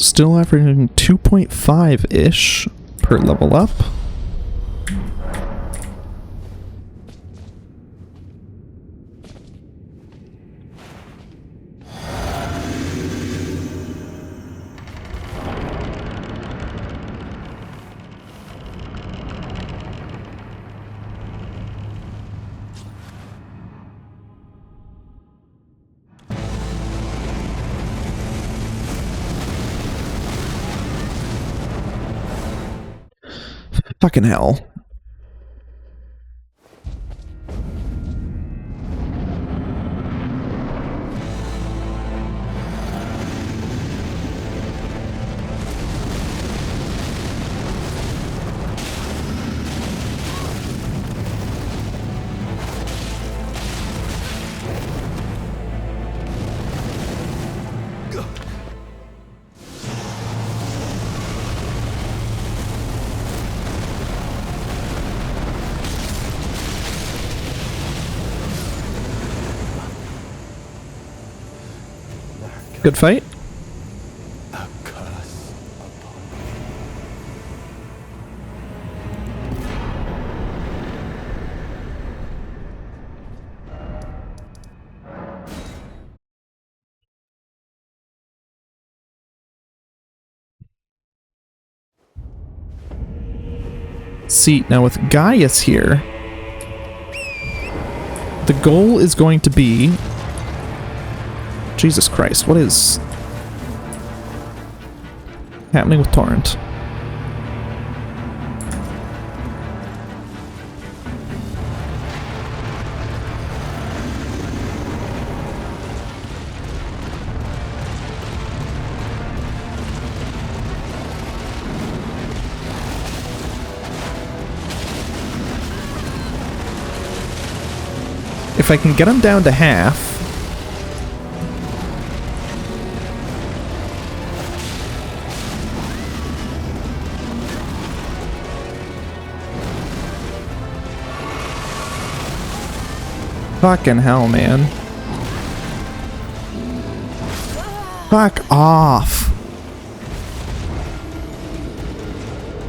Still averaging 2.5-ish per level up. Fucking hell. Good fight. A curse See, now with Gaius here, the goal is going to be... Jesus Christ, what is happening with Torrent? If I can get him down to half... Fucking hell, man. Fuck off.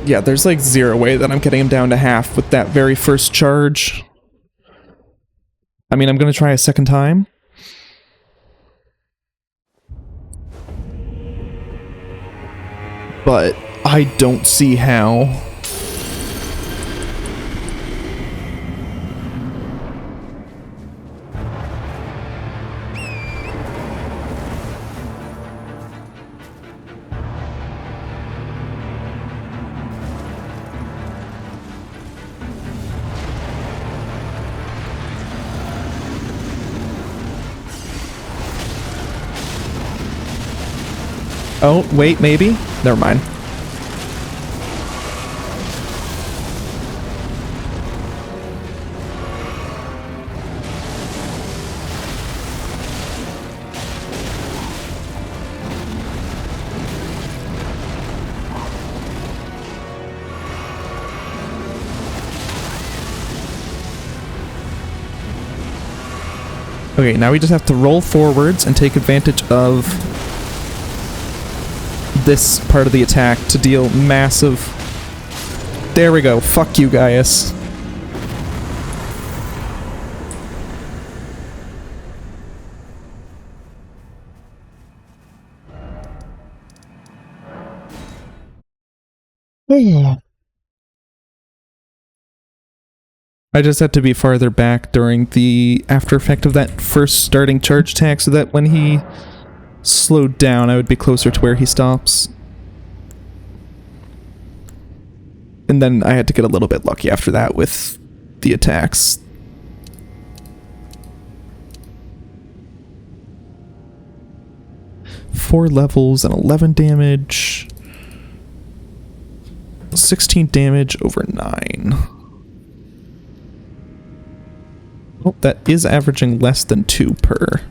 Yeah, there's like zero way that I'm getting him down to half with that very first charge. I mean, I'm gonna try a second time. But I don't see how. Oh, wait, maybe? Never mind. Okay, now we just have to roll forwards and take advantage of this part of the attack to deal massive... There we go. Fuck you, Gaius. I just had to be farther back during the after effect of that first starting charge attack so that when he slowed down, I would be closer to where he stops. And then I had to get a little bit lucky after that with the attacks. Four levels and 11 damage. 16 damage over 9. Oh, that is averaging less than 2 per.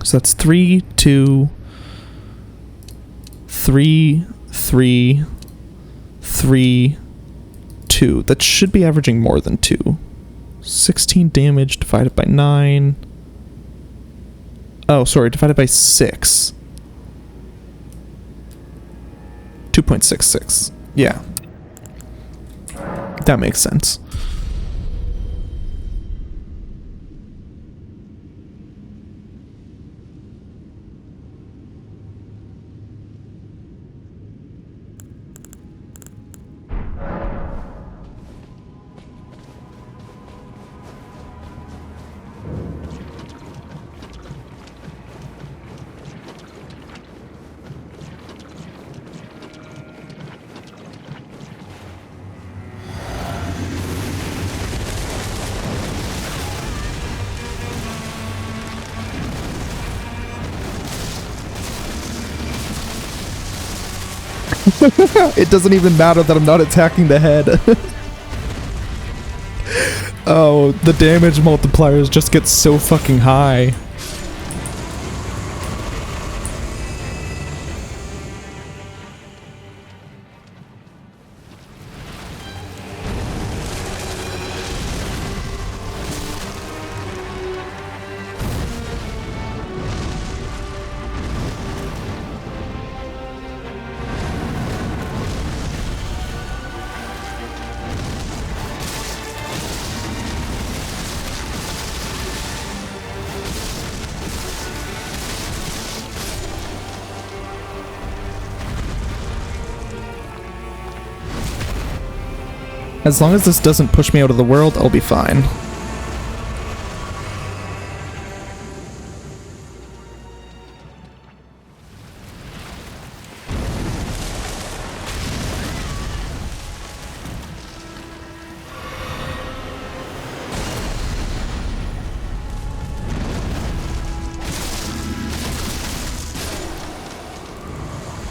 So that's 3, 2, 3, 3, 3, 2. That should be averaging more than 2. 16 damage divided by 9. Oh, sorry, divided by 6. 2.66. Yeah. That makes sense. It doesn't even matter that I'm not attacking the head. Oh, the damage multipliers just get so fucking high. As long as this doesn't push me out of the world, I'll be fine.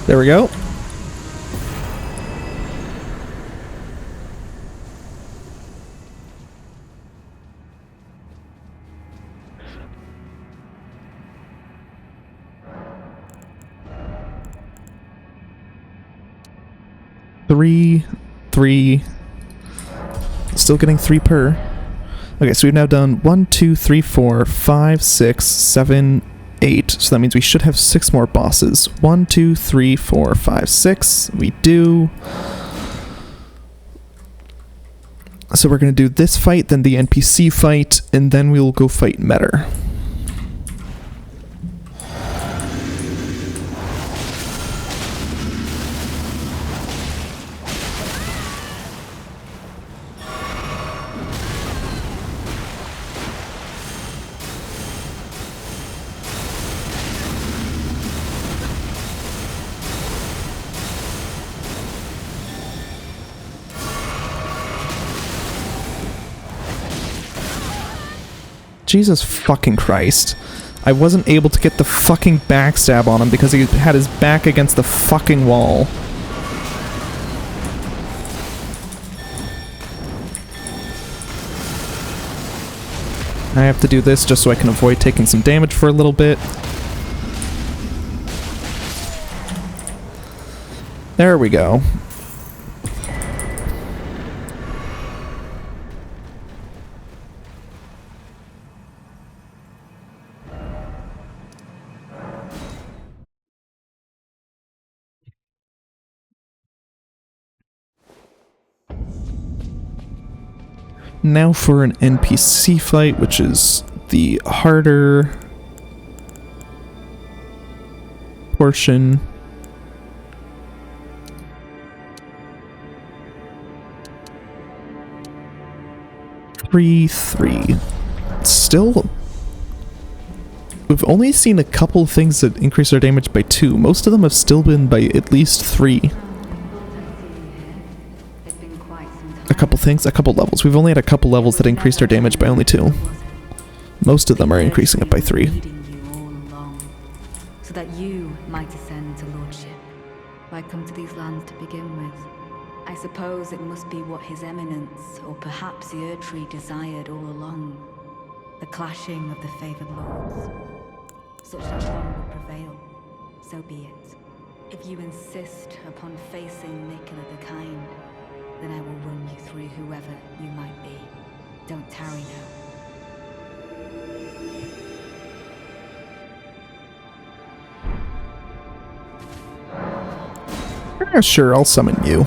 There we go. Three. Still getting 3 per. Okay, so we've now done 1, 2, 3, 4, 5, 6, 7, 8. So that means we should have 6 more bosses. 1, 2, 3, 4, 5, 6. We do. So we're going to do this fight, then the NPC fight, and then we'll go fight Metter. Jesus fucking Christ. I wasn't able to get the fucking backstab on him because he had his back against the fucking wall. I have to do this just so I can avoid taking some damage for a little bit. There we go. Now for an NPC fight, which is the harder portion. Three. Still, we've only seen a couple of things that increase our damage by 2. Most of them have still been by at least 3. A couple levels. We've only had a couple levels that increased our damage by only 2. Most of them are increasing it by 3. So that you might ascend to lordship. Why come to these lands to begin with? I suppose it must be what His Eminence, or perhaps the Erdtree, desired all along. The clashing of the favored lords. Such that one would prevail. So be it. If you insist upon facing Nicola the Kind, then I will run you through whoever you might be. Don't tarry now. Yeah, sure, I'll summon you.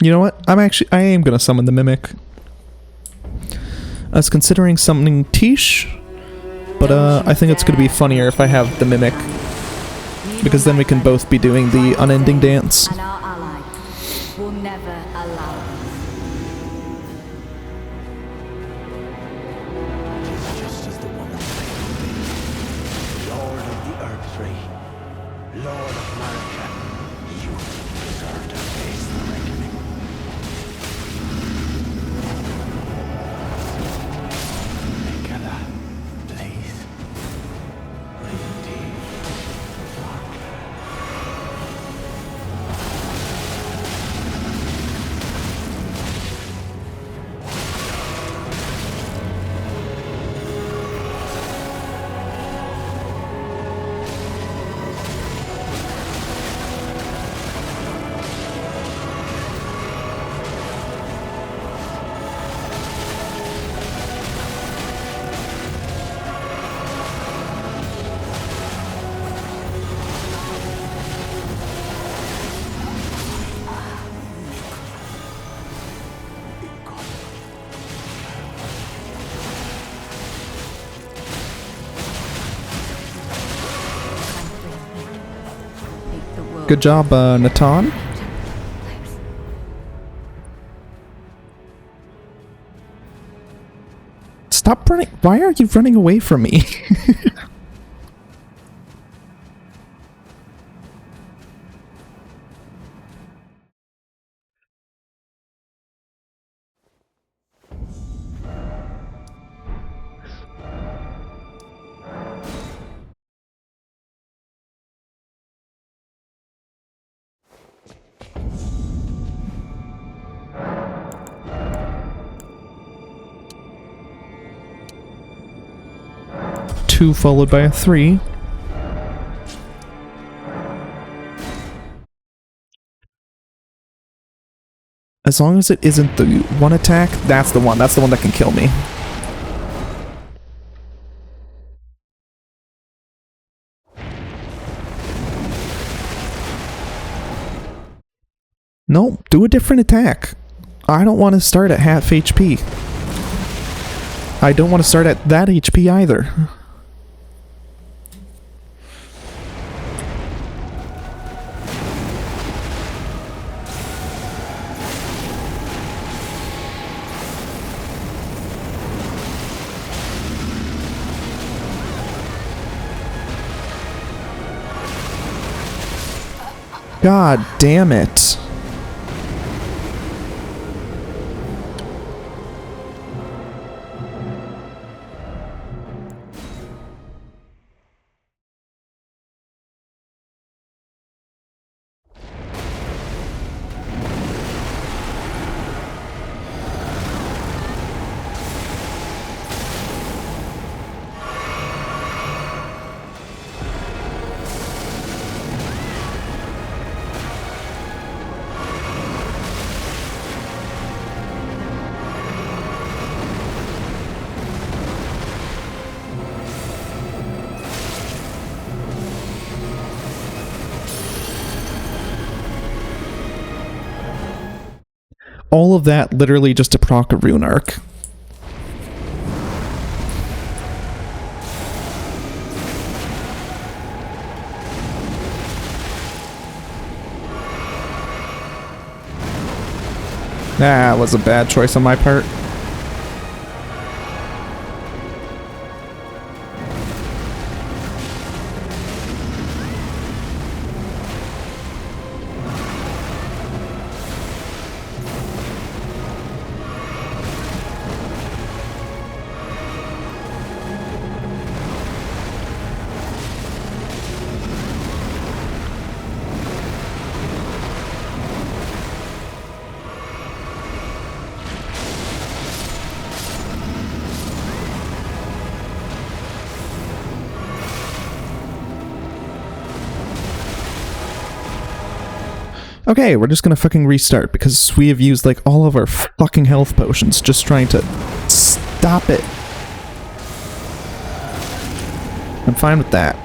You know what? I am gonna summon the Mimic. I was considering summoning Tish, but I think it's gonna be funnier if I have the Mimic. Because then we can both be doing the unending dance. And our ally will never allow it. Just as the woman said, Lord of the Earth Tree, Lord of America, you deserve to face the reckoning. Nicola, please. Lanthy. Good job, Natan. Stop running. Why are you running away from me? Two followed by a 3. As long as it isn't the one attack, that's the one. That's the one that can kill me. No, do a different attack. I don't want to start at half HP. I don't want to start at that HP either. God damn it. All of that literally just to proc a rune arc. That was a bad choice on my part. Okay, we're just gonna fucking restart because we have used like all of our fucking health potions just trying to stop it. I'm fine with that.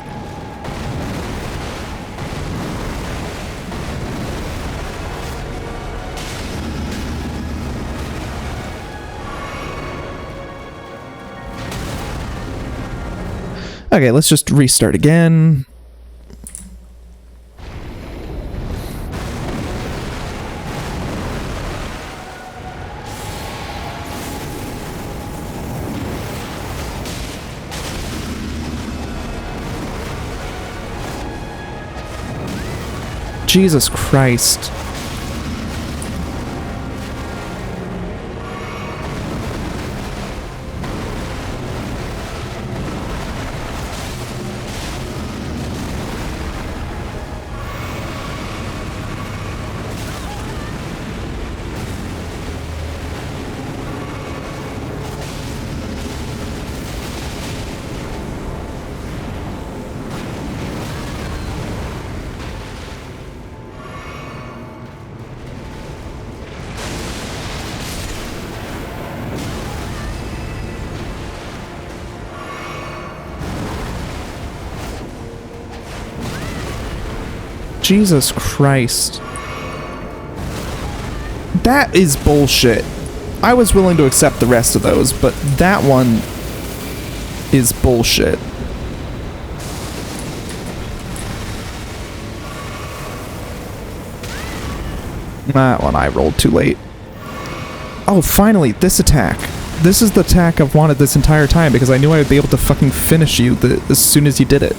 Okay, let's just restart again. Jesus Christ. Jesus Christ. That is bullshit. I was willing to accept the rest of those, but that one is bullshit. That one I rolled too late. Oh, finally, this attack. This is the attack I've wanted this entire time because I knew I would be able to fucking finish you as soon as you did it.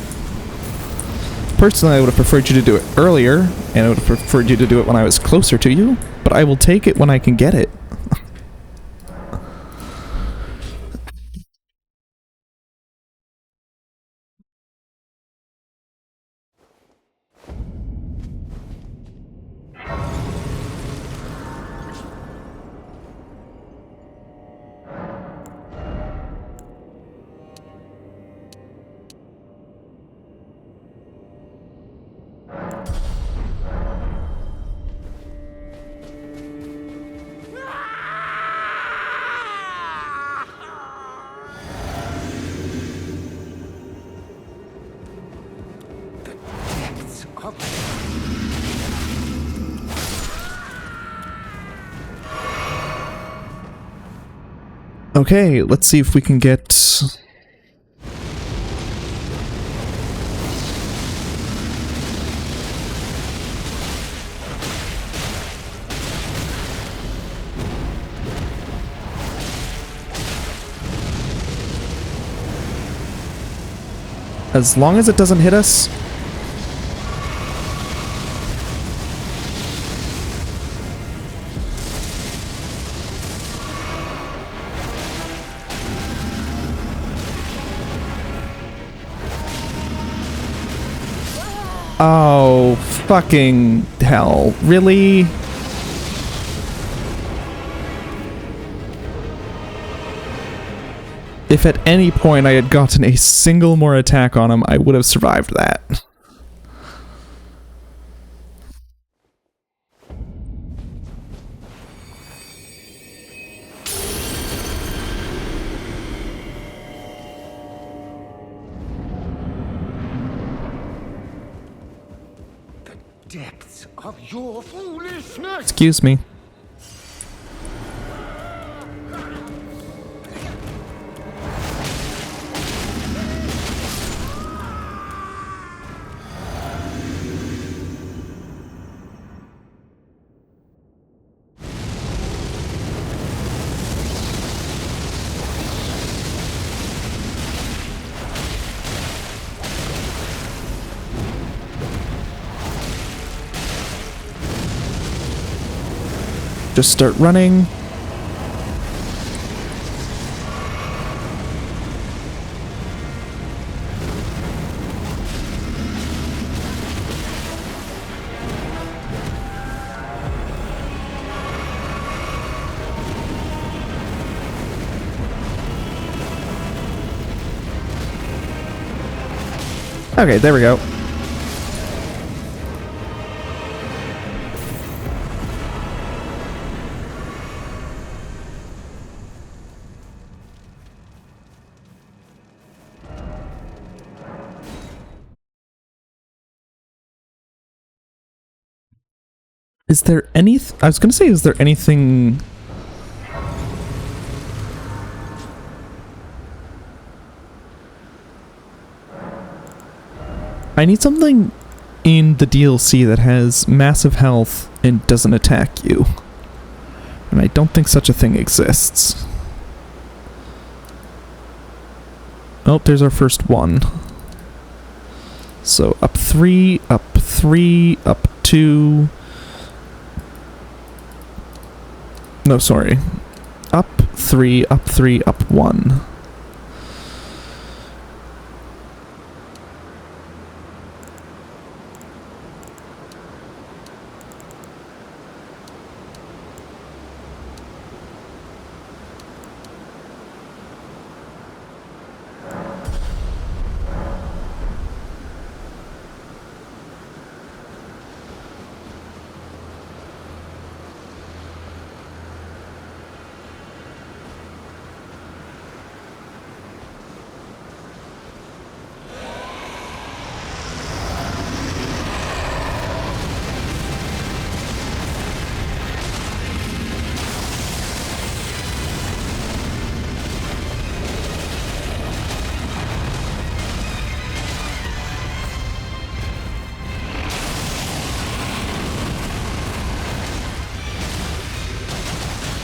Personally, I would have preferred you to do it earlier, and I would have preferred you to do it when I was closer to you, but I will take it when I can get it. Okay, let's see if we can get... As long as it doesn't hit us... Oh, fucking hell. Really? If at any point I had gotten a single more attack on him, I would have survived that. Depths of your foolishness! Excuse me. Just start running. Okay, there we go. Is there any... I was going to say, is there anything... I need something in the DLC that has massive health and doesn't attack you. And I don't think such a thing exists. Oh, there's our first one. So up 3, up 3, up 2. No, sorry. Up 3, up 3, up 1.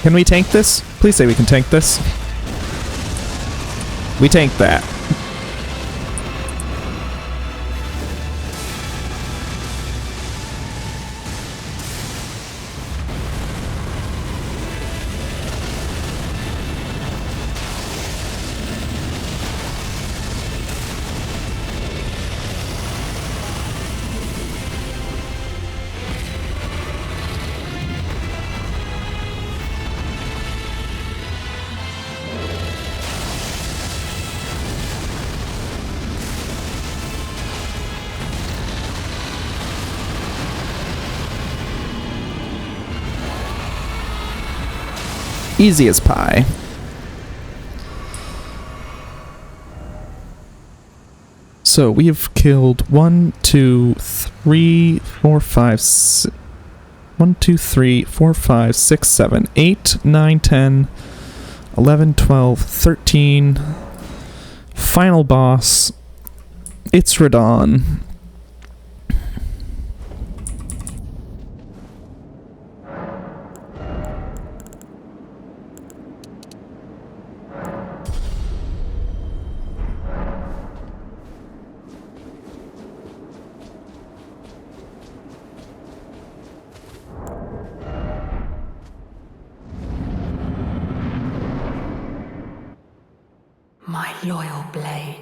Can we tank this? Please say we can tank this. We tanked that. Easy as pie. So we have killed 1, 2, 3, 4, 5, 6, 1, 2, 3, 4, 5, 6, 7, 8, 9, 10, 11, 12, 13. Final boss. It's Radon. My loyal blade.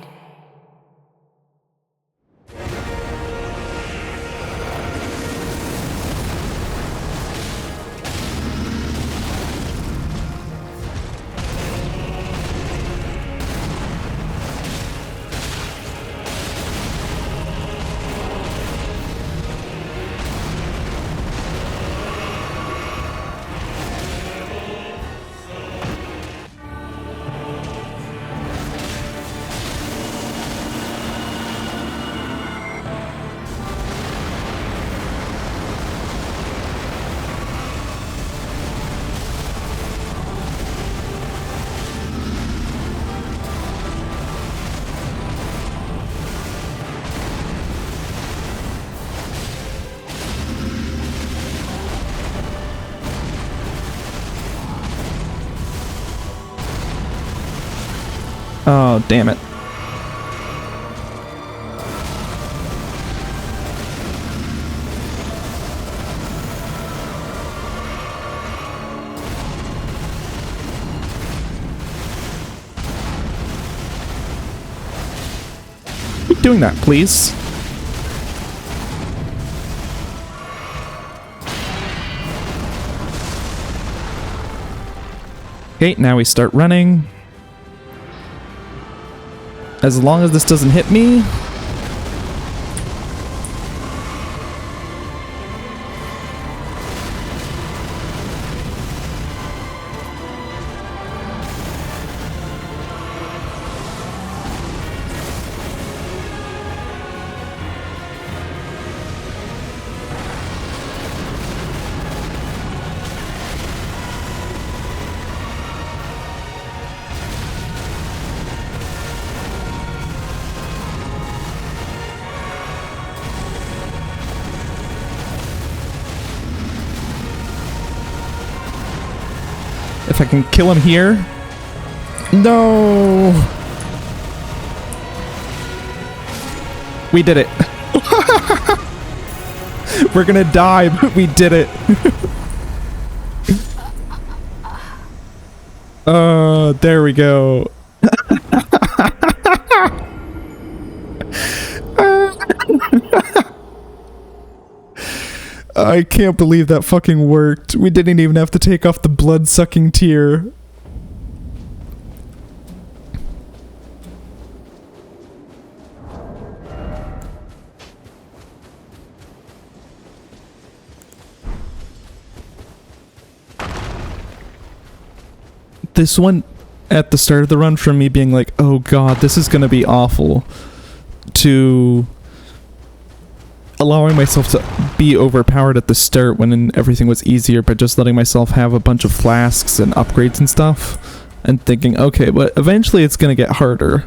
Oh, damn it. Keep doing that, please. Okay, now we start running. As long as this doesn't hit me. can kill him here. No! We did it. We're gonna die, but we did it. There we go. I can't believe that fucking worked. We didn't even have to take off the blood-sucking tear. This one, at the start of the run, from me being like, oh god, this is gonna be awful, to allowing myself to be overpowered at the start when everything was easier, but just letting myself have a bunch of flasks and upgrades and stuff, and thinking, okay, but eventually it's gonna get harder,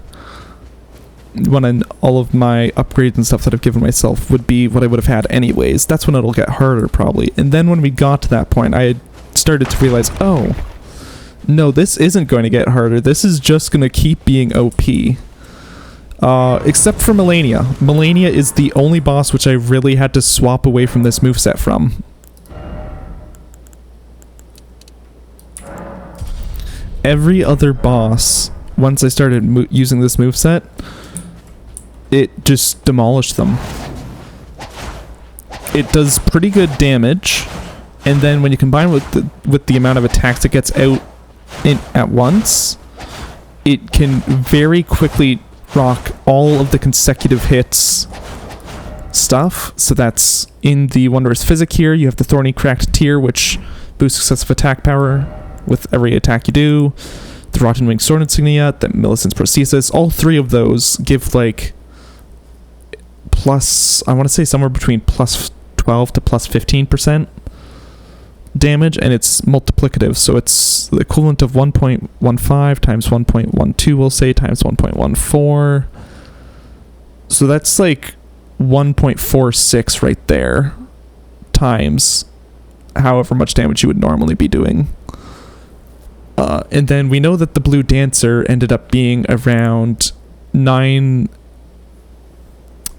when all of my upgrades and stuff that I've given myself would be what I would have had anyways. That's when it'll get harder, probably. And then when we got to that point, I had started to realize, oh, no, this isn't going to get harder. This is just going to keep being OP. Except for Melania. Melania is the only boss which I really had to swap away from this moveset from. Every other boss, once I started using this moveset, it just demolished them. It does pretty good damage, and then when you combine with the amount of attacks it gets out at once, it can very quickly rock all of the consecutive hits stuff. So that's in the Wondrous Physic here. You have the Thorny Cracked Tear, which boosts excessive attack power with every attack you do. The Rotten Wing Sword Insignia, the Millicent's Prosthesis. All three of those give like plus, I want to say somewhere between plus 12 to plus 15% damage, and it's multiplicative, so it's the equivalent of 1.15 times 1.12, we'll say, times 1.14. So that's like 1.46 right there, times however much damage you would normally be doing. And then we know that the Blue Dancer ended up being around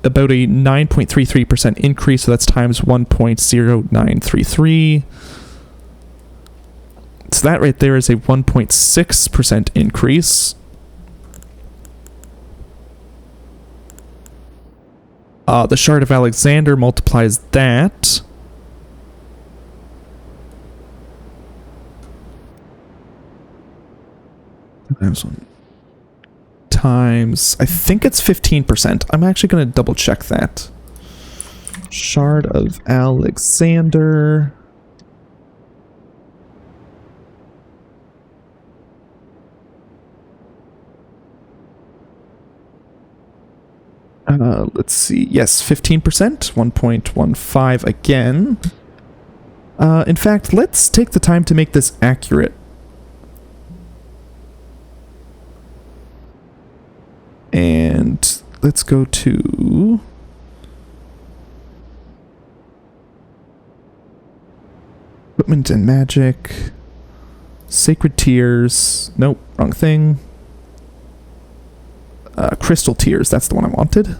about a 9.33% increase, so that's times 1.0933. So that right there is a 1.6% increase. The Shard of Alexander multiplies that. Times, I think it's 15%. I'm actually going to double check that. Shard of Alexander. Let's see. Yes, 15%. 1.15 again. In fact, let's take the time to make this accurate. And let's go to Equipment and Magic. Sacred Tears. Nope, wrong thing. Crystal Tears, that's the one I wanted.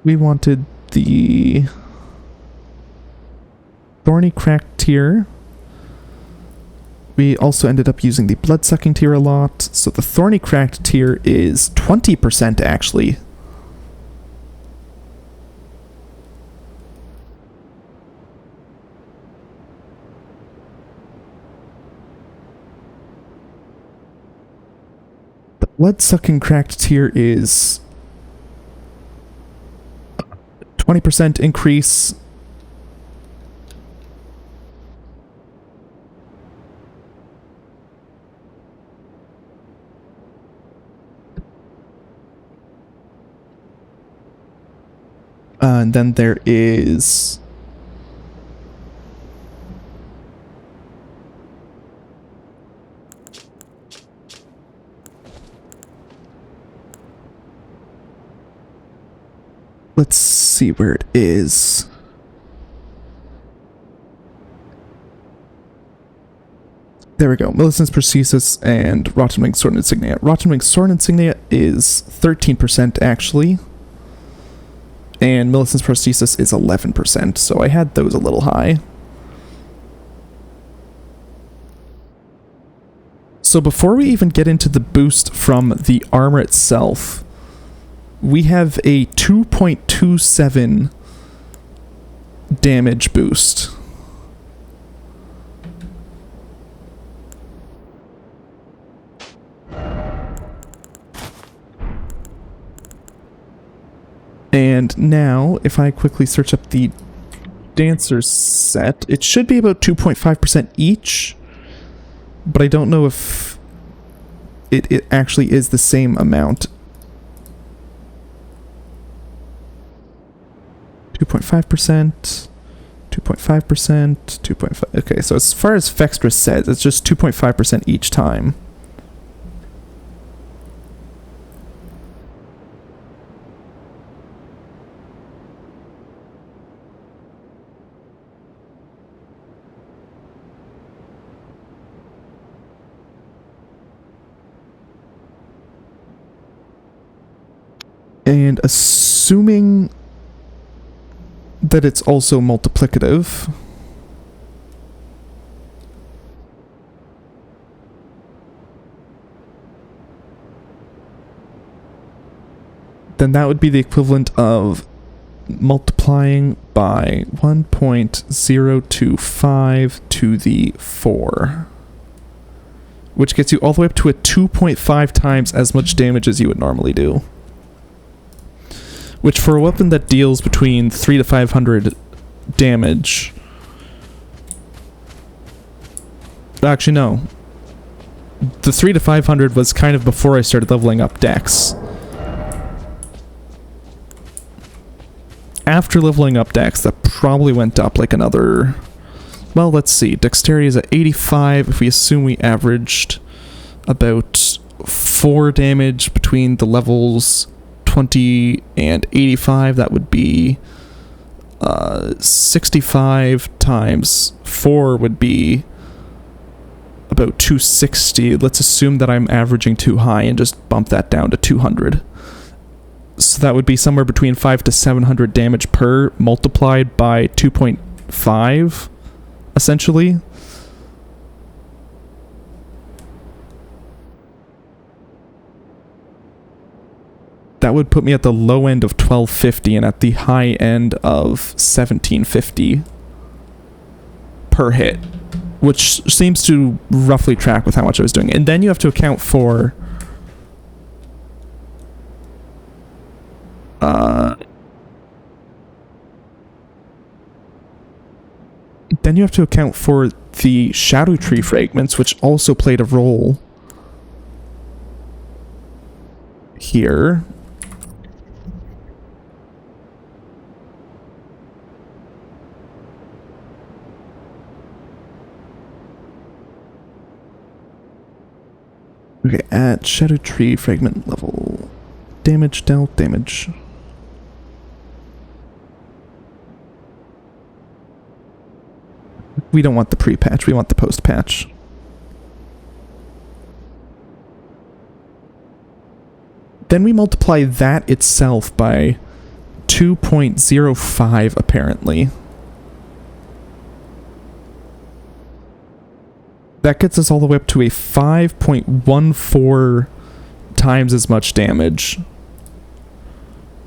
We wanted the Thorny Cracked Tear. We also ended up using the Blood-Sucking Tear a lot, so the Thorny Cracked Tear is 20% actually. The Blood-Sucking Cracked Tear is 20% increase. And then there is Let's see where it is. There we go. Millicent's Prosthesis and Rotten Wing Sword Insignia. Rotten Wing Sword Insignia is 13% actually. And Millicent's Prosthesis is 11%, so I had those a little high. So before we even get into the boost from the armor itself, we have a 2.27 damage boost. And now, if I quickly search up the Dancer set, it should be about 2.5% each, but I don't know if it actually is the same amount. 2.5%, 2.5%, 2.5. Okay, so as far as Fextra says, it's just 2.5% each time. And assuming that it's also multiplicative, then that would be the equivalent of multiplying by 1.025 to the 4, which gets you all the way up to a 2.5 times as much damage as you would normally do. Which, for a weapon that deals between 300 to 500 damage... Actually, no. The 300 to 500 was kind of before I started leveling up Dex. After leveling up Dex, that probably went up like another... Well, let's see. Dexterity is at 85. If we assume we averaged about 4 damage between the levels 20 and 85, that would be 65 times 4 would be about 260. Let's assume that I'm averaging too high and just bump that down to 200. So that would be somewhere between 500 to 700 damage per, multiplied by 2.5, essentially. That would put me at the low end of 1250 and at the high end of 1750 per hit, which seems to roughly track with how much I was doing. And then you have to account for the Shadow Tree fragments, which also played a role here. Okay, at Shadow Tree fragment level. Damage dealt, damage. We don't want the pre-patch, we want the post-patch. Then we multiply that itself by 2.05 apparently. That gets us all the way up to a 5.14 times as much damage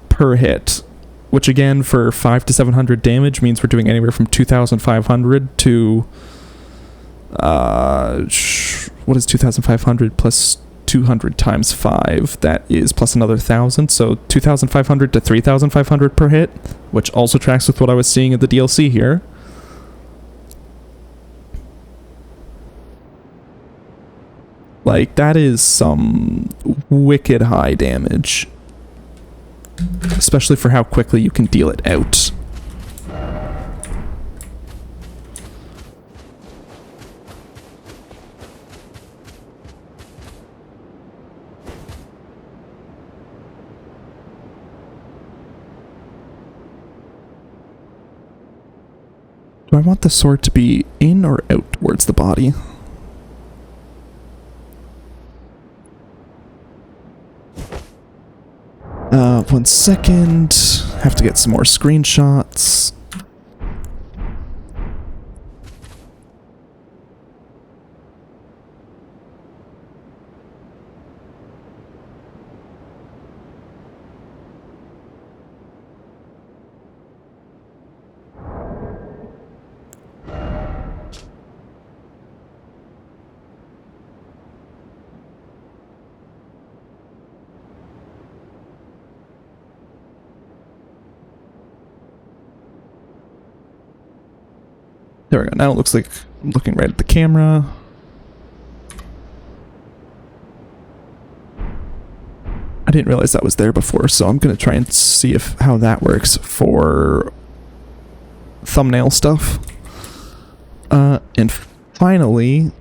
per hit. Which again, for 500 to 700 damage, means we're doing anywhere from 2,500 to... what is 2,500 plus 200 times 5? That is plus another 1,000, so 2,500 to 3,500 per hit, which also tracks with what I was seeing in the DLC here. Like, that is some wicked high damage. Especially for how quickly you can deal it out. Do I want the sword to be in or out towards the body? One second. Have to get some more screenshots. There we go. Now it looks like I'm looking right at the camera. I didn't realize that was there before, so I'm going to try and see if how that works for thumbnail stuff. And finally...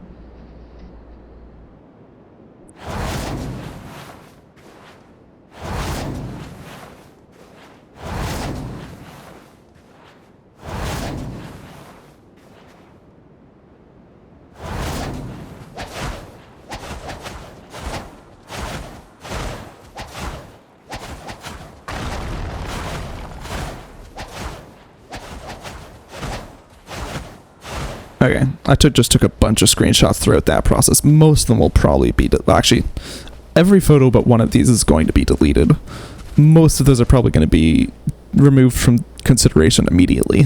Okay, I just took a bunch of screenshots throughout that process. Most of them will probably be... actually, every photo but one of these is going to be deleted. Most of those are probably going to be removed from consideration immediately.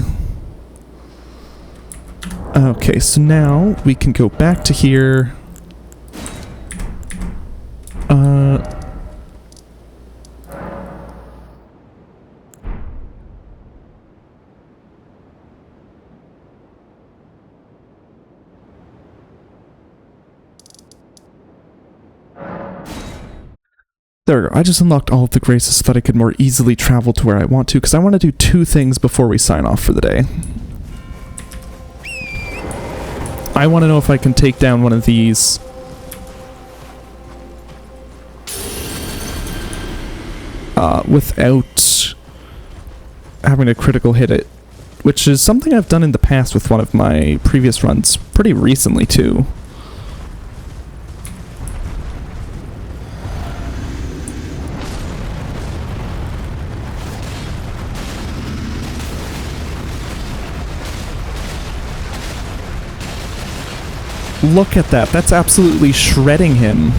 Okay, so now we can go back to here. There we go. I just unlocked all of the graces so that I could more easily travel to where I want to, because I want to do two things before we sign off for the day. I want to know if I can take down one of these. Without having to critical hit it, which is something I've done in the past with one of my previous runs, pretty recently too. Look at that. That's absolutely shredding him.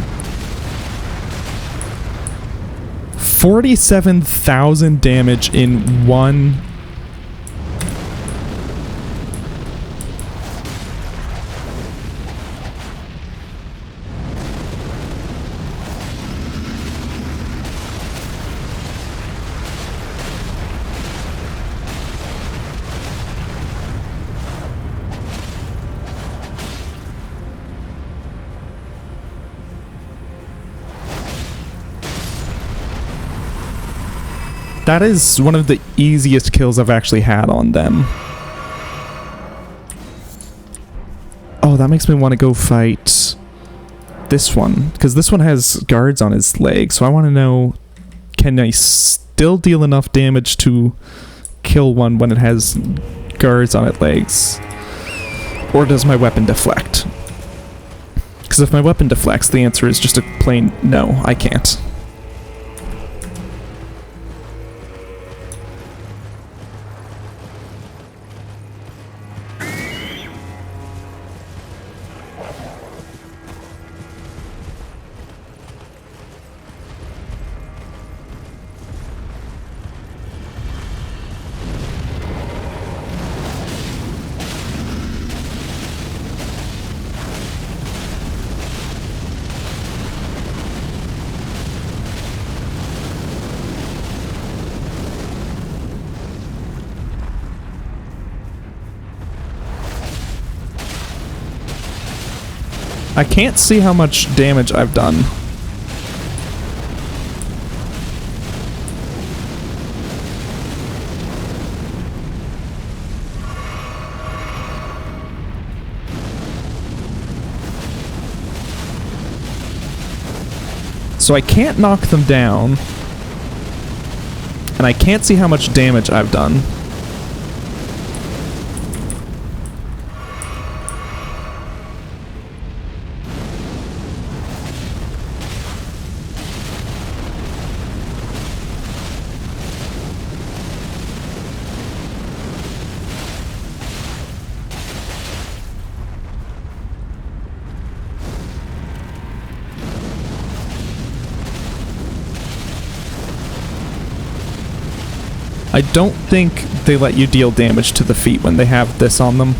47,000 damage in one... That is one of the easiest kills I've actually had on them. Oh, that makes me want to go fight this one, because this one has guards on his leg, so I want to know, can I still deal enough damage to kill one when it has guards on its legs? Or does my weapon deflect? Because if my weapon deflects, the answer is just a plain no, I can't. I can't see how much damage I've done. So I can't knock them down, and I can't see how much damage I've done. I don't think they let you deal damage to the feet when they have this on them,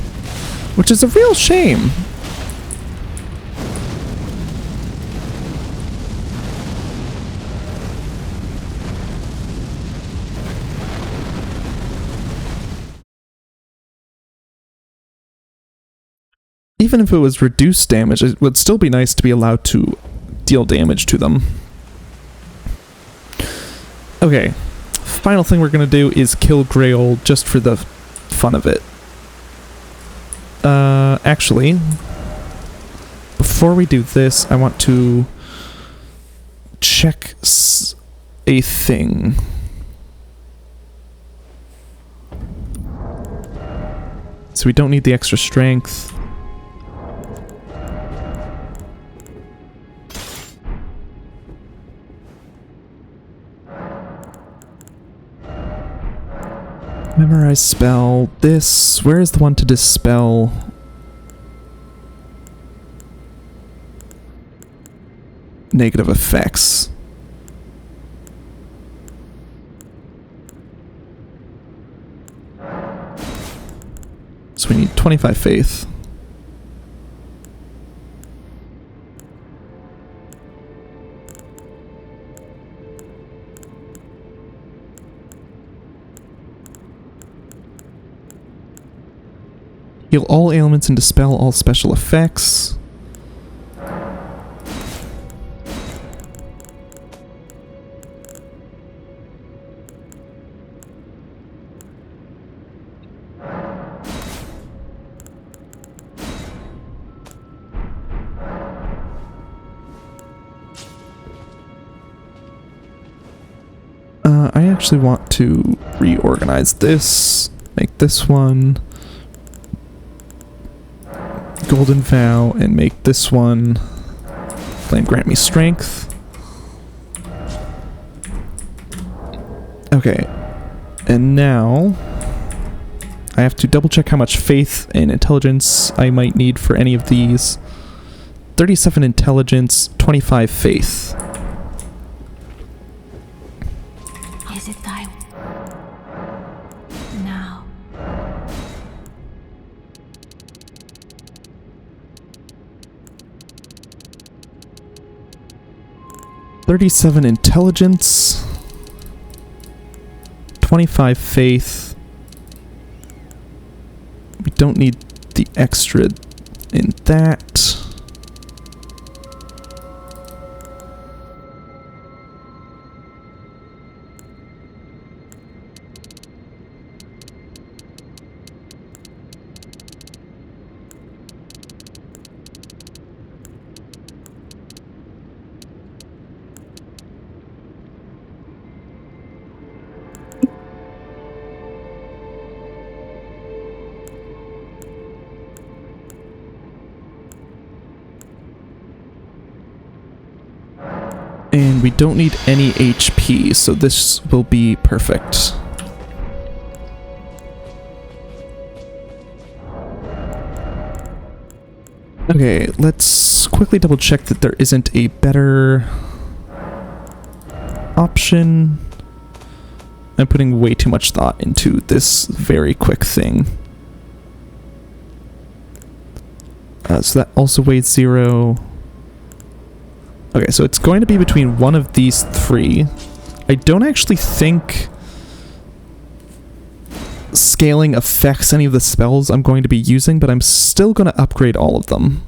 which is a real shame. Even if it was reduced damage, it would still be nice to be allowed to deal damage to them. Okay, final thing we're gonna do is kill Grail just for the fun of it. Actually, before we do this, I want to check a thing. So we don't need the extra strength. Memorize spell. This. Where is the one to dispel? Negative effects. So we need 25 faith. Heal all ailments and dispel all special effects. I actually want to reorganize this, make this one Golden Vow, and make this one Flame Grant Me Strength. Okay, and now I have to double check how much faith and intelligence I might need for any of these. 37 intelligence, 25 faith. Is it thy now? 37 intelligence, 25 faith. We don't need the extra in that. And we don't need any HP, so this will be perfect. Okay, let's quickly double check that there isn't a better option. I'm putting way too much thought into this very quick thing. So that also weighs 0. Okay, so it's going to be between one of these three. I don't actually think scaling affects any of the spells I'm going to be using, but I'm still going to upgrade all of them.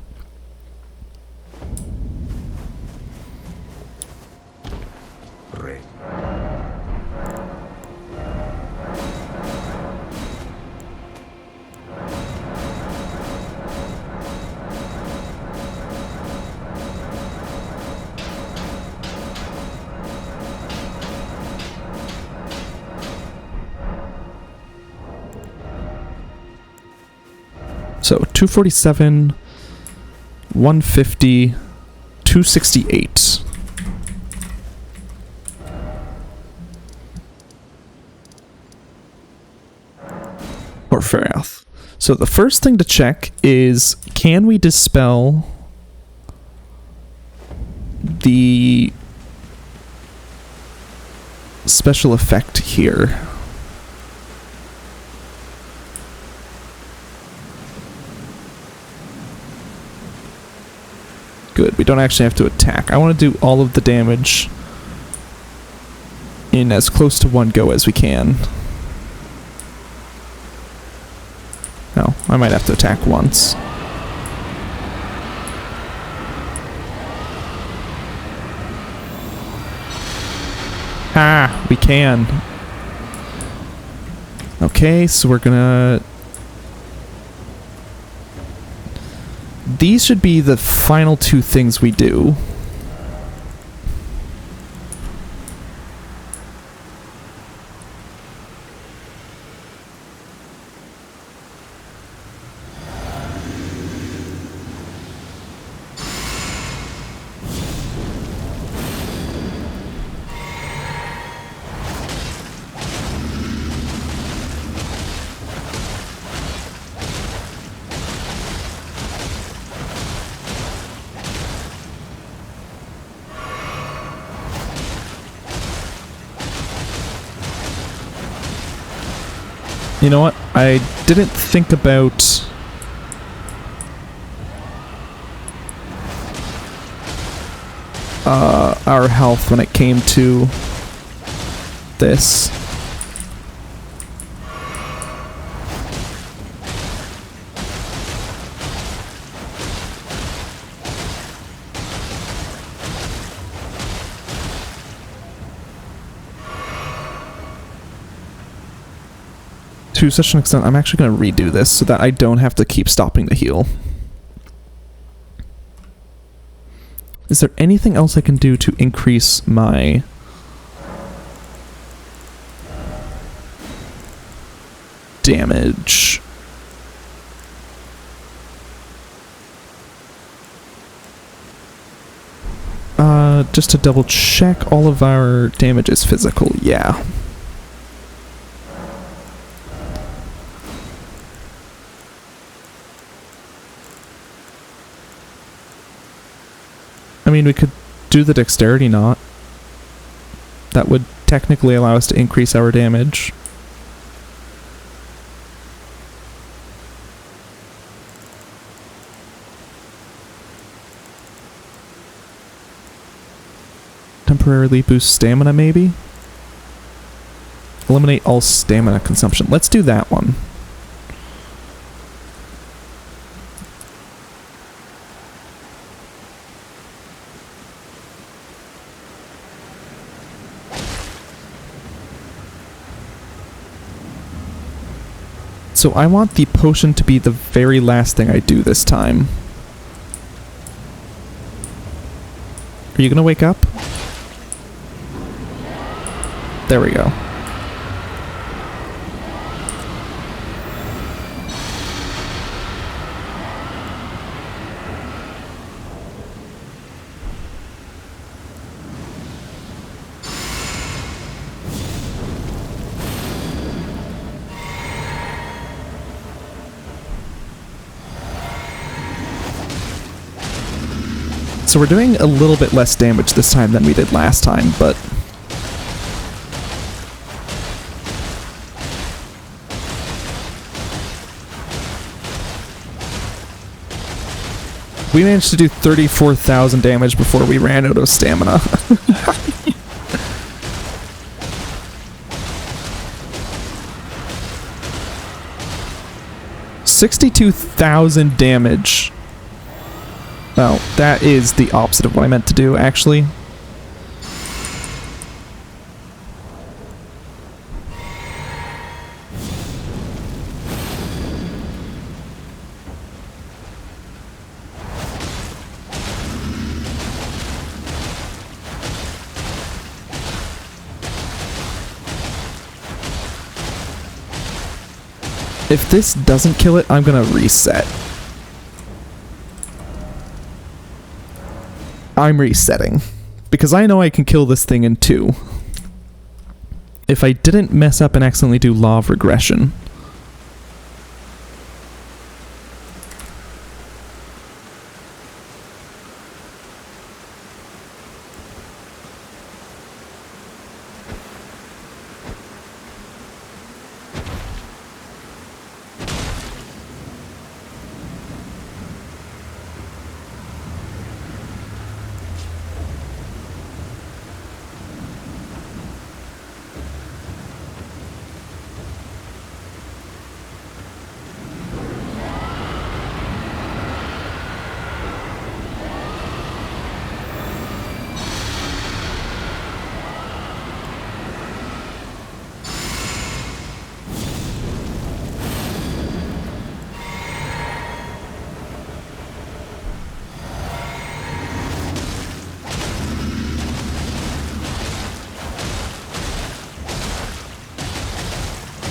So 247, 150, 268. Or Farath. So the first thing to check is, can we dispel the special effect here? good. We don't actually have to attack. I want to do all of the damage in as close to one go as we can. No, I might have to attack once. Ah, we can. Okay, so we're gonna... These should be the final two things we do. You know what? I didn't think about... our health when it came to this. To such an extent, I'm actually going to redo this so that I don't have to keep stopping to heal. Is there anything else I can do to increase my... damage? Just to double check, all of our damage is physical, yeah. I mean, we could do the dexterity knot. That would technically allow us to increase our damage. Temporarily boost stamina, maybe? Eliminate all stamina consumption. Let's do that one. So I want the potion to be the very last thing I do this time. Are you gonna wake up? There we go. So we're doing a little bit less damage this time than we did last time, but... we managed to do 34,000 damage before we ran out of stamina. $62,000 damage. Well, that is the opposite of what I meant to do, actually. If this doesn't kill it, I'm gonna reset. I'm resetting. Because I know I can kill this thing in 2. If I didn't mess up and accidentally do Law of Regression.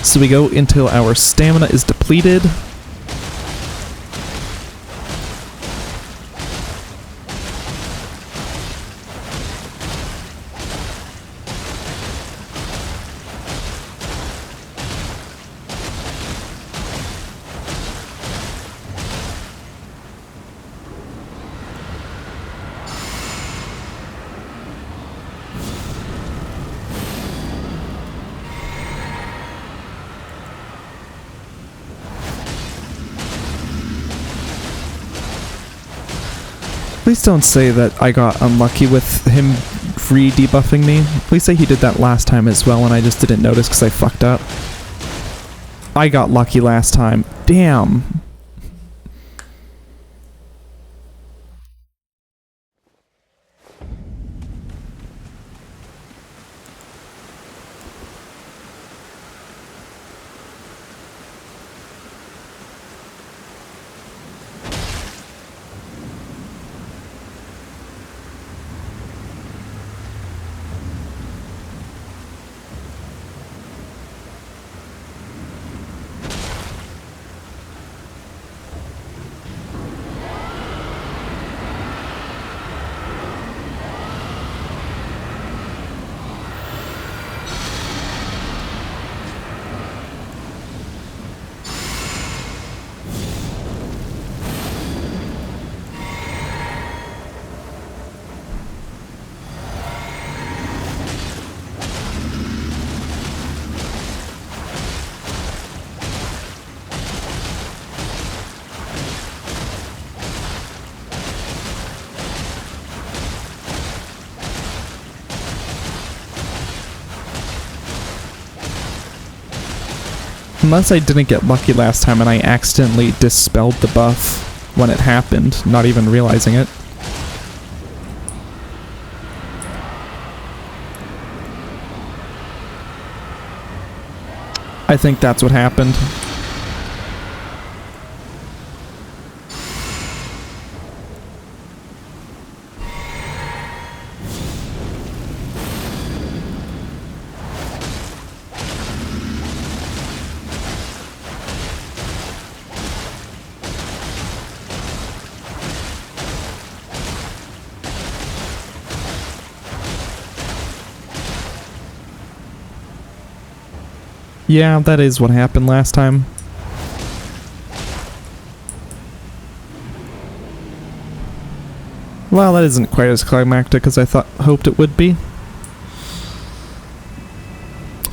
So we go until our stamina is depleted. Please don't say that I got unlucky with him re-debuffing me. Please say he did that last time as well and I just didn't notice because I fucked up. I got lucky last time. Damn. Unless I didn't get lucky last time and I accidentally dispelled the buff when it happened, not even realizing it. I think that's what happened. Yeah, that is what happened last time. Well, that isn't quite as climactic as I hoped it would be.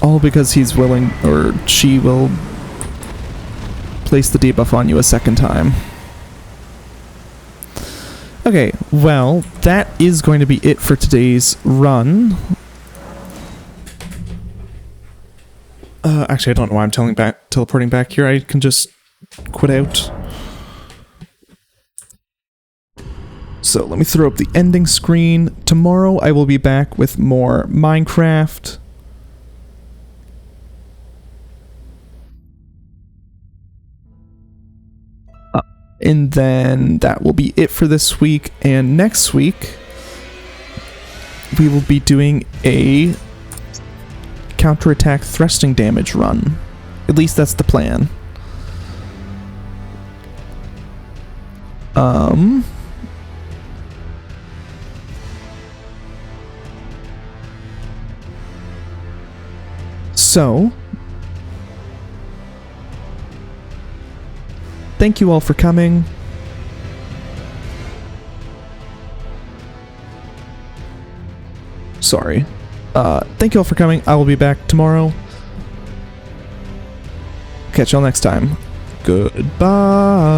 All because he's willing, or she will, place the debuff on you a second time. Okay, well, that is going to be it for today's run. Actually, I don't know why I'm teleporting back here. I can just quit out. So let me throw up the ending screen. Tomorrow I will be back with more Minecraft. And then that will be it for this week. And next week, we will be doing a counterattack thrusting damage run. At least that's the plan. So, thank you all for coming. Sorry. Thank you all for coming. I will be back tomorrow. Catch y'all next time. Goodbye.